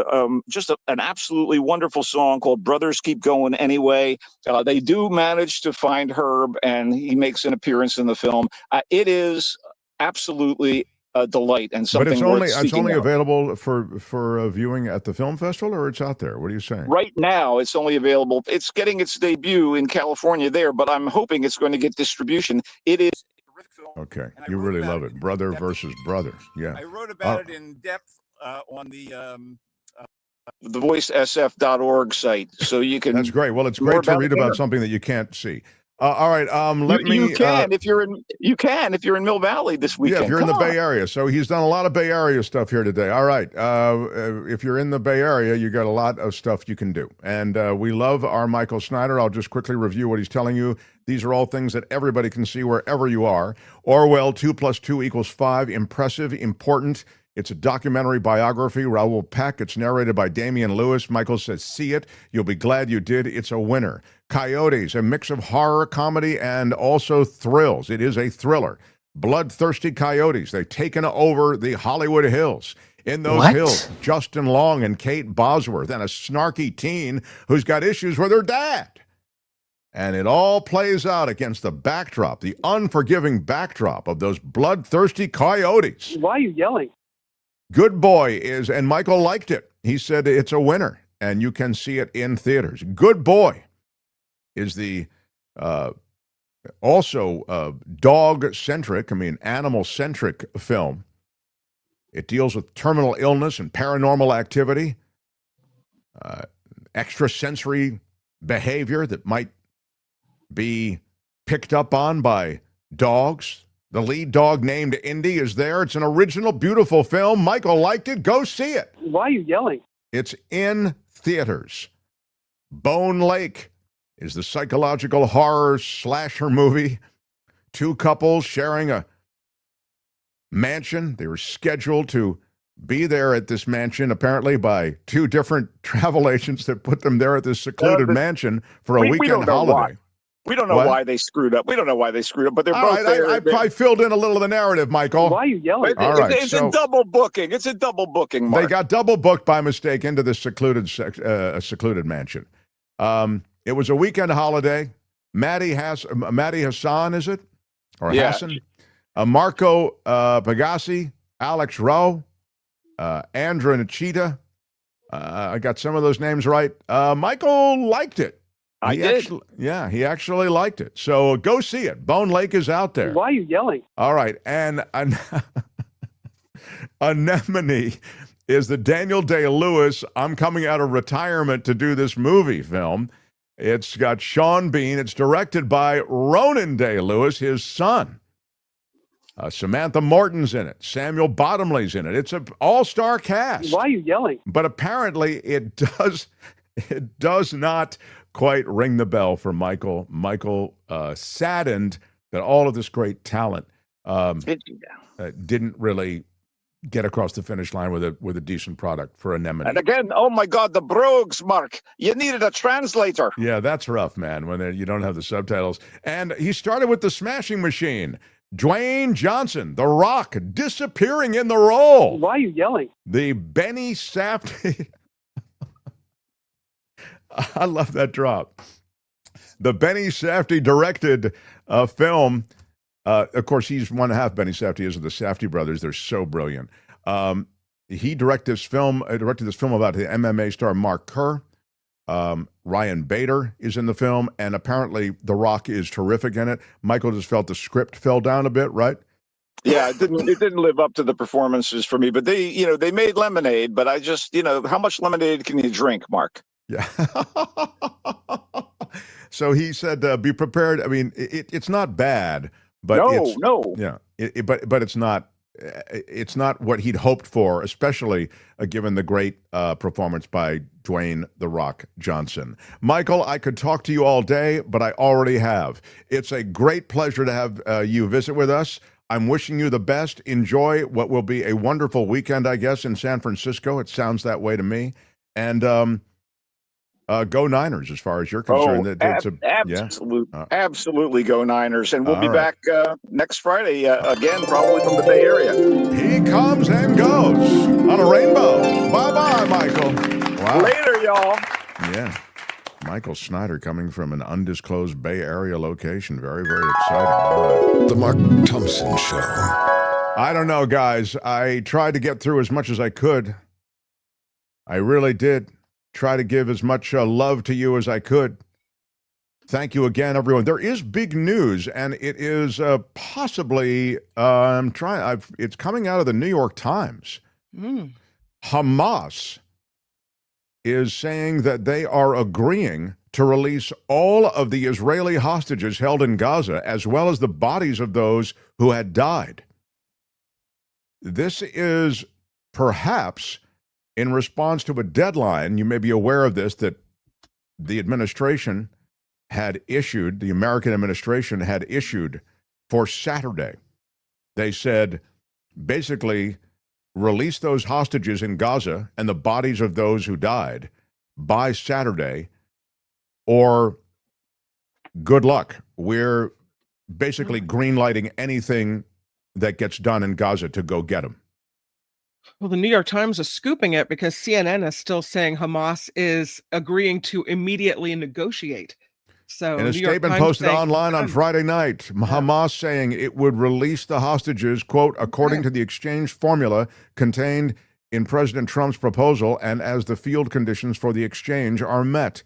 just an absolutely wonderful song called Brothers Keep Going Anyway. They do manage to find Herb, and he makes an appearance in the film. It is absolutely a delight and something. But it's only available for viewing at the film festival, or it's out there? What are you saying? Right now, it's only available. It's getting its debut in California there, but I'm hoping it's going to get distribution. It is. Okay, you really love it. Brother versus brother. Yeah. I wrote about it in depth on the voicesf.org site, so you can. That's great. Well, it's great to read about something that you can't see. All right. You can if you're in Mill Valley this weekend. Yeah, if you're in the Come Bay on. Area. So he's done a lot of Bay Area stuff here today. All right. If you're in the Bay Area, you got a lot of stuff you can do. And we love our Michael Snyder. I'll just quickly review what he's telling you. These are all things that everybody can see wherever you are. Orwell, 2 + 2 = 5. Impressive, important. It's a documentary biography. Raoul Peck. It's narrated by Damian Lewis. Michael says, see it. You'll be glad you did. It's a winner. Coyotes, a mix of horror, comedy, and also thrills. It is a thriller. Bloodthirsty coyotes. They've taken over the Hollywood Hills. In those hills, Justin Long and Kate Bosworth and a snarky teen who's got issues with her dad. And it all plays out against the backdrop, the unforgiving backdrop of those bloodthirsty coyotes. Why are you yelling? Good Boy is, and Michael liked it. He said it's a winner, and you can see it in theaters. Good Boy is the also dog-centric, animal-centric film. It deals with terminal illness and paranormal activity, extrasensory behavior that might be picked up on by dogs. The lead dog named Indy is there. It's an original, beautiful film. Michael liked it. Go see it. Why are you yelling? It's in theaters. Bone Lake is the psychological horror slasher movie. 2 couples sharing a mansion. They were scheduled to be there at this mansion, apparently by 2 different travel agents that put them there at this secluded mansion for a weekend holiday. We don't know why they screwed up. We don't know why they screwed up, but they're both there. I probably filled in a little of the narrative, Michael. Why are you yelling? All right, it's a double booking. It's a double booking, Mark. They got double booked by mistake into this secluded mansion. It was a weekend holiday. Maddie Hassan, is it? Or Yeah. Hassan? Marco Pagasi, Alex Rowe, Andra Nachita. I got some of those names right. Michael liked it. I did. He actually liked it. So go see it. Bone Lake is out there. Why are you yelling? All right. And Anemone is the Daniel Day-Lewis, I'm coming out of retirement to do this movie film. It's got Sean Bean. It's directed by Ronan Day-Lewis, his son. Samantha Morton's in it. Samuel Bottomley's in it. It's an all-star cast. Why are you yelling? But apparently it does not quite ring the bell for Michael. Michael saddened that all of this great talent didn't really get across the finish line with a decent product for Anemone. And again, oh my God, the brogues, Mark. You needed a translator. Yeah, that's rough, man, when you don't have the subtitles. And he started with the Smashing Machine. Dwayne Johnson, The Rock, disappearing in the role. Why are you yelling? The Benny Safdie... I love that drop. The Benny Safdie directed film. Of course, he's one half Benny Safdie is of the Safdie brothers. They're so brilliant. He directed this film about the MMA star Mark Kerr. Ryan Bader is in the film, and apparently The Rock is terrific in it. Michael just felt the script fell down a bit, right? Yeah, it didn't live up to the performances for me. But they made lemonade. But I just, how much lemonade can you drink, Mark? Yeah. So he said, be prepared. I mean, it's not bad, but no. Yeah. But it's not what he'd hoped for, especially given the great performance by Dwayne "The Rock" Johnson. Michael, I could talk to you all day, but I already have. It's a great pleasure to have you visit with us. I'm wishing you the best. Enjoy what will be a wonderful weekend, I guess, in San Francisco. It sounds that way to me. And go Niners, as far as you're concerned. Absolutely go Niners. And we'll be back next Friday again, probably from the Bay Area. He comes and goes on a rainbow. Bye-bye, Michael. Wow. Later, y'all. Yeah. Michael Snyder coming from an undisclosed Bay Area location. Very, very exciting. All right. The Mark Thompson Show. I don't know, guys. I tried to get through as much as I could. I really did. Try to give as much love to you as I could. Thank you again, everyone. There is big news, and it is possibly it's coming out of the New York Times. Hamas is saying that they are agreeing to release all of the Israeli hostages held in Gaza, as well as the bodies of those who had died. This is perhaps in response to a deadline. You may be aware of this, that the administration had issued, the American administration had issued for Saturday. They said, basically, release those hostages in Gaza and the bodies of those who died by Saturday, or good luck. We're basically greenlighting anything that gets done in Gaza to go get them. Well, the New York Times is scooping it because CNN is still saying Hamas is agreeing to immediately negotiate. So in a statement posted online on Friday night, Hamas saying it would release the hostages, quote, according to the exchange formula contained in President Trump's proposal and as the field conditions for the exchange are met.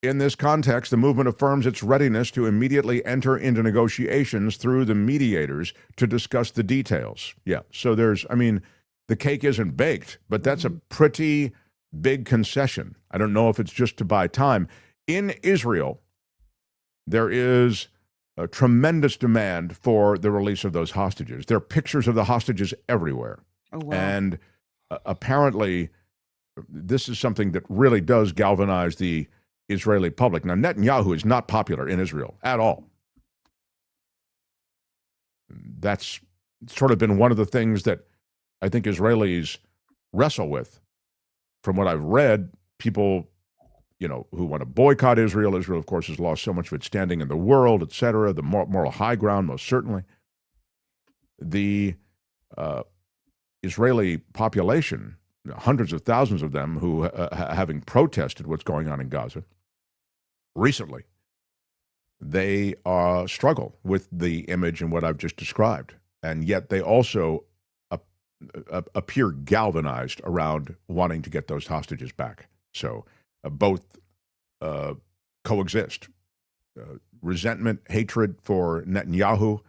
In this context, the movement affirms its readiness to immediately enter into negotiations through the mediators to discuss the details. Yeah, so there's, I mean, the cake isn't baked, but that's a pretty big concession. I don't know if it's just to buy time. In Israel, there is a tremendous demand for the release of those hostages. There are pictures of the hostages everywhere. Oh, wow. And apparently, this is something that really does galvanize the Israeli public. Now, Netanyahu is not popular in Israel at all. That's sort of been one of the things that I think Israelis wrestle with. From what I've read, people, you know, who want to boycott Israel. Israel, of course, has lost so much of its standing in the world, et cetera, the moral high ground, most certainly. The Israeli population, hundreds of thousands of them who, having protested what's going on in Gaza recently, they struggle with the image and what I've just described. And yet they also appear galvanized around wanting to get those hostages back. So both coexist. Resentment, hatred for Netanyahu,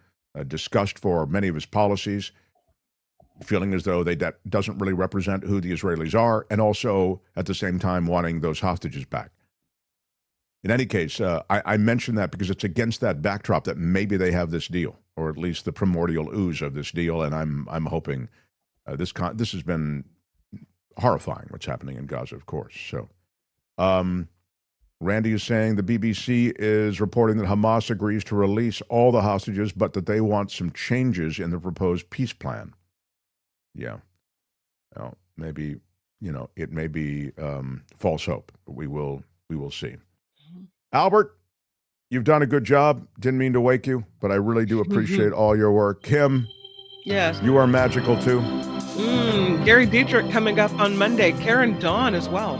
disgust for many of his policies, feeling as though that doesn't really represent who the Israelis are, and also at the same time wanting those hostages back. In any case, I mention that because it's against that backdrop that maybe they have this deal, or at least the primordial ooze of this deal, and I'm hoping this has been horrifying, what's happening in Gaza, of course. So, Randy is saying the BBC is reporting that Hamas agrees to release all the hostages, but that they want some changes in the proposed peace plan. Yeah. Well, maybe, you know, it may be false hope. But we will see. Albert, you've done a good job. Didn't mean to wake you, but I really do appreciate all your work. Kim, yes, you are magical too. Gary Dietrich coming up on Monday. Karen Dawn as well.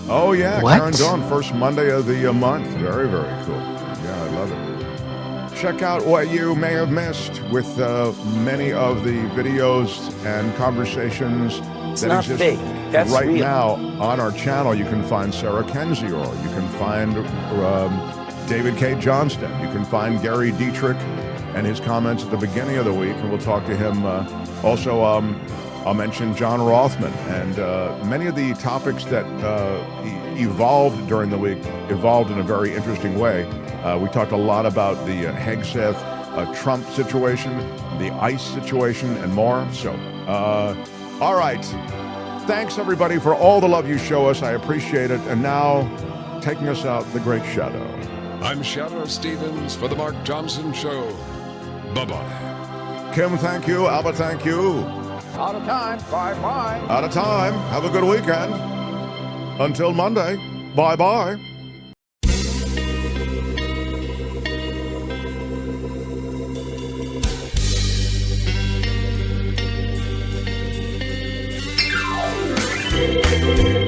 Oh, yeah. What? Karen Dawn, first Monday of the month. Very, very cool. Yeah, I love it. Check out what you may have missed with many of the videos and conversations that exist fake. That's right real. now on our channel. You can find Sarah Kendzior. You can find David K. Johnston. You can find Gary Dietrich and his comments at the beginning of the week, and we'll talk to him. Also, I'll mention John Rothman, and many of the topics that evolved during the week evolved in a very interesting way. We talked a lot about the Hegseth Trump situation, the ICE situation, and more. So, all right. Thanks, everybody, for all the love you show us. I appreciate it. And now, taking us out, the great Shadow. I'm Shadow Stevens for the Mark Thompson Show. Bye-bye. Kim, thank you. Albert, thank you. Out of time. Bye-bye. Out of time. Have a good weekend. Until Monday. Bye-bye. Thank you.